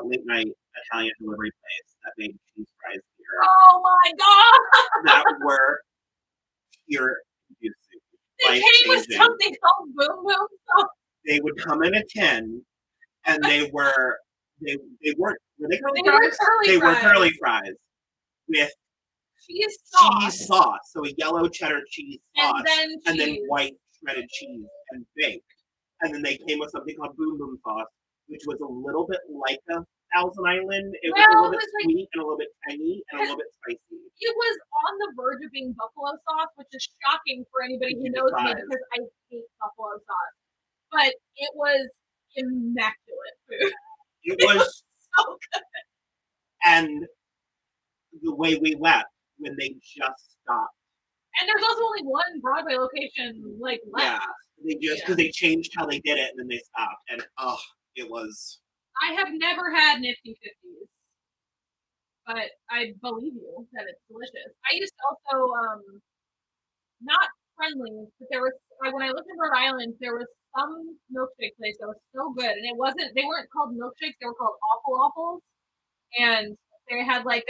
late night Italian delivery place that made cheese fries here Oh my god! that were pure juicy. They came with Life-changing. something called Boom Boom sauce. They would come in a tin, and they weren't. Were they curly They were fries? curly They were fries. curly fries with Cheese sauce. cheese sauce. So a yellow cheddar cheese sauce, And then cheese. white shredded cheese and baked. And then they came with something called Boom Boom sauce, which was a little bit like a Thousand Island. It was a Well, little it bit was like- sweet and a little bit tangy and a little bit spicy. It was on the verge of being buffalo sauce, which is shocking for anybody who You knows me despise. because I hate buffalo sauce. But it was immaculate food. It was So good. and the way we left when they just stopped. And there's also only one Broadway location like left. Yeah, they just because they changed how they did it and then they stopped, and it was. I have never had Nifty 50s, but I believe you that it's delicious. I used to also, not Friendly, but there was, when I lived in Rhode Island, there was some milkshake place that was so good, and they weren't called milkshakes, they were called Awful Waffles, and they had like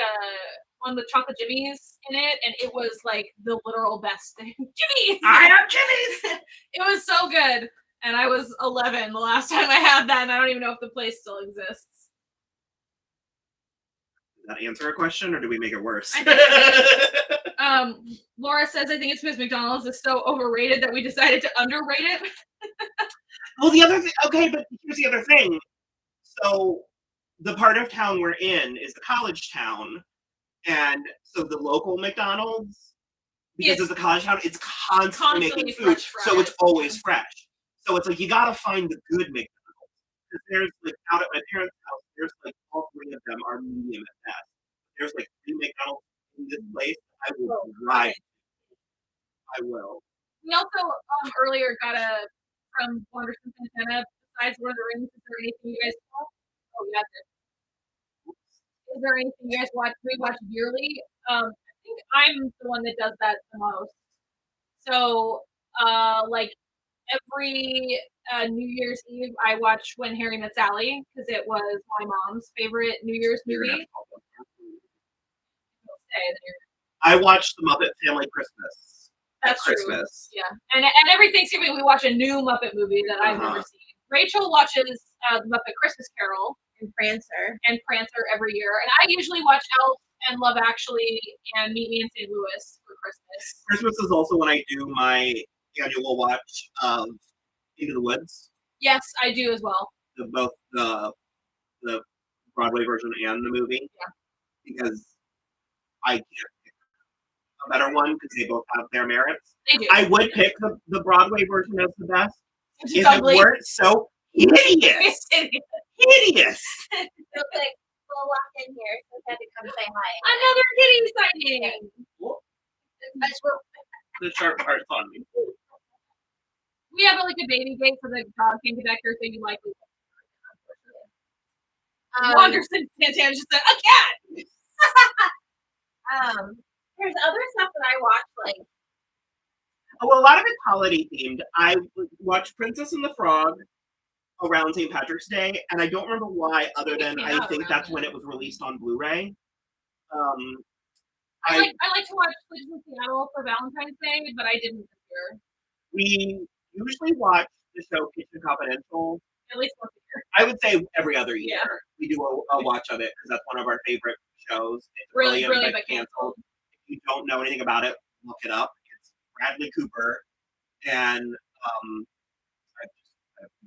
one with chocolate jimmies in it, and it was like the literal best thing. Jimmies! I have chilies. It was so good. And I was 11 the last time I had that, and I don't even know if the place still exists. Does that answer a question, or do we make it worse? Laura says, I think it's because McDonald's is so overrated that we decided to underrate it. Well, the other thing, okay, but here's the other thing. So, the part of town we're in is the college town, and so the local McDonald's, because it's a college town, it's constantly making food, fresh so it's fries. always fresh. So it's like you gotta find the good McDonald's. Because there's like out at my parents' house, there's like all three of them are medium at best. There's like 3 McDonald's in this place. I will drive. I will. We also earlier got from Wanderson Santana, besides Lord of the Rings, is there anything you guys watch? Oh, yeah. Is there anything you guys rewatch yearly? I think I'm the one that does that the most. So, like every New Year's Eve, I watch When Harry Met Sally because it was my mom's favorite New Year's movie. I watched the Muppet Family Christmas. That's true. Christmas. Yeah, and every Thanksgiving we watch a new Muppet movie that I've never seen. Rachel watches the Muppet Christmas Carol And Prancer. Every year, and I usually watch Elf and Love Actually and Meet Me in St. Louis for Christmas. Christmas is also when I do my annual watch of Into the Woods. Yes, I do as well. Both the Broadway version and the movie. Yeah. Because I can't pick a better one because they both have their merits. They do. I would pick the Broadway version as the best It's if ugly. it weren't so hideous. Hideous. So like, we'll walk in here, so had to come say hi. Another kitty signing. The sharp part's on me. We have like a baby gate for the dog came back here, so you likely. Wanderson Santana just said a cat. There's other stuff that I watch, like Well, a lot of it's holiday themed. I watched Princess and the Frog around St. Patrick's Day, and I don't remember why, other than I think that's when it was released on Blu-ray. I like to watch Sleeps in Seattle for Valentine's Day, but I didn't this year. We usually watch the show Kitchen Confidential. At least once a year. I would say every other year. Yeah. We do a watch of it because that's one of our favorite shows. It's Brilliant, but canceled. If you don't know anything about it, look it up. It's Bradley Cooper, and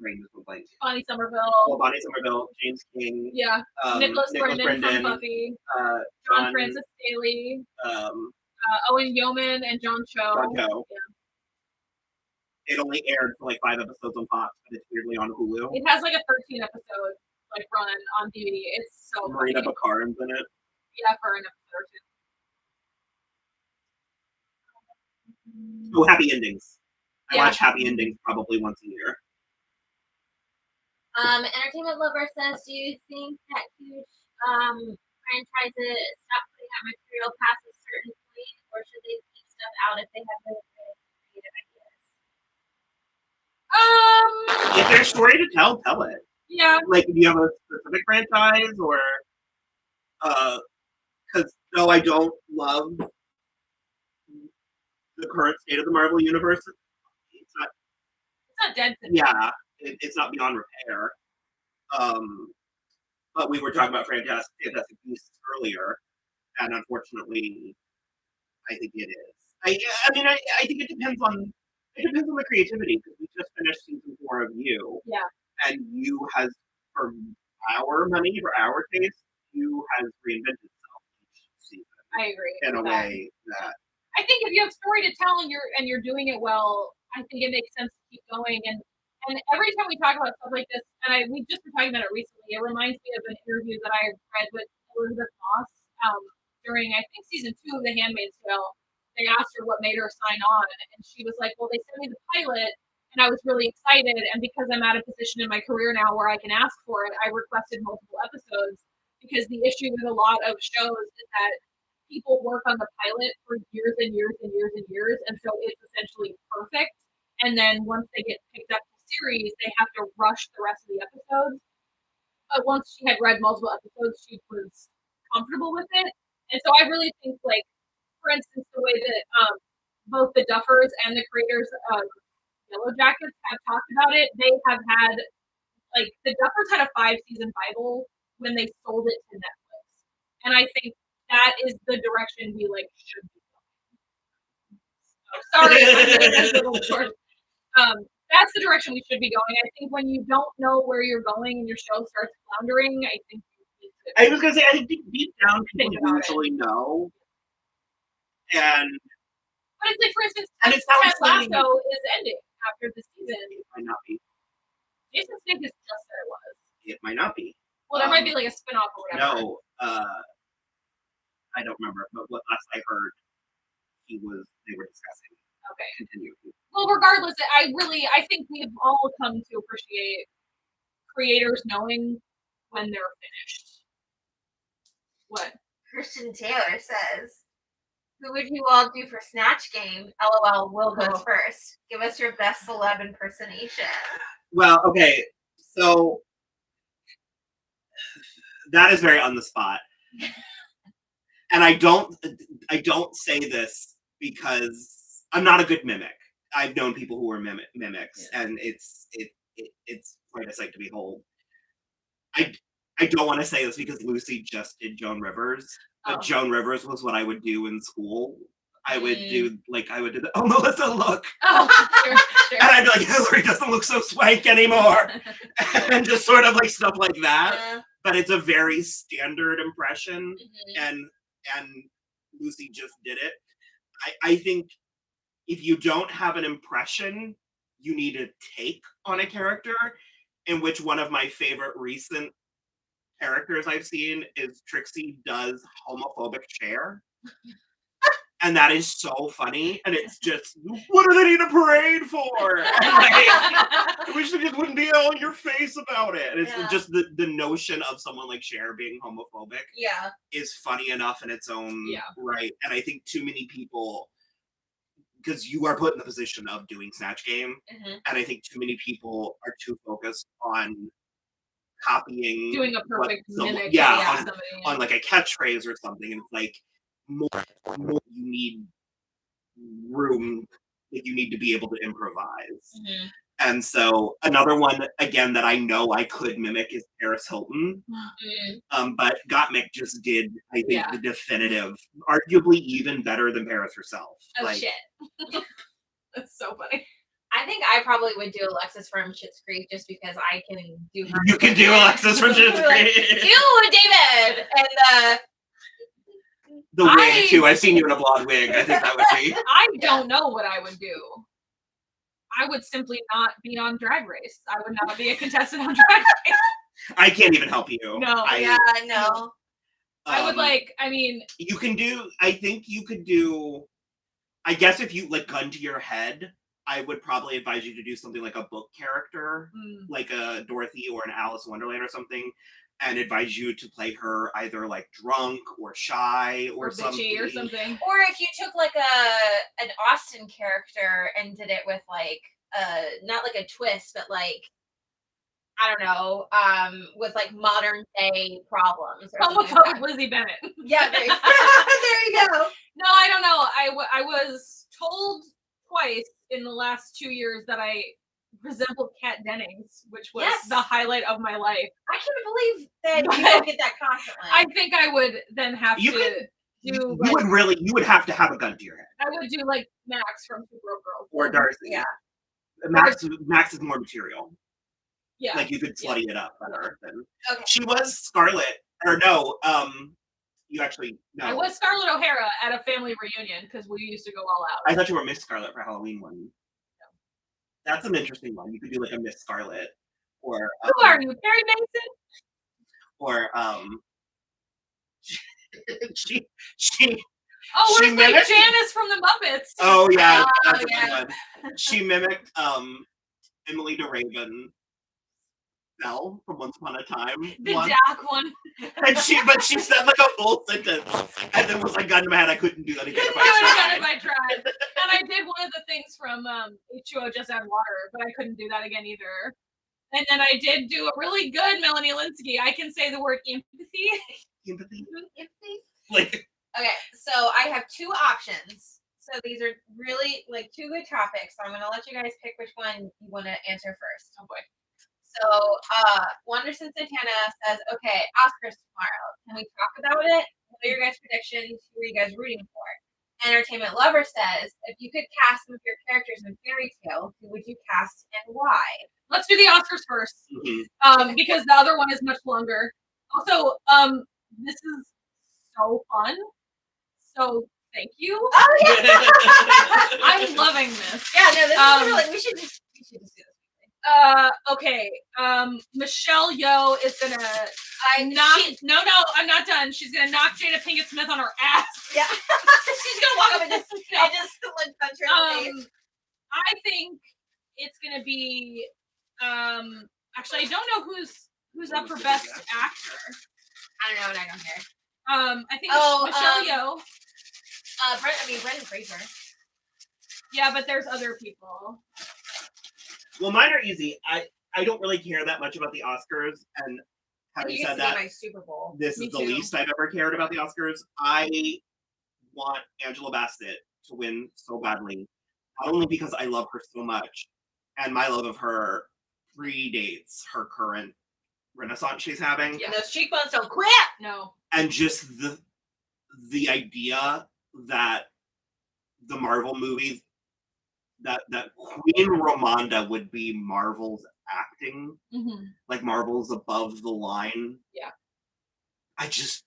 brain just went blank. Bonnie Well, Somerville. Bonnie Somerville, James King, Yeah. Nicholas Brendan from Buffy. John Francis Daly. Owen Yeoman and John Cho. John Cho. Yeah. It only aired for like 5 episodes on Fox, but it's weirdly on Hulu. It has like a 13 episode like run on DVD. It's so Marina funny. Baccarin's in it. Yeah, for an episode or two. Oh, Happy Endings. I Yeah. watch Happy Endings probably once a year. Entertainment Lover says, do you think that huge franchises stop putting out material past a certain point, or should they keep stuff out if they have really creative ideas? If there's a story to tell it. Yeah. Like, do you have a specific franchise or because no, I don't love the current state of the Marvel Universe. It's not dead. Yeah, it's not beyond repair. But we were talking about Fantastic Beasts earlier, and unfortunately, I think it is. I mean, I think it depends on the creativity, because we just finished season 4 of You. Yeah. And You has, for our money, for our taste, You has reinvented itself each season. I agree. In a way that I think if you have story to tell and you're doing it well, I think it makes sense to keep going. And every time we talk about stuff like this, and we just were talking about it recently, it reminds me of an interview that I read with Elizabeth Moss during, I think, season 2 of The Handmaid's Tale. They asked her what made her sign on, and she was like, well, they sent me the pilot, and I was really excited, and because I'm at a position in my career now where I can ask for it, I requested multiple episodes, because the issue with a lot of shows is that people work on the pilot for years and years and years and years, and so it's essentially perfect, and then once they get picked up to series, they have to rush the rest of the episodes. But once she had read multiple episodes, she was comfortable with it, and so I really think, like, for instance, the way that both the Duffers and the creators of Yellow Jackets have talked about it, they have had, like, the Duffers had a 5-season Bible when they sold it to Netflix. And I think that is the direction we, like, should be going. Sorry, I'm getting a little short. That's the direction we should be going. I think when you don't know where you're going and your show starts floundering, I think you need to. I was going to say, I think deep down people usually know. And but it's like, for instance, and it sounds Ted Lasso is ending after the season. It might not be. Jason Sudeikis just said it was. It might not be. Well, there might be like a spinoff or whatever. No, I don't remember. But what last I heard, they were discussing. Okay. Continue. Well, regardless, I think we've all come to appreciate creators knowing when they're finished. What? Christian Taylor says, who would you all do for Snatch Game? LOL, we'll go first. Give us your best celeb impersonation. Well, okay, so that is very on the spot. And I don't say this because I'm not a good mimic. I've known people who are mimics, and it's quite a sight to behold. I don't want to say this because Lucy just did Joan Rivers. But Joan Rivers was what I would do in school. I would do the, oh, Melissa, look. Oh, sure. And I'd be like, Hillary doesn't look so swank anymore. And just sort of like stuff like that. Yeah. But it's a very standard impression. Mm-hmm. And Lucy just did it. I think if you don't have an impression, you need a take on a character, in which one of my favorite recent characters I've seen is Trixie does homophobic Cher. And that is so funny. And it's just, what do they need a parade for? Like, we should just wouldn't be all in your face about it. And it's just the notion of someone like Cher being homophobic is funny enough in its own right. And I think too many people, because you are put in the position of doing Snatch Game, and I think too many people are too focused on copying, doing a perfect mimic, on like a catchphrase or something, and it's like more you need room, like you need to be able to improvise. And so another one again that I know I could mimic is Paris Hilton. But Gottmik just did, I think, the definitive, arguably even better than Paris herself. Oh, shit. That's so funny. I think I probably would do Alexis from Schitt's Creek just because I can do her. You can do Alexis from Schitt's Like, Creek. you, David! And The wig, too. I've seen you in a blonde wig. I think that would be. I don't know what I would do. I would simply not be on Drag Race. I would not be a contestant on Drag Race. I can't even help you. No. no. I would You can do, I think you could do, I guess if you, like, gun to your head, I would probably advise you to do something like a book character, like a Dorothy or an Alice in Wonderland or something, and advise you to play her either, like, drunk or shy or something. bitchy or something. Or if you took like an Austin character and did it with like not like a twist, but like I don't know, with like modern day problems. Homophobic Lizzie Bennett. Yeah, there you go. No, I don't know. I was told twice in the last 2 years that I resembled Kat Dennings, which was the highlight of my life. I can't believe that you don't get that constantly. I think I would then have to do. You would have to have a gun to your head. I would do like Max from Two Broke Girls. Or Darcy. Yeah. Max is more material. Yeah. Like you could slutty it up better than. Okay. She was Scarlett, or no, you actually no. I was Scarlett O'Hara at a family reunion because we used to go all out. I thought you were Miss Scarlet for Halloween one. That's an interesting one. You could do like a Miss Scarlet, or who are you, Perry Mason? Or she. Oh, she where's like mimicked- Janice from the Muppets? Oh yeah, that's a yeah. good one. She mimicked Emily DeRaven Bell from Once Upon a Time. The once. Doc one. And she said like a full sentence, and then was like, "Gun to my head, I couldn't do that again if I I if I tried. And I did one of the things from H2O Just Add Water, but I couldn't do that again either. And then I did do a really good Melanie Linsky. I can say the word empathy. Empathy. Like, okay, so I have two options. So these are really like two good topics. So I'm gonna let you guys pick which one you want to answer first. Oh boy. So Wanderson Santana says, okay, Oscars tomorrow. Can we talk about it? What are your guys' predictions? Who are you guys rooting for? Entertainment Lover says, if you could cast some of your characters in Fairytale, who would you cast and why? Let's do the Oscars first. Because the other one is much longer. Also, this is so fun. So thank you. Oh yeah. I'm loving this. Yeah, no, this is really, we should just do this. Okay. Michelle Yeoh is gonna I'm not done. She's gonna knock Jada Pinkett Smith on her ass. Yeah. She's gonna walk up and just like punch her in the face. I think it's gonna be actually I don't know who's up for best actor. I don't know, and I don't care. I think Michelle Yeoh. Brendan Fraser. Yeah, but there's other people. Well, mine are easy. I don't really care that much about the Oscars, and having said that, my Super Bowl. this is the least I've ever cared about the Oscars. I want Angela Bassett to win so badly, not only because I love her so much, and my love of her predates her current renaissance she's having. Yeah, those cheekbones don't quit. No. And just the idea that the Marvel movies, that Queen Ramonda would be Marvel's acting, like Marvel's above the line. Yeah. I just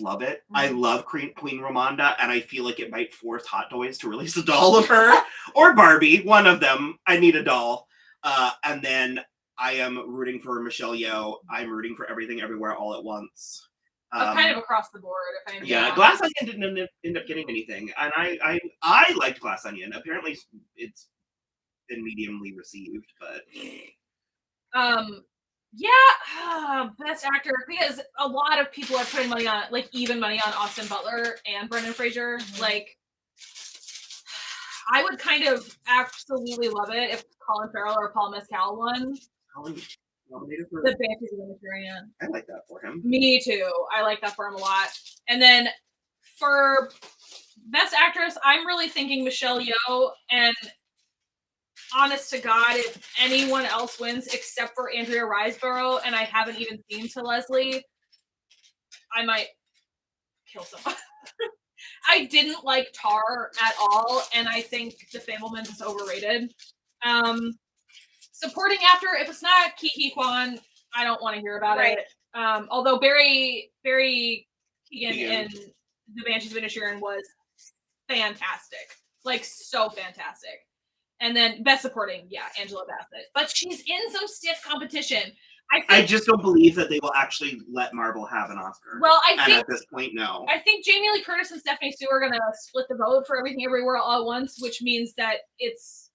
love it. I love Queen Ramonda, and I feel like it might force Hot Toys to release a doll of her or Barbie, one of them. I need a doll. And then I am rooting for Michelle Yeoh. I'm rooting for Everything Everywhere All at Once. Kind of across the board. Glass Onion didn't end up getting anything, and I liked Glass Onion. Apparently, it's been mediumly received, but best actor, because a lot of people are putting money on, like even money on Austin Butler and Brendan Fraser. Like, I would kind of absolutely love it if Colin Farrell or Paul Mescal won. Nominated for The Banshees of Inisherin. I like that for him. Me too. I like that for him a lot. And then for best actress, I'm really thinking Michelle Yeoh. And honest to God, if anyone else wins except for Andrea Riseborough, and I haven't even seen To Leslie, I might kill someone. I didn't like Tar at all, and I think The Fabelmans is overrated. Supporting after, if it's not Kiki Kwan, I don't want to hear about it. Although Barry Keoghan in The Banshees of Inisherin was fantastic. Like, so fantastic. And then Best Supporting, Angela Bassett. But she's in some stiff competition. I just don't believe that they will actually let Marvel have an Oscar. Well, I think at this point, no. I think Jamie Lee Curtis and Stephanie Sue are gonna split the vote for Everything Everywhere All at Once, which means that it's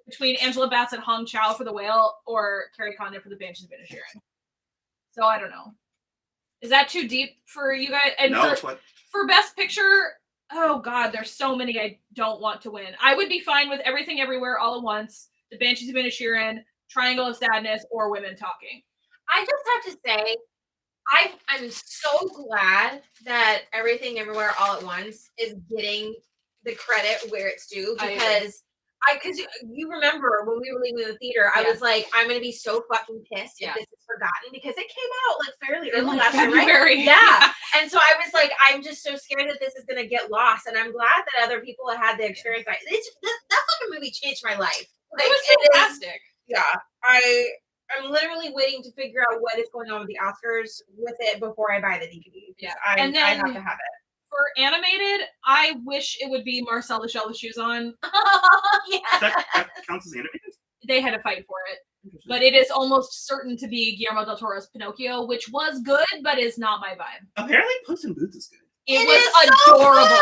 between Angela Bassett, Hong Chow for The Whale, or Carrie Condon for The Banshees of Inisherin. So I don't know. Is that too deep for you guys? And no, for Best Picture, oh god, there's so many I don't want to win. I would be fine with Everything Everywhere All at Once, The Banshees of Inisherin, Triangle of Sadness, or Women Talking. I just have to say, I'm so glad that Everything Everywhere All at Once is getting the credit where it's due, because because you remember when we were leaving the theater, I was like, I'm gonna be so fucking pissed if this is forgotten, because it came out like fairly early last year, right? Yeah. And so I was like, I'm just so scared that this is gonna get lost, and I'm glad that other people had the experience. That fucking movie changed my life. Like, it was fantastic. I'm literally waiting to figure out what is going on with the Oscars with it before I buy the DVD. Yeah, and then I have to have it. For animated, I wish it would be Marcel the Shell with Shoes On. That counts as animated? They had to fight for it. But it is almost certain to be Guillermo del Toro's Pinocchio, which was good, but is not my vibe. Apparently Puss in Boots is good. It was adorable. So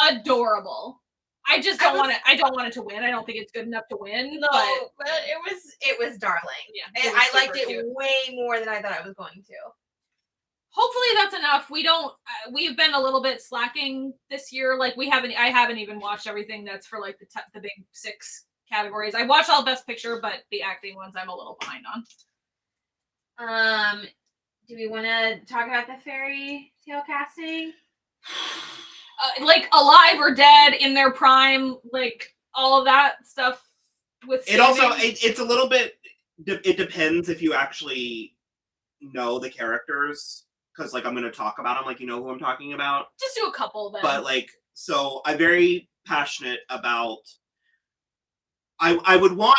good. Adorable. I just don't want it. I don't want it to win. I don't think it's good enough to win. No, but it was darling. Yeah, I liked it way more than I thought I was going to. Hopefully that's enough. We've been a little bit slacking this year. Like I haven't even watched everything that's for like the big 6 categories. I watched all Best Picture, but the acting ones I'm a little behind on. Do we want to talk about the Fairytale casting? Like alive or dead, in their prime, like all of that stuff. With it also, it's a little bit. It depends if you actually know the characters, because like I'm going to talk about them, like you know who I'm talking about. Just do a couple then. But like, so I'm very passionate about. I would want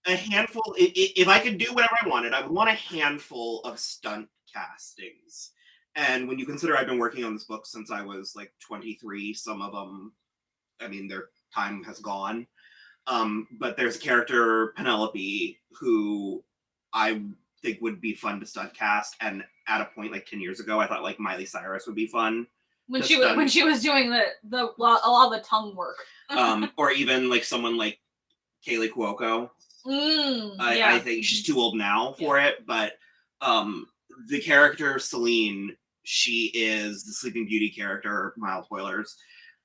a handful. If I could do whatever I wanted, I would want a handful of stunt castings. And when you consider I've been working on this book since I was like 23, some of them, I mean, their time has gone. But there's a character, Penelope, who I think would be fun to stunt cast. And at a point like 10 years ago, I thought like Miley Cyrus would be fun. When she was doing a lot of the tongue work. Or even like someone like Kaylee Cuoco. I think she's too old now for it, but the character Celine, she is the Sleeping Beauty character, mild spoilers,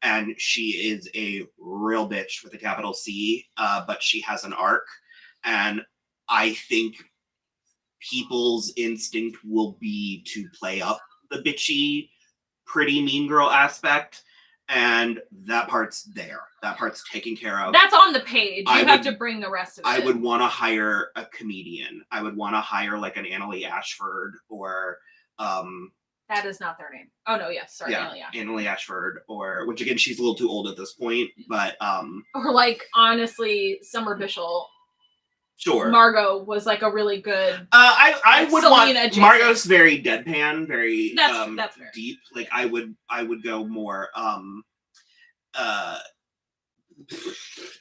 and she is a real bitch with a capital C, but she has an arc, and I think people's instinct will be to play up the bitchy, pretty mean girl aspect, and that part's there. That part's taken care of. That's on the page. You have to bring the rest of it. I would want to hire a comedian. I would want to hire like an Annalee Ashford or that is not their name. Oh no, yes, sorry, Annalee Ashford, or which again she's a little too old at this point, but or like honestly, Summer Bishel. Sure. Margot was like a really good. I would want Margot's very deadpan, very that's deep. Like I would go more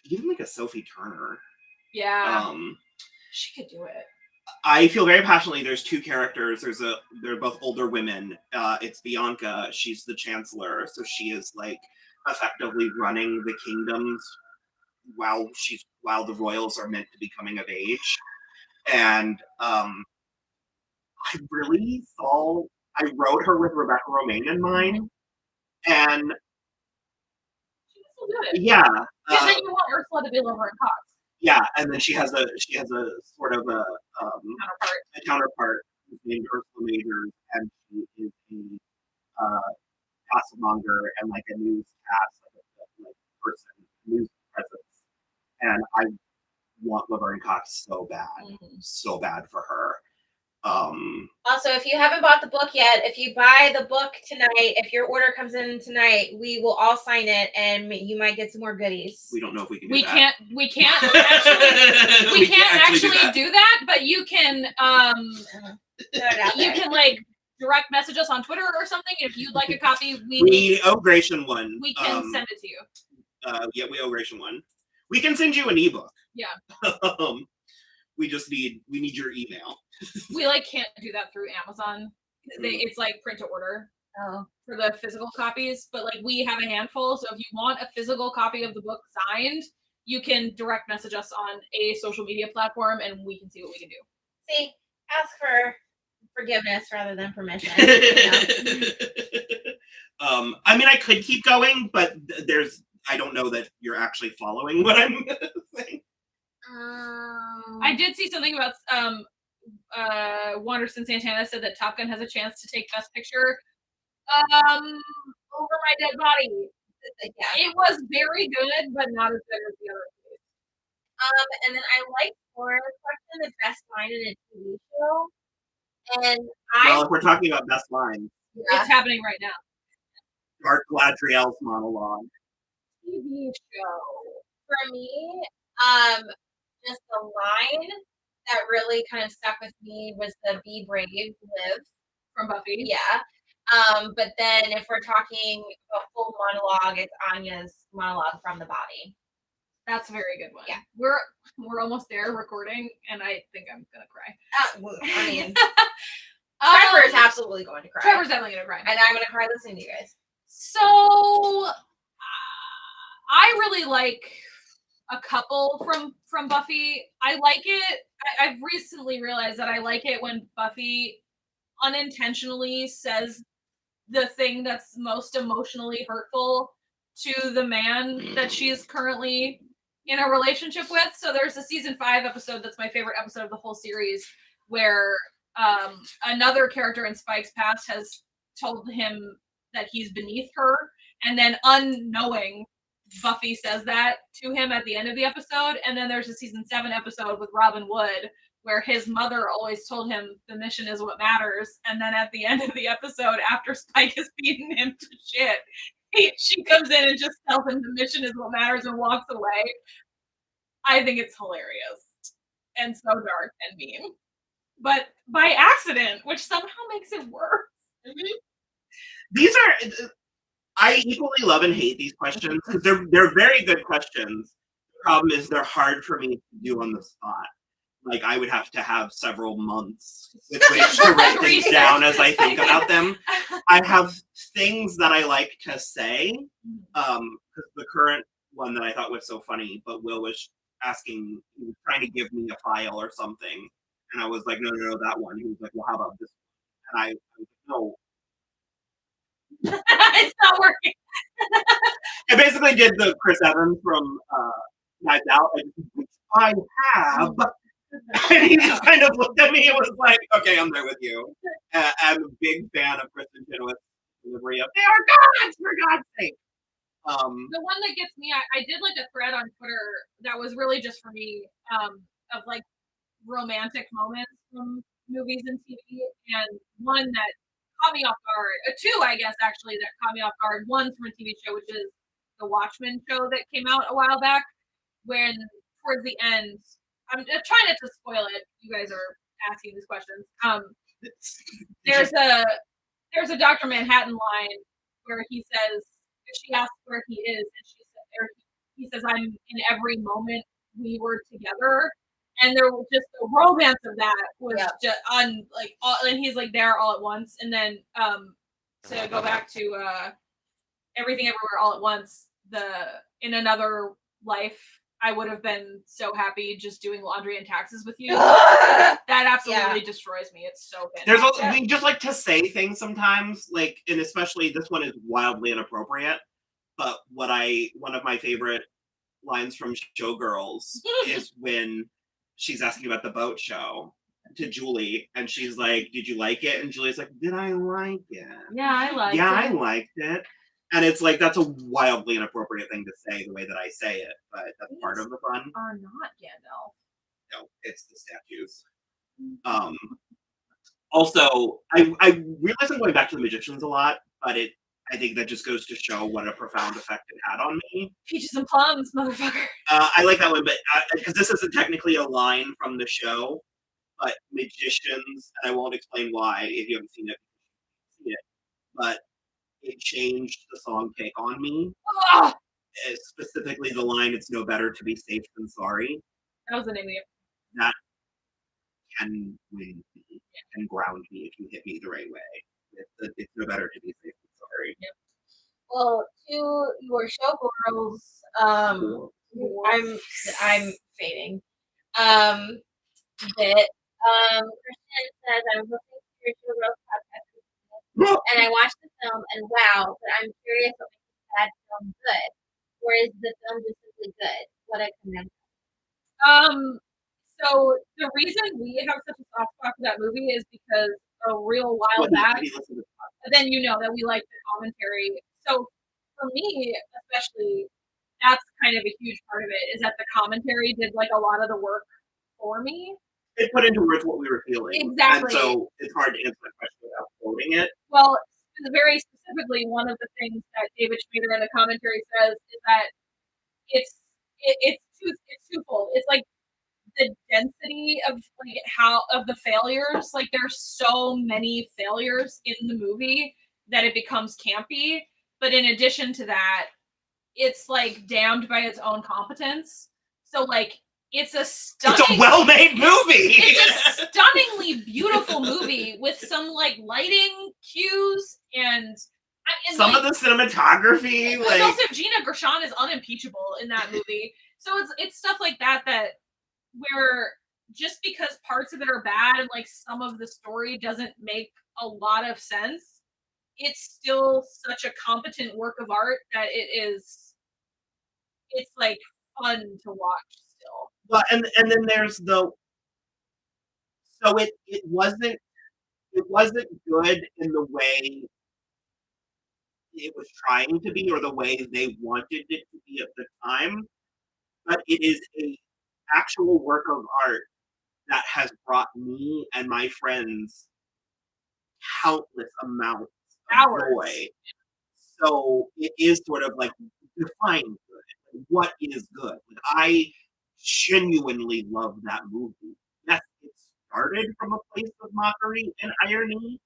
even like a Sophie Turner. Yeah. She could do it. I feel very passionately. There's 2 characters. They're both older women. It's Bianca. She's the chancellor, so she is like effectively running the kingdoms while the royals are meant to be coming of age. And I really thought I wrote her with Rebecca Romaine in mind. And yeah, because then you want Ursula to be Laverne Cox. Yeah, and then she has a sort of a counterpart named Ursula Majors, and she is a passemonger and like a newscast like person, news presence. And I want Laverne Cox so bad for her. Also, if you haven't bought the book yet, if you buy the book tonight, if your order comes in tonight, we will all sign it, and you might get some more goodies. We don't know if we can. We can't actually do that, but you can you can like direct message us on Twitter or something. If you'd like a copy, we owe Gratian one. We can send it to you. Yeah, we owe Gratian one. We can send you an ebook. Yeah. We need your email. We like can't do that through Amazon. It's like print to order for the physical copies, but like we have a handful. So if you want a physical copy of the book signed, you can direct message us on a social media platform, and we can see what we can do. See, ask for forgiveness rather than permission. I mean, I could keep going, but I don't know that you're actually following what I'm saying. I did see something about Wanderson Santana said that Top Gun has a chance to take Best Picture over My Dead Body. Yeah. It was very good, but not as good as the other movies. And then I like Laura's question, the best line in a TV show. And well, if we're talking about best lines, it's happening right now. Art Gladriel's monologue. TV show. For me, just the line that really kind of stuck with me was the "Be Brave, Live" from Buffy. Yeah. But then if we're talking a full monologue, it's Anya's monologue from The Body. That's a very good one. Yeah. We're almost there recording, and I think I'm gonna cry. I mean, Trevor is absolutely going to cry. Trevor's definitely gonna cry, and I'm gonna cry listening to you guys. So I really like a couple from Buffy. I like it. I've recently realized that I like it when Buffy unintentionally says the thing that's most emotionally hurtful to the man that she's currently in a relationship with. So there's a season 5 episode that's my favorite episode of the whole series, where another character in Spike's past has told him that he's beneath her, and then unknowing Buffy says that to him at the end of the episode. And then there's a season 7 episode with Robin Wood where his mother always told him the mission is what matters. And then at the end of the episode, after Spike has beaten him to shit, she comes in and just tells him the mission is what matters and walks away. I think it's hilarious and so dark and mean, but by accident, which somehow makes it worse. Mm-hmm. These are, I equally love and hate these questions because they're very good questions. The problem is they're hard for me to do on the spot. Like, I would have to have several months with which to write things down as I think about them. I have things that I like to say. Because the current one that I thought was so funny, but Will was asking, he was trying to give me a file or something. And I was like, no, that one. He was like, well, how about this one? And I was like, no. It's not working. I basically did the Chris Evans from Knives Out. I have. And he just kind of looked at me and was like, okay, I'm there with you. I'm a big fan of Kristen Chenoweth's delivery of, they are gods, for God's sake. The one that gets me, I did like a thread on Twitter that was really just for me, of like romantic moments from movies and TV, and one that caught me off guard, 2 I guess actually that caught me off guard. One's from a TV show, which is the Watchmen show that came out a while back, when towards the end, I'm trying not to spoil it. You guys are asking these questions. There's a Dr. Manhattan line where he says, she asks where he is, and he says, I'm in every moment we were together. And there was just the romance of that was just on like all, and he's like there all at once. And then to go back to Everything Everywhere All at Once, in another life I would have been so happy just doing laundry and taxes with you. That absolutely destroys me. It's so fantastic. We just like to say things sometimes, like, and especially this one is wildly inappropriate. But one of my favorite lines from Showgirls is when she's asking about the boat show to Julie, and she's like, "Did you like it?" And Julie's like, "Did I like it? Yeah, I liked it. Yeah, I liked it." And it's like, that's a wildly inappropriate thing to say the way that I say it, but that's part of the fun. Are not Gandalf. No, it's the statues. Also, I realize I'm going back to the Magicians a lot, but I think that just goes to show what a profound effect it had on me. Peaches and plums, motherfucker. I like that one, but because this isn't technically a line from the show, but Magicians, and I won't explain why if you haven't seen it, but it changed the song "Take on Me." Oh, Specifically, the line "It's no better to be safe than sorry." that was the name of it. That can win me and ground me if you hit me the right way. It's no better to be safe than sorry. Yep. Well, to your showgirls, I'm fading. That Christian says I'm listening to your showgirls podcast and I watched the film and wow, but I'm curious what makes a bad film good. Or is the film just simply good? What I commend. So the reason we have such a soft spot for that movie is because a real while back, then you know that we like the commentary. So for me, especially, that's kind of a huge part of it, is that the commentary did like a lot of the work for me. It put into words what we were feeling. Exactly. And so it's hard to answer that question without quoting it. Well, very specifically, one of the things that David Schrader in the commentary says is that it's twofold. It's like the density of the failures. Like there's so many failures in the movie that it becomes campy. But in addition to that, it's like damned by its own competence. So like it's a well-made movie. It's a stunningly beautiful movie with some like lighting cues and some of the cinematography. Like also Gina Gershon is unimpeachable in that movie. So it's stuff like that where just because parts of it are bad and like some of the story doesn't make a lot of sense, it's still such a competent work of art that it's like fun to watch still. Well, and then there's so it wasn't good in the way it was trying to be or the way they wanted it to be at the time, but it is a actual work of art that has brought me and my friends countless amounts of joy. So it is sort of like define good. What is good? Like, I genuinely love that movie. Yes, it started from a place of mockery and irony,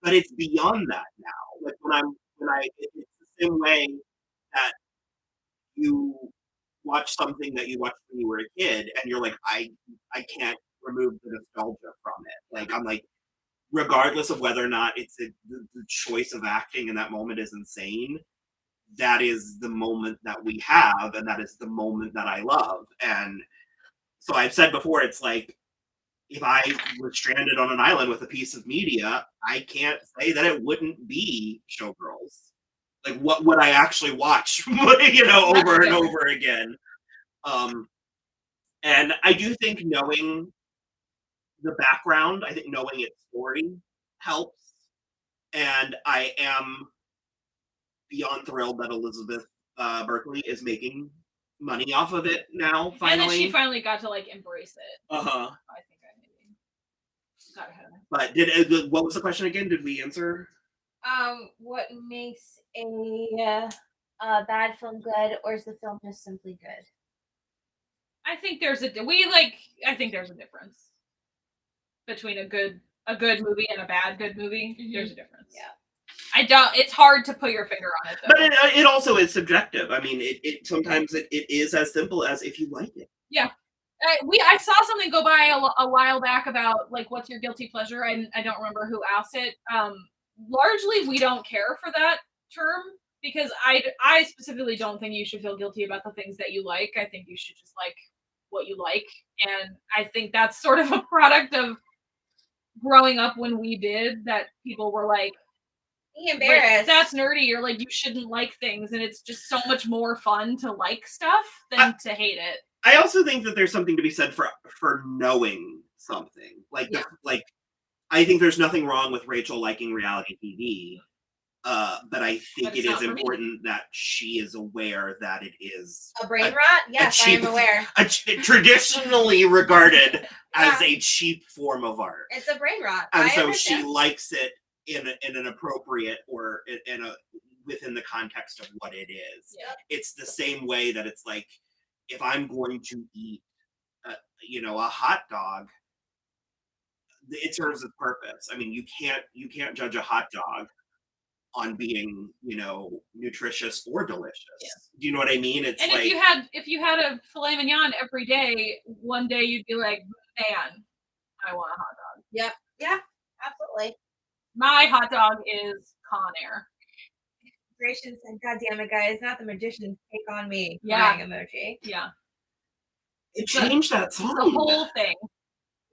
but it's beyond that now. Like it's the same way that you watch something that you watched when you were a kid and you're like, I can't remove the nostalgia from it. Like I'm like, regardless of whether or not it's the choice of acting in that moment is insane, that is the moment that we have and that is the moment that I love. And so I've said before, it's like if I was stranded on an island with a piece of media, I can't say that it wouldn't be Showgirls. Like what would I actually watch, over and over again? And I do think knowing the background, I think knowing its story helps. And I am beyond thrilled that Elizabeth Berkley is making money off of it now. Finally, and then she finally got to like embrace it. I think I maybe got ahead of it. But what was the question again? Did we answer? What makes a bad film good, or is the film just simply good? I think there's a difference between a good movie and a bad good movie. Mm-hmm. There's a difference. Yeah. It's hard to put your finger on it, though. But it also is subjective. I mean, it sometimes it is as simple as if you like it. Yeah. I saw something go by a while back about like what's your guilty pleasure. I don't remember who asked it. Largely, we don't care for that term because I specifically don't think you should feel guilty about the things that you like. I think you should just like what you like, and I think that's sort of a product of growing up when we did that. People were like, embarrassed. That's nerdy, or like you shouldn't like things, and it's just so much more fun to like stuff than to hate it. I also think that there's something to be said for knowing something. Like I think there's nothing wrong with Rachel liking reality TV, but I think it is important that she is aware that it is a brain rot. Yes, I am aware. Traditionally regarded as a cheap form of art. It's a brain rot. And I so understand. she likes it in an appropriate or in a within the context of what it is. Yeah. It's the same way that it's like, if I'm going to eat, a hot dog, it serves its purpose. I mean, you can't judge a hot dog on being, nutritious or delicious. Yeah. Do you know what I mean? It's and like, if you had a filet mignon every day, one day you'd be like, man, I want a hot dog. Yep. Yeah. Absolutely. My hot dog is Con Air. Gracious and God damn it, guys! Not the magician's take on me. Yeah. Crying emoji. Yeah. it changed that song. The whole thing.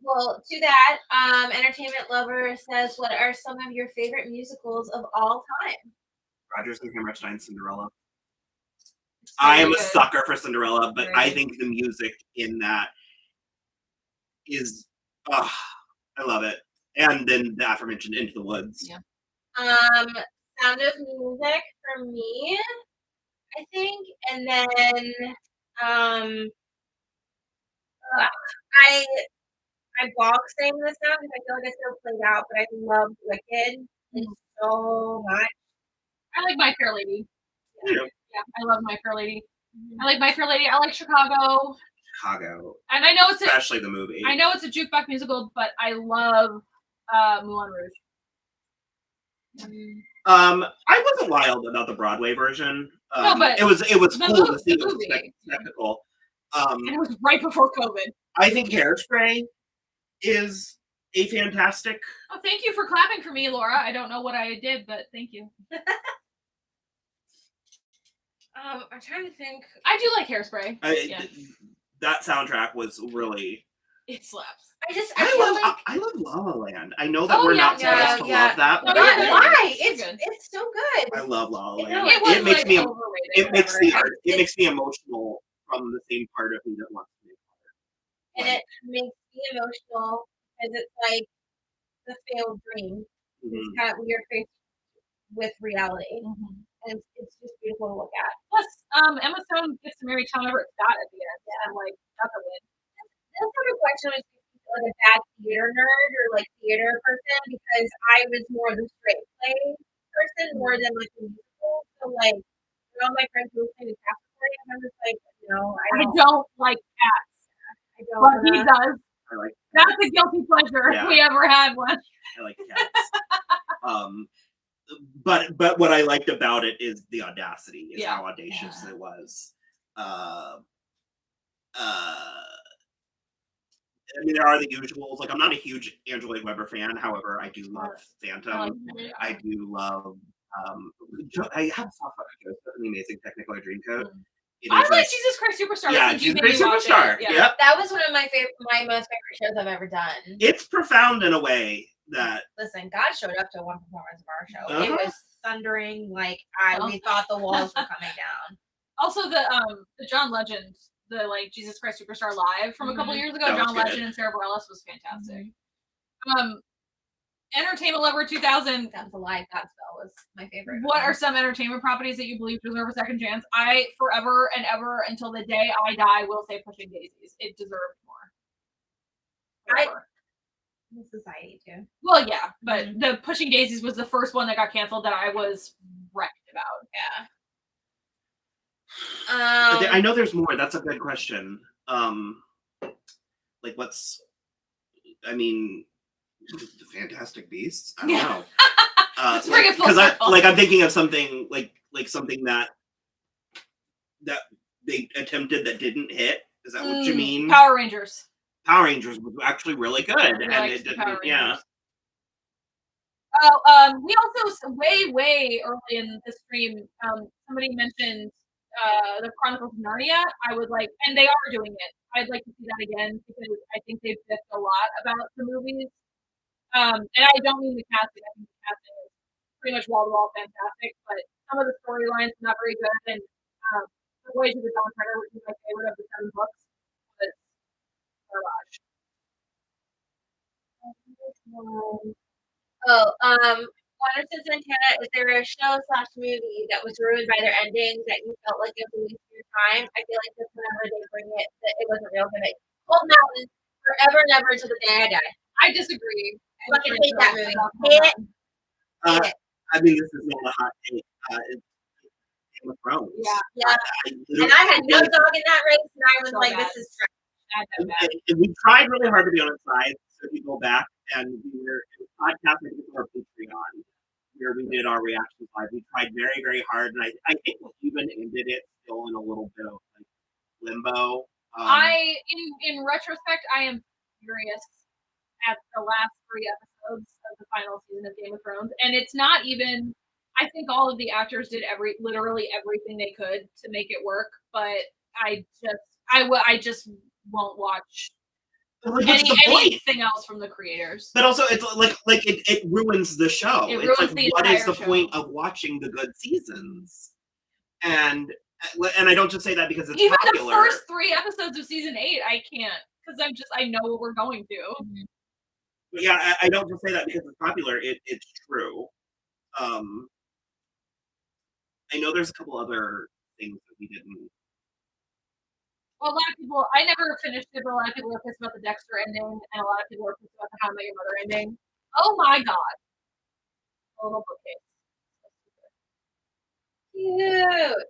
Well, to that, entertainment lover says, "What are some of your favorite musicals of all time?" Rodgers and Hammerstein's Cinderella. It's I very am a good. sucker for Cinderella, but Very I good. think the music in that is, I love it. And then the aforementioned Into the Woods. Yeah. Sound of Music for me, I think, and then I balk saying this now because I feel like I still played out, but I love Wicked so much. I like My Fair Lady. Yeah. Yeah, I love My Fair Lady. I like My Fair Lady. I like Chicago. Chicago. And I know it's Especially the movie. I know it's a jukebox musical, but I love Moulin Rouge. I wasn't wild about the Broadway version. No, but it was the cool to see. It was movie. spectacle. And it was right before COVID. I think Hairspray is a fantastic. Oh, thank you for clapping for me, Laura. I don't know what I did, but thank you. I'm trying to think. I do like Hairspray. Yeah. That soundtrack was really. It slaps. I love La La Land. I know that Oh, we're yeah, not supposed to love that, No, but you're I good. do. Why? You're It's good. it's so good. I love La La No, Land. It was It makes like me. overrated. It makes whatever. the art. It makes me emotional from the same part of me that wants to make art. And it makes me emotional because it's like the failed dream. It's kind of weird faced with reality, and it's just beautiful to look at. Plus, Emma Stone gets to marry Tom Everett Scott at the end. Yeah, I'm like, that's a win. This sort of question was like a bad theater nerd or like theater person because I was more the straight play person more than like the musical. So like all my friends were listening to Cashapp and I'm just like, no, I don't like cats. I don't. But he does. I like. That's a guilty pleasure if we ever had one. I like cats. But what I liked about it is the audacity, is how audacious it was. I mean, there are the usuals. Like, I'm not a huge Andrew Lloyd Webber fan. However, I do love Phantom. I do love. I have a soft spot for Joseph and the Amazing Technicolor Dreamcoat. I like Jesus Christ Superstar. Yeah, since you Jesus made Christ me watch Superstar. it. Yep. That was one of my most favorite shows I've ever done. It's profound in a way that. Listen, God showed up to one performance of our show. It Uh-huh. was thundering, like we thought the walls were coming down. Also, the John Legend, the like Jesus Christ Superstar live from a couple years ago. That was John good. Legend and Sarah Bareilles was fantastic. Entertainment Lover 2000. That's a lie. Godspell was my favorite. What are some entertainment properties that you believe deserve a second chance? I forever and ever until the day I die will say Pushing Daisies. It deserved more. Forever. Society too? Well, yeah, but the Pushing Daisies was the first one that got canceled that I was wrecked about. Yeah. I know there's more. That's a good question. Like, what's? I mean, the Fantastic Beasts. I don't know. Let's bring it full Because circle. I'm thinking of something like something that they attempted that didn't hit. Is that what you mean? Power Rangers. Power Rangers was actually really good, and liked it the didn't. Power Yeah. Rangers. We also way early in the stream, somebody mentioned the Chronicles of Narnia. I would like, and they are doing it. I'd like to see that again because I think they've biffed a lot about the movies. And I don't mean the casting. I think the casting is pretty much wall to wall fantastic, but some of the storylines are not very good. And The Voyage of the Dawn Treader, which is my favorite of the 7 books, was garbage. Wanderson Santana, is there a show/movie that was ruined by their ending that you felt like it was a waste of your time? I feel like just whenever they bring it, that it wasn't real good. Cold Mountain, Forever and ever until the day I die. I disagree. Fucking hate that movie. Hate it. I mean, this is not a hot take. It's Game of Thrones. Yeah. And I had no dog in that race, and I was So like, bad. this is trash. And we tried really hard to be on its side. So if you go back and we were in a podcast, I think it was our Patreon, where we did our reactions live. We tried very, very hard, and I think we even ended it still in a little bit of like limbo. In retrospect, I am furious at the last 3 episodes of the final season of Game of Thrones, and it's not even. I think all of the actors did literally everything they could to make it work, but I just won't watch anything else from the creators. But also, it's like it ruins the show. It It's ruins like, the what is entire the show. point of watching the good seasons? And I don't just say that because it's Even popular. the first 3 episodes of season 8, I can't because I know what we're going to. But yeah, I don't just say that because it's popular. It's true. I know there's a couple other things that we didn't. Well, a lot of people, I never finished it, but a lot of people were pissed about the Dexter ending, and a lot of people were pissed about the How I Met Your Mother ending. Oh my god. A little bookcase. Cute.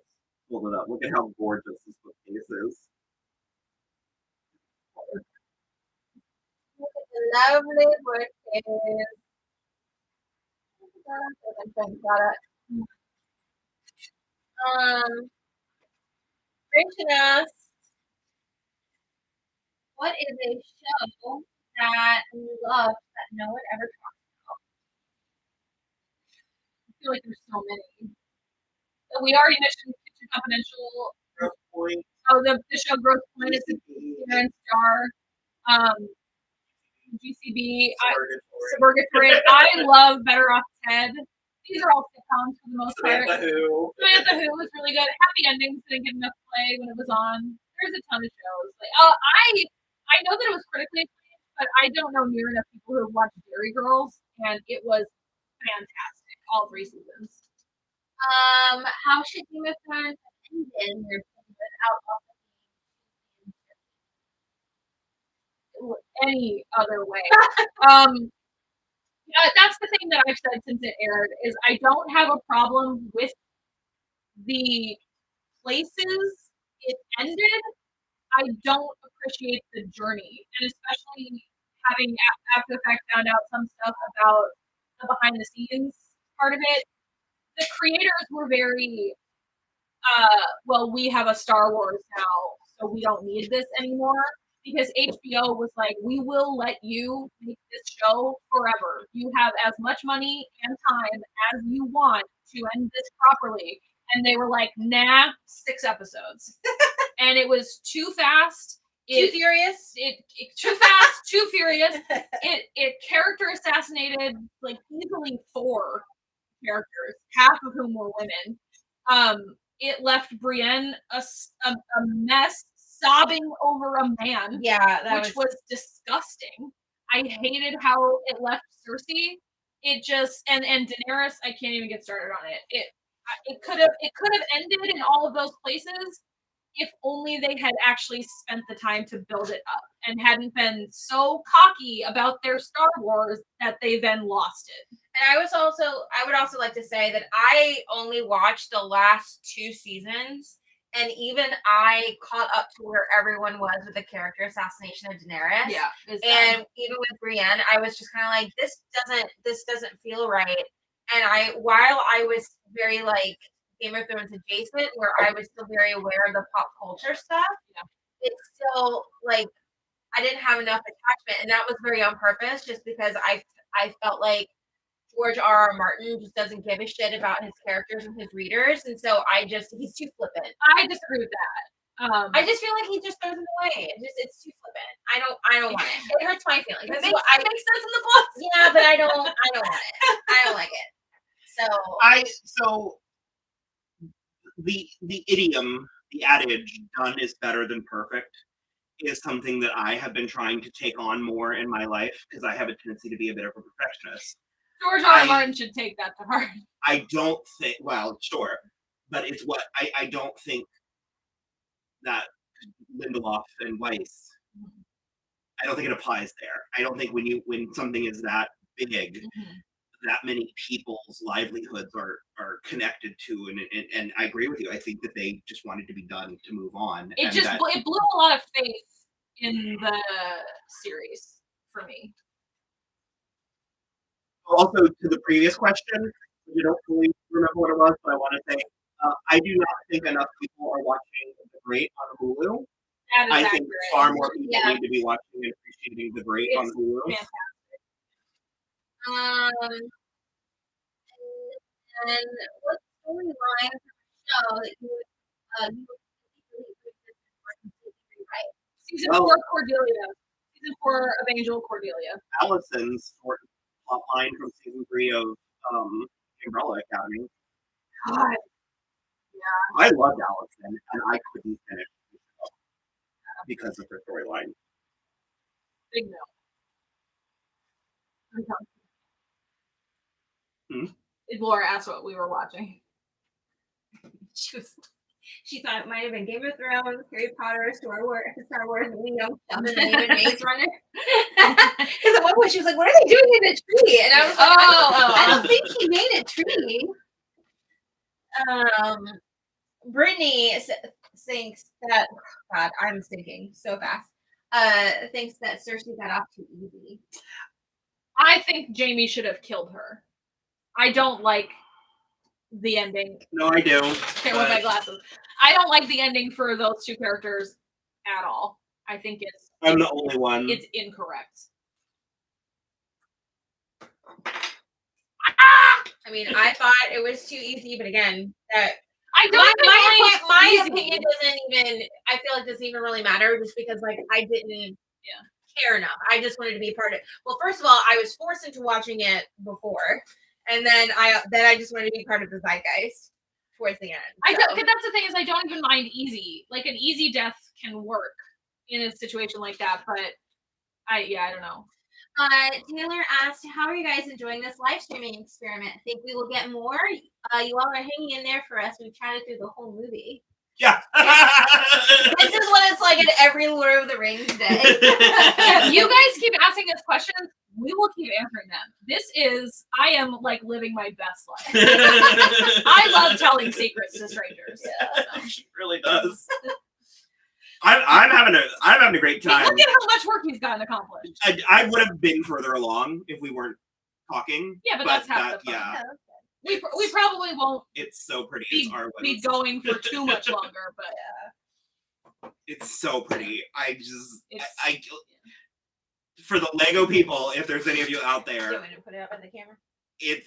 Hold it up. Look at how gorgeous this bookcase is. Look at the lovely bookcase. I'm trying to got it. Rachel asked, what is a show that you love that no one ever talks about? I feel like there's so many. So we already mentioned Kitchen Confidential. Grosse Pointe, Oh, the show Grosse Pointe is a Karen Star. GCB, Suburgatory. I love Better Off Ted. These are all sitcoms for the most part. Samantha Who. Samantha Who was really good. Happy Endings didn't get enough play when it was on. There's a ton of shows. Like, I know that it was critically acclaimed, but I don't know near enough people who have watched Dairy Girls, and it was fantastic. All 3 seasons. How should Game of Thrones have ended without Any other way. That's the thing that I've said since it aired is I don't have a problem with the places it ended. I don't appreciate the journey, and especially having after the fact found out some stuff about the behind the scenes part of it. The creators were very well, we have a Star Wars now, so we don't need this anymore. Because HBO was like, we will let you make this show forever. You have as much money and time as you want to end this properly. And they were like, nah, 6 episodes. And it was too fast. Too furious? Too fast, too furious. It character assassinated like easily 4 characters, half of whom were women. It left Brienne a mess, sobbing over a man, which was disgusting. I hated how it left Cersei. It just and Daenerys. I can't even get started on it. It could have ended in all of those places if only they had actually spent the time to build it up and hadn't been so cocky about their Star Wars that they then lost it. And I would also like to say that I only watched the last 2 seasons, and even I caught up to where everyone was with the character assassination of Daenerys. Yeah, and even with Brienne, I was just kind of like, this doesn't feel right. And while I was very like Game of Thrones adjacent, where I was still very aware of the pop culture stuff, it's still like I didn't have enough attachment, and that was very on purpose, just because I felt like George R.R. Martin just doesn't give a shit about his characters and his readers, and so he's too flippant. I disagree with that. I just feel like he just throws it away. It's too flippant. I don't want it. It hurts my feelings. It makes sense in the books. Yeah, but I don't want it. I don't like it. So the idiom, the adage, done is better than perfect, is something that I have been trying to take on more in my life because I have a tendency to be a bit of a perfectionist. George R. Martin should take that to heart. I don't think, well, sure, but it's what I don't think that Lindelof and Weiss I don't think it applies there. I don't think when something is that big, that many people's livelihoods are connected to, and I agree with you. I think that they just wanted to be done to move on. It and just that, it blew a lot of faith in the series for me. also to the previous question, you don't fully remember what it was, but I want to say I do not think enough people are watching The Great on Hulu. That is I accurate. think far more people Yeah. need to be watching and appreciating The Great on It's Hulu. fantastic. And what storyline show that you would rewrite? Season Well- 4 Cordelia. Season 4 of Angel Cordelia. Allison's plot line from season 3 of Umbrella Academy. God. I loved Allison, and I couldn't finish the show because of her storyline. Big no. I'm telling you. Laura asked what we were watching. She thought it might have been Game of Thrones, Harry Potter, Star Wars, and then even Maze Runner. Because at one point she was like, "What are they doing in the tree?" And I was like, I don't think he made a tree." Brittany thinks that God, I'm thinking so fast. Thinks that Cersei got off too easy. I think Jamie should have killed her. I don't like the ending. No, I do. Can't wear my glasses. I don't like the ending for those two characters at all. I think I'm the only one. it's incorrect. I mean, I thought it was too easy, but again, that I don't my easy. opinion doesn't even. I feel like doesn't even really matter, just because like I didn't care enough. I just wanted to be a part of it. Well, first of all, I was forced into watching it before, and then I just wanted to be part of the zeitgeist towards the end. I don't. Cause that's the thing is I don't even mind easy. Like an easy death can work in a situation like that, but I don't know. Taylor asked, "How are you guys enjoying this live streaming experiment? Think we will get more? You all are hanging in there for us. We chatted through the whole movie. Yeah. This is what it's like at every Lord of the Rings day." If you guys keep asking us questions, we will keep answering them. I am like living my best life. I love telling secrets to strangers. She really does. I'm having a great time. Look at how much work he's gotten accomplished. I would have been further along if we weren't talking. Yeah, but that's half the fun. Yeah, We probably won't it's so pretty. be, It's our be going for too much longer, but It's so pretty. I It's- for the Lego people, if there's any of you out Do you there, want me to put it up on the camera? it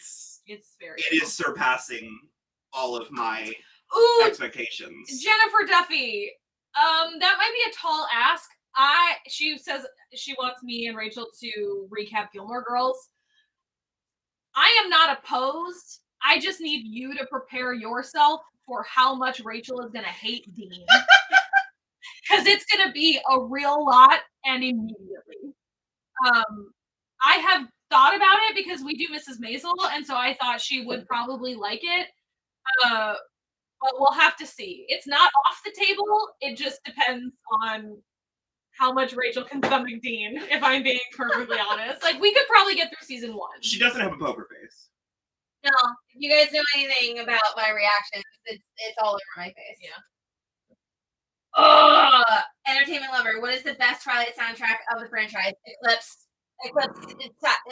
very is surpassing all of my Ooh, expectations. Jennifer Duffy. That might be a tall ask. She says she wants me and Rachel to recap Gilmore Girls. I am not opposed. I just need you to prepare yourself for how much Rachel is going to hate Dean. Because it's going to be a real lot and immediately. I have thought about it because we do Mrs. Maisel, and so I thought she would probably like it. But we'll have to see. It's not off the table. It just depends on how much Rachel can stomach Dean, if I'm being perfectly honest. Like, we could probably get through season 1. She doesn't have a poker face. No, if you guys know anything about my reactions, it's all over my face. Yeah. Entertainment lover, what is the best Twilight soundtrack of the franchise? Eclipse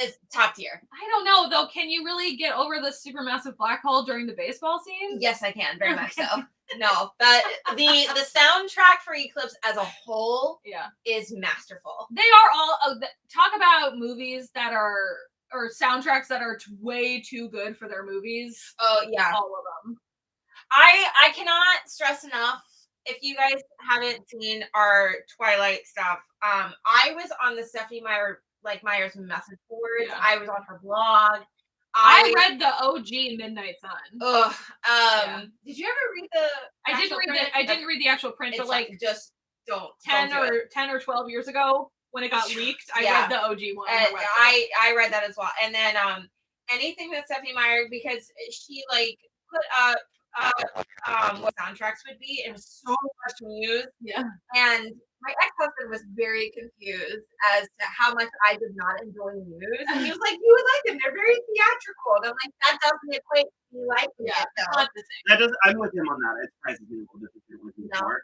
is top tier. I don't know, though. Can you really get over the supermassive black hole during the baseball scene? Yes, I can, very much so. No, but the soundtrack for Eclipse as a whole is masterful. They are all talk about movies that are or soundtracks that are way too good for their movies. Oh yeah, all of them. I cannot stress enough. If you guys haven't seen our Twilight stuff, I was on the Stephanie Meyer's message boards. Yeah. I was on her blog. I read the OG Midnight Sun. Ugh. Did you ever read the? I didn't read the actual print, but like just don't 10 or 12 years ago when it got leaked, I read the OG one. On her website. I read that as well, and then anything that Stephanie Meyer, because she like put up what soundtracks would be. It was so much Muse. Yeah. And my ex-husband was very confused as to how much I did not enjoy Muse. And he was like, "You would like them. They're very theatrical." And I'm like, "That doesn't equate to me liking it, though." Not the same. That does. I'm with him on that. It's surprisingly a little different with me No, more.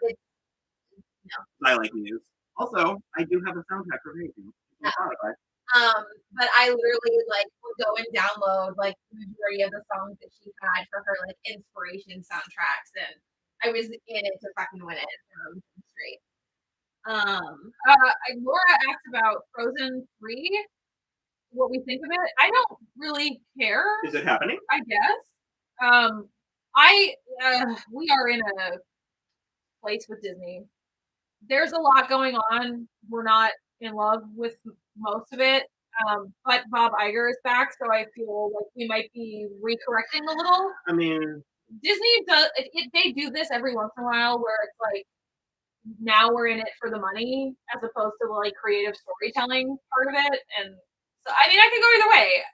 I like Muse. Also, I do have a soundtrack for everything. Spotify. But I literally like would go and download like the majority of the songs that she had for her like inspiration soundtracks, and I was in it to fucking win it. Straight. Laura asked about Frozen 3. What we think of it? I don't really care. Is it happening? I guess. We are in a place with Disney. There's a lot going on. We're not in love with most of it. But Bob Iger is back, so I feel like we might be recorrecting a little. I mean, Disney does they do this every once in a while where it's like now we're in it for the money as opposed to like creative storytelling part of it. And so I mean I could go either way.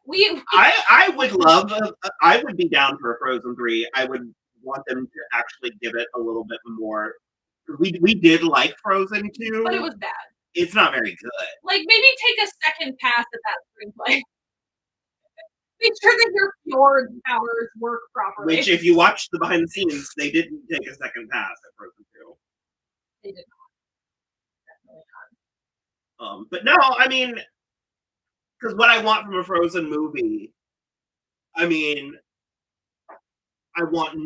I would love I would be down for a Frozen 3. I would want them to actually give it a little bit more. We did like Frozen 2, but it was bad. It's not very good. Like maybe take a second pass at that screenplay. Make sure that your fjord powers work properly. Which, if you watch the behind the scenes, they didn't take a second pass at Frozen 2. They did not. Definitely But no, I mean, because what I want from a Frozen movie, I mean, I want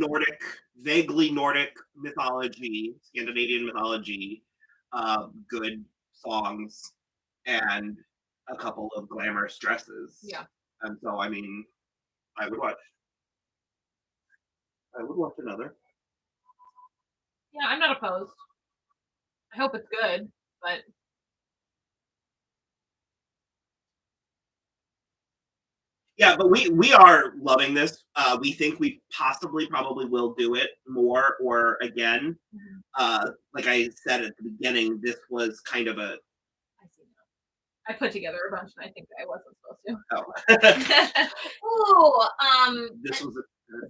vaguely Nordic mythology, Scandinavian mythology, good songs, and a couple of glamorous dresses. Yeah. And so, I mean, I would watch another. Yeah, I'm not opposed. I hope it's good, but yeah, but we are loving this. We think we probably will do it more or again. Like I said at the beginning, this was kind of a. I put together a bunch, and I think I wasn't supposed to. Oh. Ooh, This was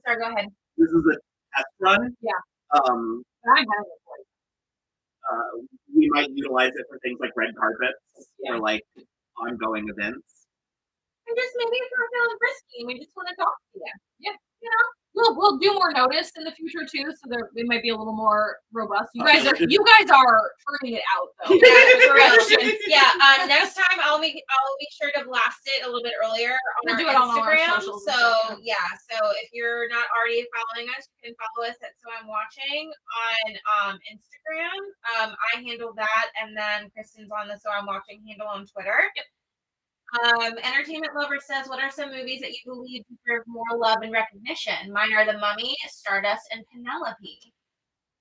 sorry, go ahead. This is a test run. Yeah. Um, I'm having a voice. We might utilize it for things like red carpets Yeah. or like ongoing events. And just maybe if we're feeling frisky and we just want to talk to you. Yeah, you know, we'll do more notice in the future too, so they might be a little more robust. You guys are turning it out though. Yeah, next time I'll be sure to blast it a little bit earlier on our Instagram. So if you're not already following us, you can follow us at soimwatching on Instagram. I handle that, and then Kristen's on the So I'm Watching handle on Twitter. Yep. Entertainment Lover says, what are some movies that you believe deserve more love and recognition? Mine are The Mummy, Stardust, and Penelope.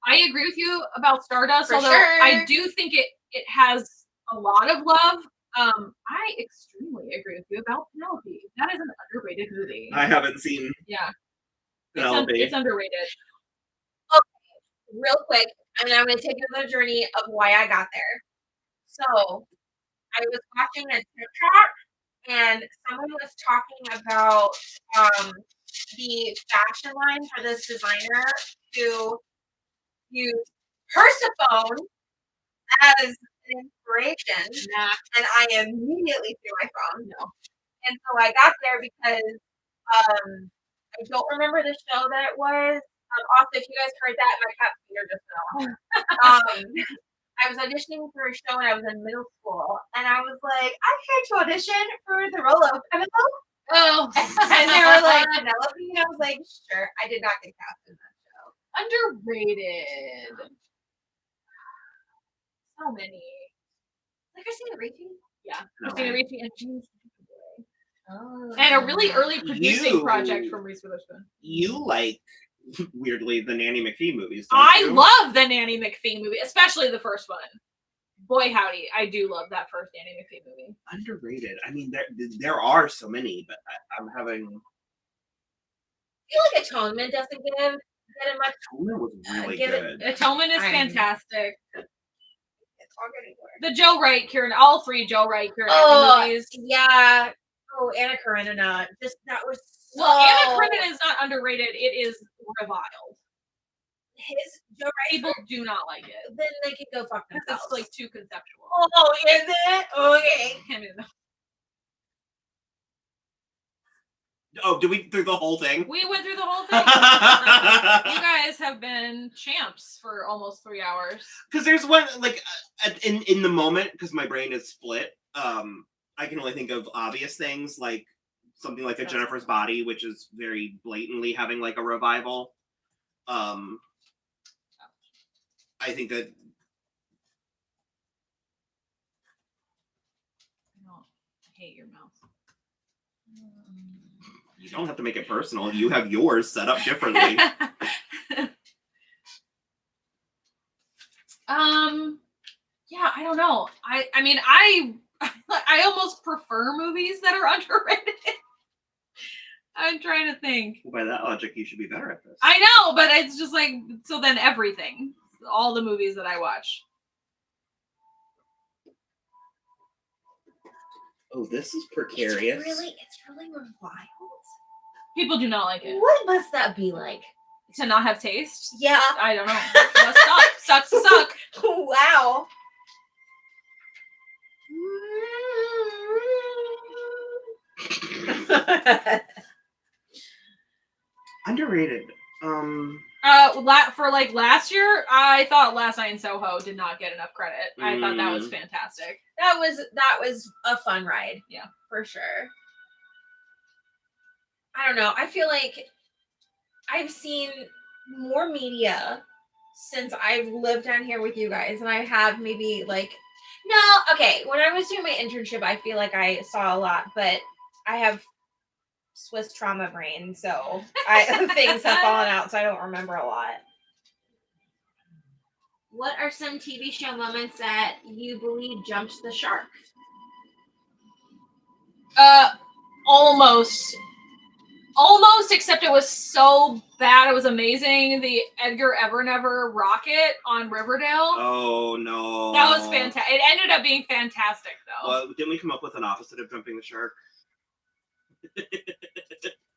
I agree with you about Stardust, For although sure. I do think it has a lot of love. I extremely agree with you about Penelope. That is an underrated movie. I haven't seen. Yeah. Penelope. It's underrated. Okay, real quick, and I'm going to take you on the journey of why I got there. So, I was watching a TikTok, and someone was talking about the fashion line for this designer to use Persephone as an inspiration. And I immediately threw my phone. No. And so I got there because I don't remember the show that it was. Also, if you guys heard that, my cat's finger just fell. I was auditioning for a show when I was in middle school, and I was like, I'm here to audition for the role of Penelope. Oh. And they were like, Penelope? And I was like, sure. I did not get cast in that show. Underrated. So many. Like Christina Ricci? Yeah. No. Christina Ricci and James. Oh. And a really early producing project from Reese Witherspoon. You like, weirdly, the Nanny McPhee movies. I love the Nanny McPhee movie, especially the first one. Boy, howdy, I do love that first Nanny McPhee movie. Underrated. I mean, there are so many, but I'm having. I feel like Atonement doesn't get him much. Atonement was really give it- good. Atonement is fantastic. It's all good anymore. The Joe Wright, all three Joe Wright, Kieran movies. Yeah. Oh, Anna Karenina. Just that was so. Well, Anna Karenina is not underrated. It is reviled. His Joe People do not like it. then they could go fuck Because themselves. it's like too conceptual. Oh, is it? Okay. I mean, Oh, did we through the whole thing? we went through the whole thing. You guys have been champs for almost 3 hours. Because there's one like in the moment, because my brain is split. I can only think of obvious things like something like a Jennifer's Body, which is very blatantly having like a revival. I think that I hate your mouth. you don't have to make it personal. You have yours set up differently. Yeah, I don't know. I mean, I almost prefer movies that are underrated. I'm trying to think. Well, by that logic, you should be better at this. I know, but it's just like, so then everything, all the movies that I watch. Oh, this is precarious. It's really reviled. People do not like it. What must that be like? To not have taste? Yeah. I don't know. Must suck. Sucks to suck. Wow. Underrated. For like last year, I thought Last Night in Soho did not get enough credit. I thought that was fantastic. That was a fun ride. Yeah, for sure. I don't know. I feel like I've seen more media since I've lived down here with you guys than I have maybe like okay. When I was doing my internship, I feel like I saw a lot, but I have Swiss trauma brain, so things have fallen out, so I don't remember a lot. What are some TV show moments that you believe jumped the shark? Almost, except it was so bad it was amazing. The Edgar Evernever rocket on Riverdale. Oh no. That was fantastic. It ended up being fantastic though. Well, didn't we come up with an opposite of jumping the shark?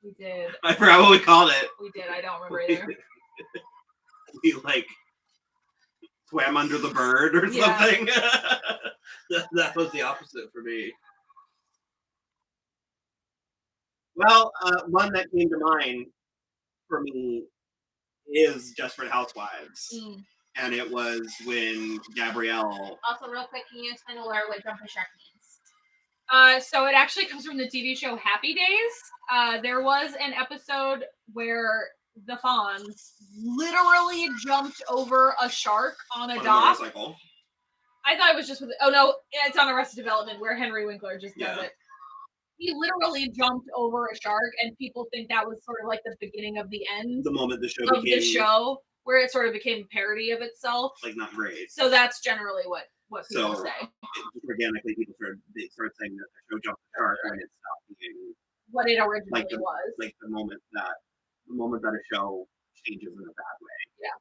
We did. I forgot what we called it. We did. I don't remember either. We like swam under the bird or something. That was the opposite for me. Well, one that came to mind for me is Desperate Housewives. And it was when Gabrielle... Also, real quick, can you explain to Laura what jump the shark means? So it actually comes from the TV show Happy Days. There was an episode where the Fonz literally jumped over a shark on a dock. Motorcycle. I thought it was just with... Oh, no, it's on Arrested Development where Henry Winkler just does it. He literally jumped over a shark, and people think that was sort of like the beginning of the end. The moment the show of became... the show, where it sort of became a parody of itself. Like, not great. So that's generally what people say. Organically, people started saying that the show jumped the shark, and it stopped being... What it originally was. Like, the moment that a show changes in a bad way. Yeah.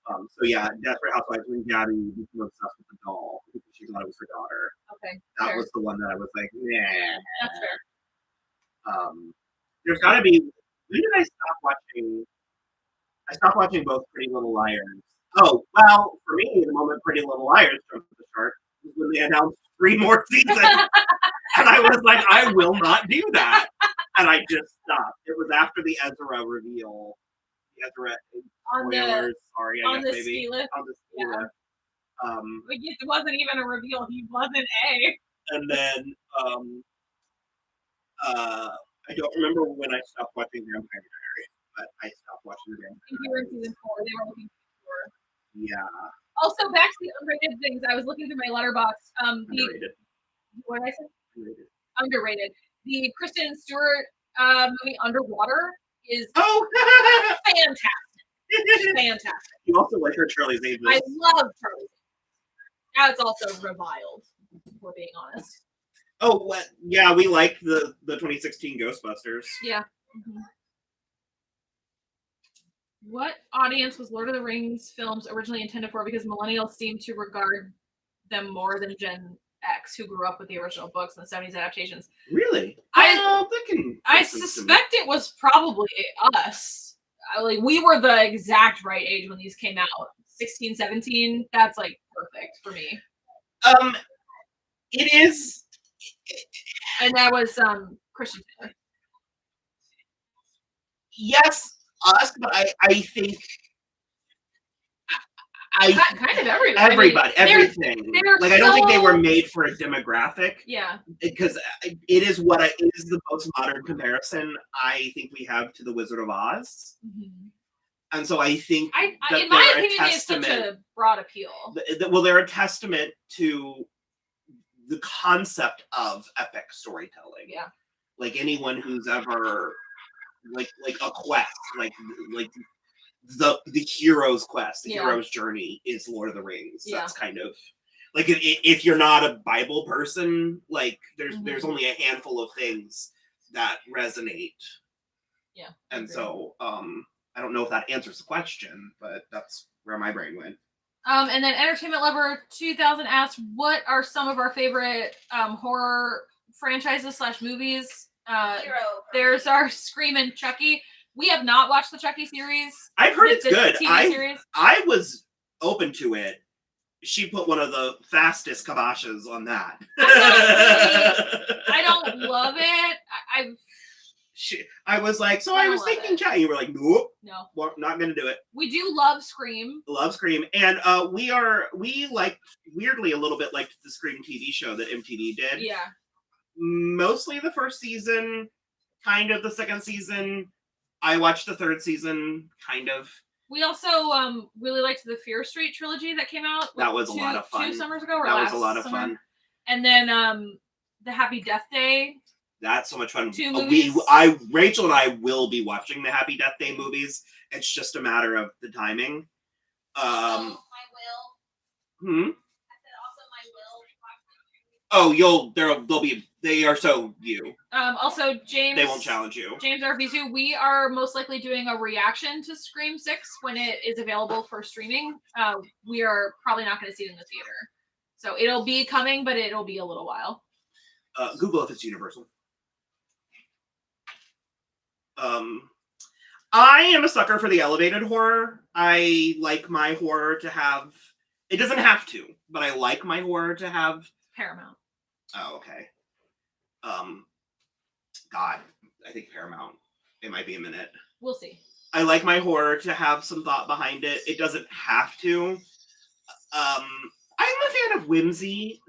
So yeah, Desperate Housewives, when Gabby became obsessed with the doll because she thought it was her daughter. Okay. That was the one that I was like, yeah. That's fair. There's gotta be. When did I stop watching? I stopped watching both Pretty Little Liars. Oh, well, for me, the moment Pretty Little Liars jumped the shark was when they announced 3 more seasons. And I was like, I will not do that. And I just stopped. It was after the Ezra reveal. Ezra spoilers, sorry, I guess maybe. Ski lift. On the ski lift. It wasn't even a reveal. He wasn't A. And then I don't remember when I stopped watching Vampire Diaries, but I stopped watching the Vampire Diaries. You were in season 4. They were looking for. Yeah. Also, back to the underrated things. I was looking through my letterbox. Underrated. What did I say? Underrated. Underrated. The Kristen Stewart movie Underwater is fantastic. Fantastic. You also like her Charlie's Angels. I love Charlie's Angels. That's also reviled, if we're being honest. Oh, what? Yeah, we liked the 2016 Ghostbusters. Yeah. Mm-hmm. What audience was Lord of the Rings films originally intended for? Because millennials seem to regard them more than Gen X, who grew up with the original books and the 70s adaptations. Really? I suspect it was probably us. like we were the exact right age when these came out. 16, 17. That's like perfect for me. It is. And that was Christian Taylor. Yes, us, but I think kind of everybody. Everybody, everything. they're like I don't think they were made for a demographic. Yeah. Because it is it is the most modern comparison I think we have to the Wizard of Oz. Mm-hmm. And so I think that in my opinion, it's such a broad appeal. Well, they're a testament to the concept of epic storytelling. Yeah. Like anyone who's ever like a quest, like the hero's quest, the hero's journey is Lord of the Rings. Yeah. That's kind of like if you're not a Bible person, like there's only a handful of things that resonate. Yeah. And so I don't know if that answers the question, but that's where my brain went. And then Entertainment Lover 2000 asks, what are some of our favorite horror franchises / movies? There's our Scream and Chucky. We have not watched the Chucky series. I've heard it's good. TV series. I was open to it. She put one of the fastest kiboshes on that. I don't love it. I was like, so I was thinking Chucky. You were like, nope. No. We're not going to do it. We do love Scream. Love Scream. And we like, weirdly, a little bit like the Scream TV show that MTV did. Yeah. Mostly the first season, kind of the second season. I watched the third season, kind of. We also really liked the Fear Street trilogy that came out. That was a lot of fun. 2 summers ago. That was a lot of fun. And then the Happy Death Day. That's so much fun. 2 movies. Rachel and I will be watching the Happy Death Day movies. It's just a matter of the timing. I will. Hmm. I said also my will. Oh, they are so you. Also, James. They won't challenge you. James Arvizu, we are most likely doing a reaction to Scream 6 when it is available for streaming. We are probably not going to see it in the theater. So it'll be coming, but it'll be a little while. Google if it's universal. I am a sucker for the elevated horror. I like my horror to have. It doesn't have to, but I like my horror to have Paramount. Oh, okay. God, I think Paramount. It might be a minute. We'll see. I like my horror to have some thought behind it. It doesn't have to. I'm a fan of whimsy.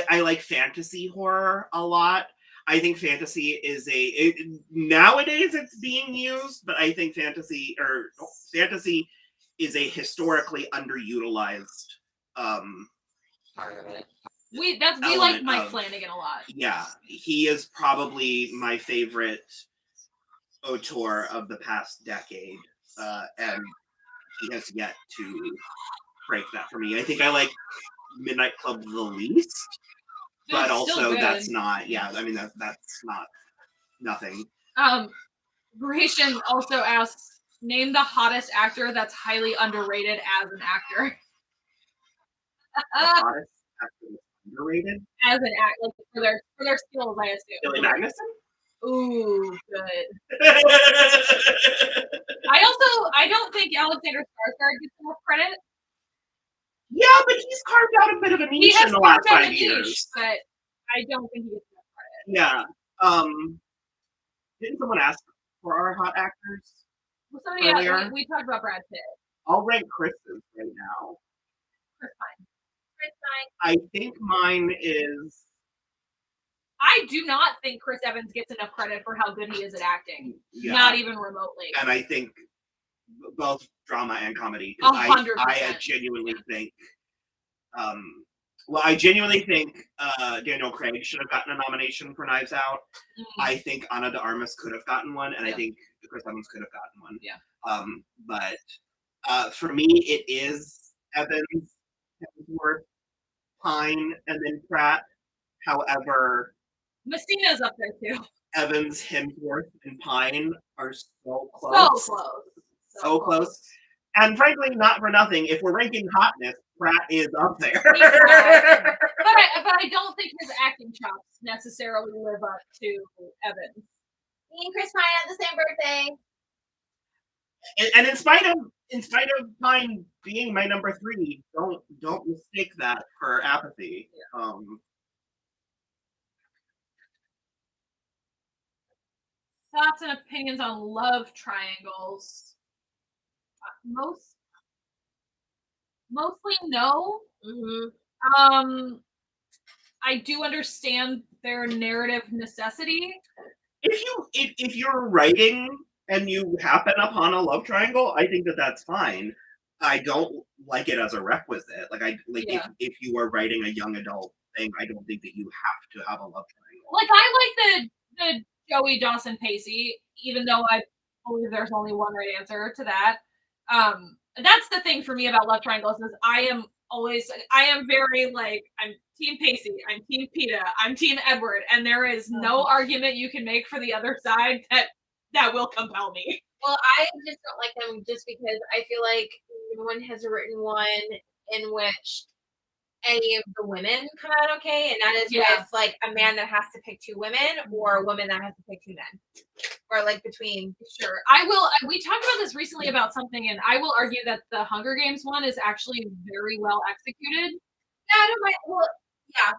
I like fantasy horror a lot. I think fantasy is nowadays it's being used, but I think fantasy is a historically underutilized Part of it. We like Mike Flanagan a lot. Yeah, he is probably my favorite auteur of the past decade, and he has yet to break that for me. I think I like Midnight Club the least, but also that's not. Yeah, I mean that's not nothing. Gratian also asks, name the hottest actor that's highly underrated as an actor. The hottest actor underrated as an actor, like for their skills, I assume. Billy Magnuson. Ooh, good. I don't think Alexander Skarsgård gets enough credit. Yeah, but he's carved out a bit of a niche in the last 5 years. But I don't think he gets enough credit. Yeah. Didn't someone ask for our hot actors? Well, somebody else, we talked about Brad Pitt. I'll rank Chris's right now. Chris Pine. I think mine is. I do not think Chris Evans gets enough credit for how good he is at acting. Yeah. Not even remotely. And I think both drama and comedy. 100%. I genuinely think. I genuinely think Daniel Craig should have gotten a nomination for Knives Out. Mm-hmm. I think Ana de Armas could have gotten one, and I think Chris Evans could have gotten one. Yeah. But for me, it is Evans, Hemsworth, Pine, and then Pratt. However, Messina's up there too. Evans, Hemsworth, and Pine are so close. So close. And frankly, not for nothing, if we're ranking hotness, Pratt is up there. But I don't think his acting chops necessarily live up to Evans. Me and Chris Pine have the same birthday. And in spite of mine being my number 3, don't mistake that for apathy. Thoughts and opinions on love triangles. Mostly no. I do understand their narrative necessity. If you're writing and you happen upon a love triangle, I think that's fine. I don't like it as a requisite. If you are writing a young adult thing, I don't think that you have to have a love triangle. Like, I like the Joey Dawson Pacey, even though I believe there's only one right answer to that. That's the thing for me about love triangles is I am very like, I'm Team Pacey, I'm Team Peta, I'm Team Edward, and there is no argument you can make for the other side that will compel me. Well, I just don't like them just because I feel like no one has written one in which any of the women come out okay, and that is with like a man that has to pick 2 women or a woman that has to pick 2 men, or like between. Sure, we talked about this recently about something, and I will argue that the Hunger Games one is actually very well executed. Yeah, I don't mind. Well, out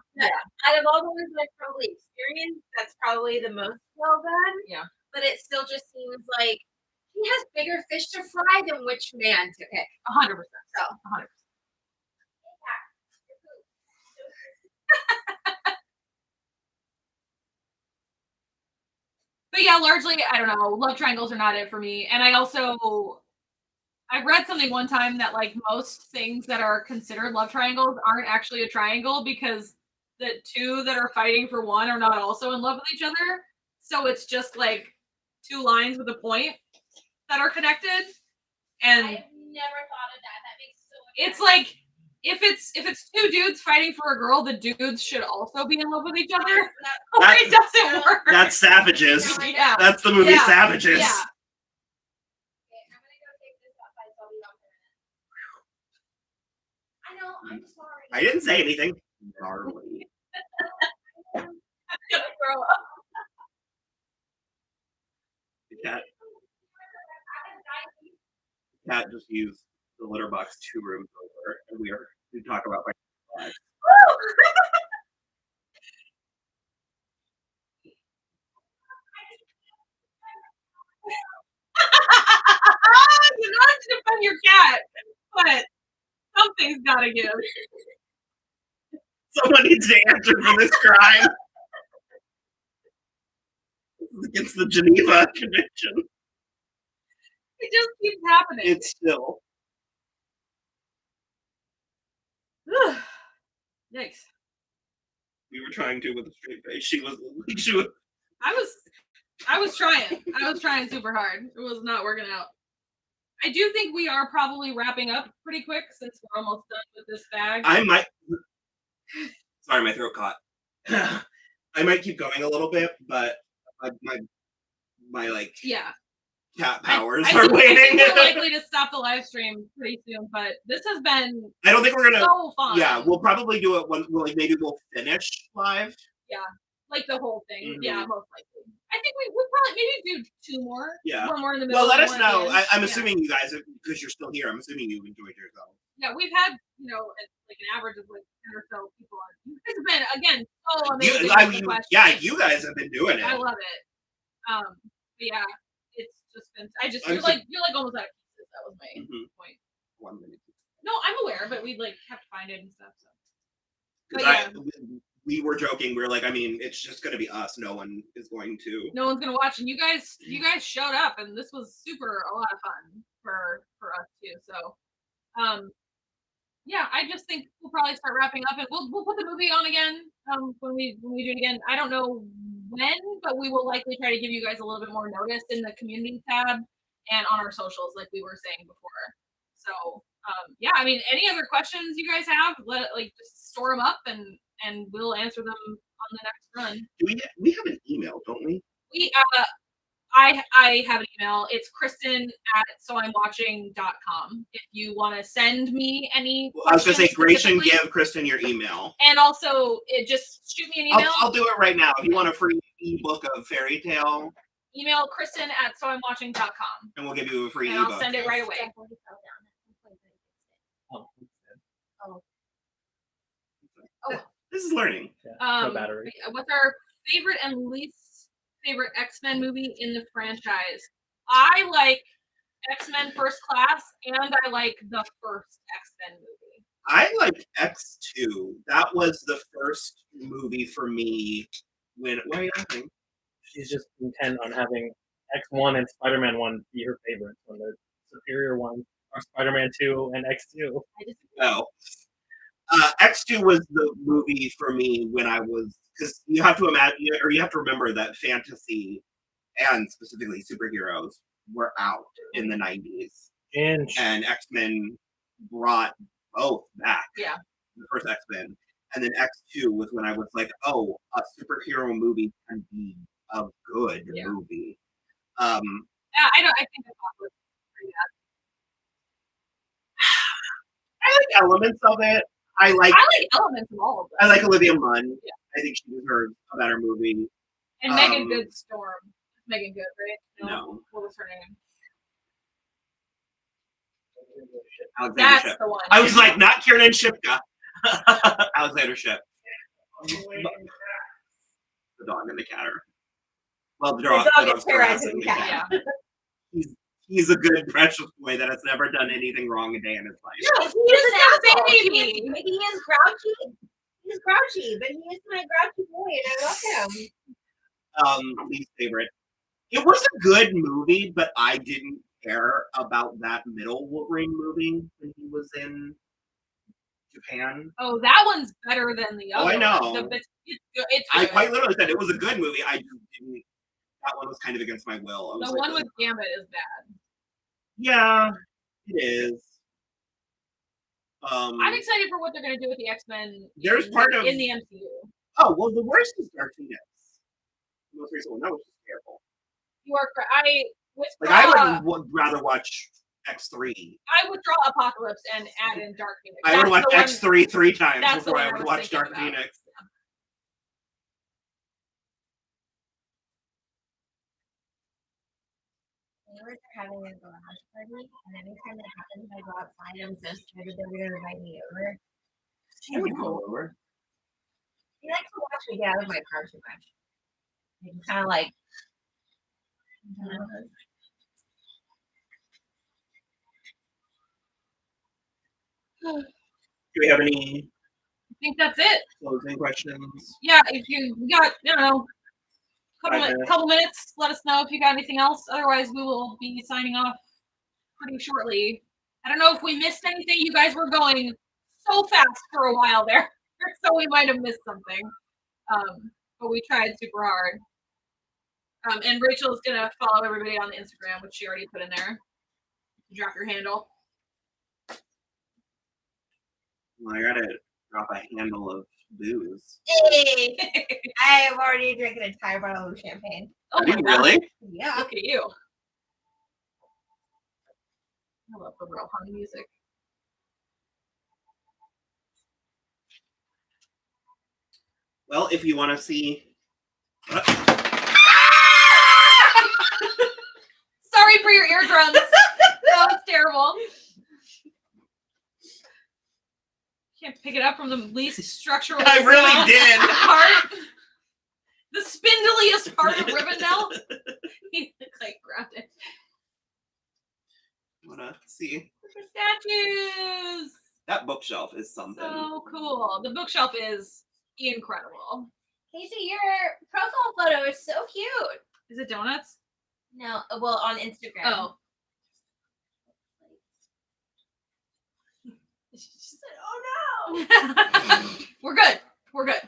of all the ones that I've probably experienced, that's probably the most well done. Yeah, but it still just seems like he has bigger fish to fry than which man to pick. 100%. So 100%. But yeah, largely, I don't know. Love triangles are not it for me. And I read something one time that like most things that are considered love triangles aren't actually a triangle because the 2 that are fighting for one are not also in love with each other. So it's just like 2 lines with a point that are connected. And I've never thought of that. That makes so much it's like if it's 2 dudes fighting for a girl, the dudes should also be in love with each other. Or it doesn't work. That's Savages. Yeah. That's the movie Savages. Yeah. Okay, I'm gonna go take this outside so I'll be on for a minute. I know, I'm sorry. I didn't say anything. Gnarly. I'm gonna throw up. The cat just used the litter box 2 rooms over, and we talk about my lives. You're not to defend your cat, but something's gotta give. Someone needs to answer for this crime. Against the Geneva Convention. It just keeps happening. It's still. Yikes. We were trying to with a straight face. She was. I was trying. I was trying super hard. It was not working out. I do think we are probably wrapping up pretty quick since we're almost done with this bag. I might. Sorry, my throat caught. I might keep going a little bit, but my like cat powers are waiting. I think we're likely to stop the live stream pretty soon, but this has been. I don't think we're gonna. So fun. Yeah, we'll probably do it when maybe we'll finish live. Yeah, like the whole thing. Mm-hmm. Yeah, most likely. I think we'll probably maybe do 2 more. Yeah. 1 more in the middle. Well, let us know. I'm assuming you guys, because you're still here, I'm assuming you enjoyed yourself. Yeah, we've had, like an average of like 10 or so people on. This has been, again, so amazing. You guys have been doing it. I love it. But yeah, it's just been, you're like almost out of pieces. That was my point. 1 minute. No, I'm aware, but we'd like have to find it and stuff. So. But we were joking. We were like, I mean, it's just going to be us. No one is going to. No one's going to watch. And you guys showed up, and this was a lot of fun for us too. So, yeah, I just think we'll probably start wrapping up, and we'll put the movie on again when we do it again. I don't know when, but we will likely try to give you guys a little bit more notice in the community tab and on our socials, like we were saying before. So, yeah, I mean, any other questions you guys have, just store them up, and we'll answer them on the next run. We have an email, don't we? I have an email. It's Kristen@soimwatching.com. If you want to send me any I was going to say, Grayson, give Kristen your email. And also, just shoot me an email. I'll do it right now. If you want a free ebook of Fairytale, email Kristen at soimwatching.com. And we'll give you a free And ebook. I'll send it right away. Definitely fell down at some point, but I fixed it. This is learning. No battery. What's our favorite and least favorite X-Men movie in the franchise? I like X-Men First Class, and I like the first X-Men movie. I like X2. That was the first movie for me when. Why are you laughing? She's just intent on having X1 and Spider-Man 1 be her favorites when the superior ones are Spider-Man 2 and X2. No. X2 was the movie for me when I was, because you have to imagine, or you have to remember that fantasy and specifically superheroes were out in the 90s. And X-Men brought both back. Yeah. The first X-Men. And then X2 was when I was like, oh, a superhero movie can be a good movie. Yeah, I think it's awkward. I like elements of it. I like elements of all of them. I like Olivia Munn. Yeah. I think she deserves a better movie. And Megan Good Storm. Megan Good, right? No. What was her name? Alexander That's Shipp. the one. I was like, not Kiernan Shipka. Alexander Shipp. The dog and the cat are. Well, the dog is harassing the cat. Yeah. He's a good, precious boy that has never done anything wrong a day in his life. No, he is an asshole. baby. He is grouchy. He's grouchy, but he is my grouchy boy, and I love him. Least favorite. It was a good movie, but I didn't care about that middle Wolverine movie when he was in Japan. Oh, that one's better than the other. I know. One. It's good. I quite literally said it was a good movie. I just didn't. That one was kind of against my will. The one with Gambit is bad. Yeah, it is. I'm excited for what they're going to do with the X-Men. There's part of in the MCU. Oh well, the worst is Dark Phoenix. The most recent one. That was just terrible. You are correct. I would rather watch X3. I withdraw Apocalypse and add in Dark Phoenix. I would watch X3 3 times that's before I would watch Dark about. Phoenix. Neighbors are having a garage party, and anytime that happens, I go outside. I'm so scared that they're going to invite me over. I would go over. He likes to watch me get out of my car too much. He's kind of like. Do we have any I think that's it. closing questions? Yeah, if you got, I don't know, couple minutes, let us know if you got anything else. Otherwise, we will be signing off pretty shortly. I don't know if we missed anything. You guys were going so fast for a while there, so we might have missed something. But we tried super hard. And Rachel is gonna follow everybody on the Instagram, which she already put in there. Drop your handle. Well, I gotta drop a handle of booze. Hey, I have already drank an entire bottle of champagne. Oh, Are you really? Yeah. Look at you. I love the real honey music. Well, if you want to see. Sorry for your eardrums. That was terrible. Can't pick it up from the least structural. I really did. Part. The spindliest part of Rivendell. He like grabbed it. Wanna see? Statues. That bookshelf is something. So cool. The bookshelf is incredible. Casey, your profile photo is so cute. Is it donuts? No, well, on Instagram. Oh. She said, "Oh no." We're good. We're good.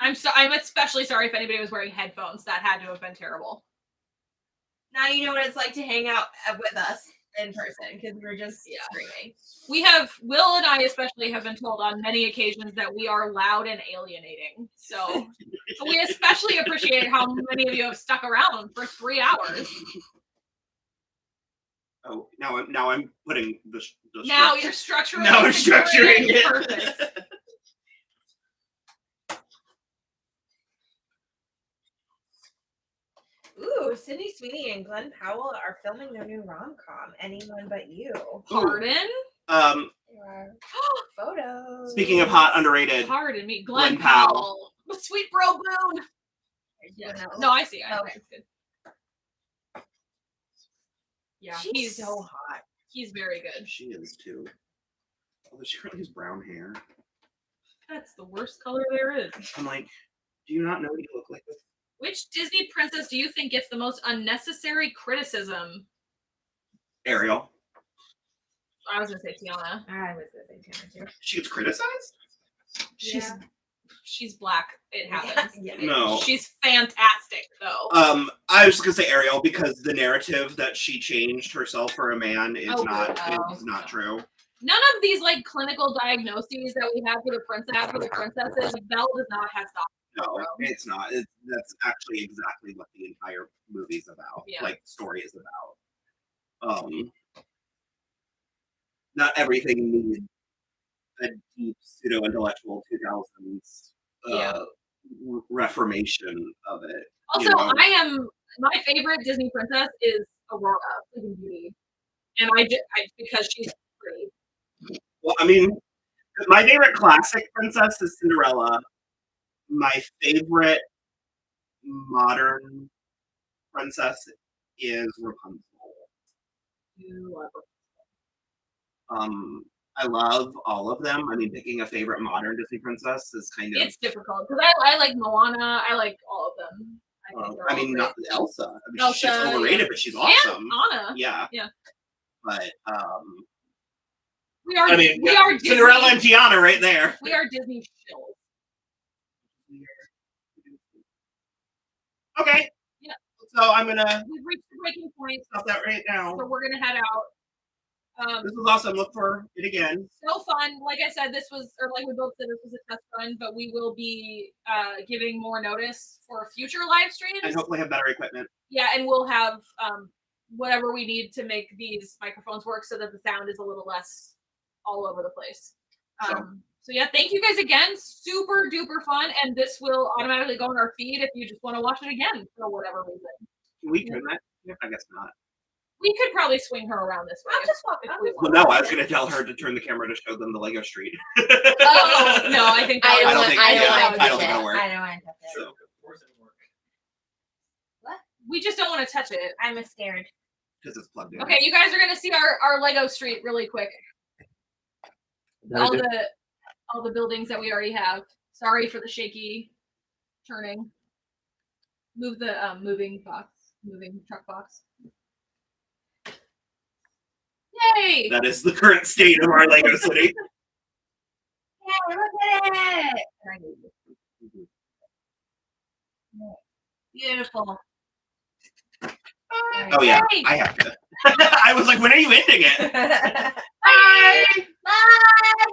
I'm especially sorry if anybody was wearing headphones. That had to have been terrible. Now you know what it's like to hang out with us in person because we're just screaming. Will and I especially have been told on many occasions that we are loud and alienating. So we especially appreciate how many of you have stuck around for 3 hours. Oh, now I'm putting the Now you're structuring. Now I'm structuring it. Perfect. Ooh, Sydney Sweeney and Glenn Powell are filming their new rom-com, Anyone But You. Pardon? There are photos. Speaking of hot, underrated. Pardon me. Glenn Glenn Powell. Powell. Sweet bro Boone. Yeah. No, I see. I think it's good. Yeah, She's he's so hot. He's very good. She is too. Although she currently has brown hair. That's the worst color there is. I'm like, do you not know what you look like? Which Disney princess do you think gets the most unnecessary criticism? Ariel. I was gonna say Tiana. I was gonna say Tiana too. She gets criticized? She's black. It happens. Yeah. No. She's fantastic though. I was just gonna say Ariel because the narrative that she changed herself for a man is not true. None of these like clinical diagnoses that we have for the princesses, Belle does not have stock. No, it's not. That's actually exactly what the entire movie's about. Yeah. Like story is about. Not everything needs a deep pseudo-intellectual 2000s reformation of it. Also, you know? my favorite Disney princess is Aurora, Sleeping Beauty, and I because she's pretty. Well, I mean, my favorite classic princess is Cinderella. My favorite modern princess is Rapunzel. You love her. I love all of them. I mean, picking a favorite modern Disney princess is kind of. It's difficult because I like Moana. I like all of them. I mean, not Elsa. I mean, Elsa, she's overrated, but she's awesome. And Anna. Yeah. Yeah. But we are Disney. Cinderella and Tiana right there. We are Disney shills. Okay. Yeah. So I'm gonna. We've reached the breaking point. Stop that right now. So we're gonna head out. This was awesome. Look for it again. So fun. Like I said, like we both said, this was a test run, but we will be giving more notice for future live streams. And hopefully have better equipment. Yeah, and we'll have whatever we need to make these microphones work so that the sound is a little less all over the place. So yeah, thank you guys again. Super duper fun, and this will automatically go on our feed if you just want to watch it again for whatever reason. Can we turn that? I guess not. We could probably swing her around this way. I'll just walk. Well, no, I was going to tell her to turn the camera to show them the Lego Street. Oh no, I think I don't don't want think- to I don't touch think it'll it. work. I don't want to touch it. So, we just don't want to touch it. I'm scared. because it's plugged in. Okay, you guys are gonna see our Lego Street really quick. All the buildings that we already have. Sorry for the shaky turning. Move the moving truck box. Yay! That is the current state of our Lego City. Yeah, look at it. Beautiful. Oh yeah, Yay! I have to. I was like, when are you ending it? Bye! Bye.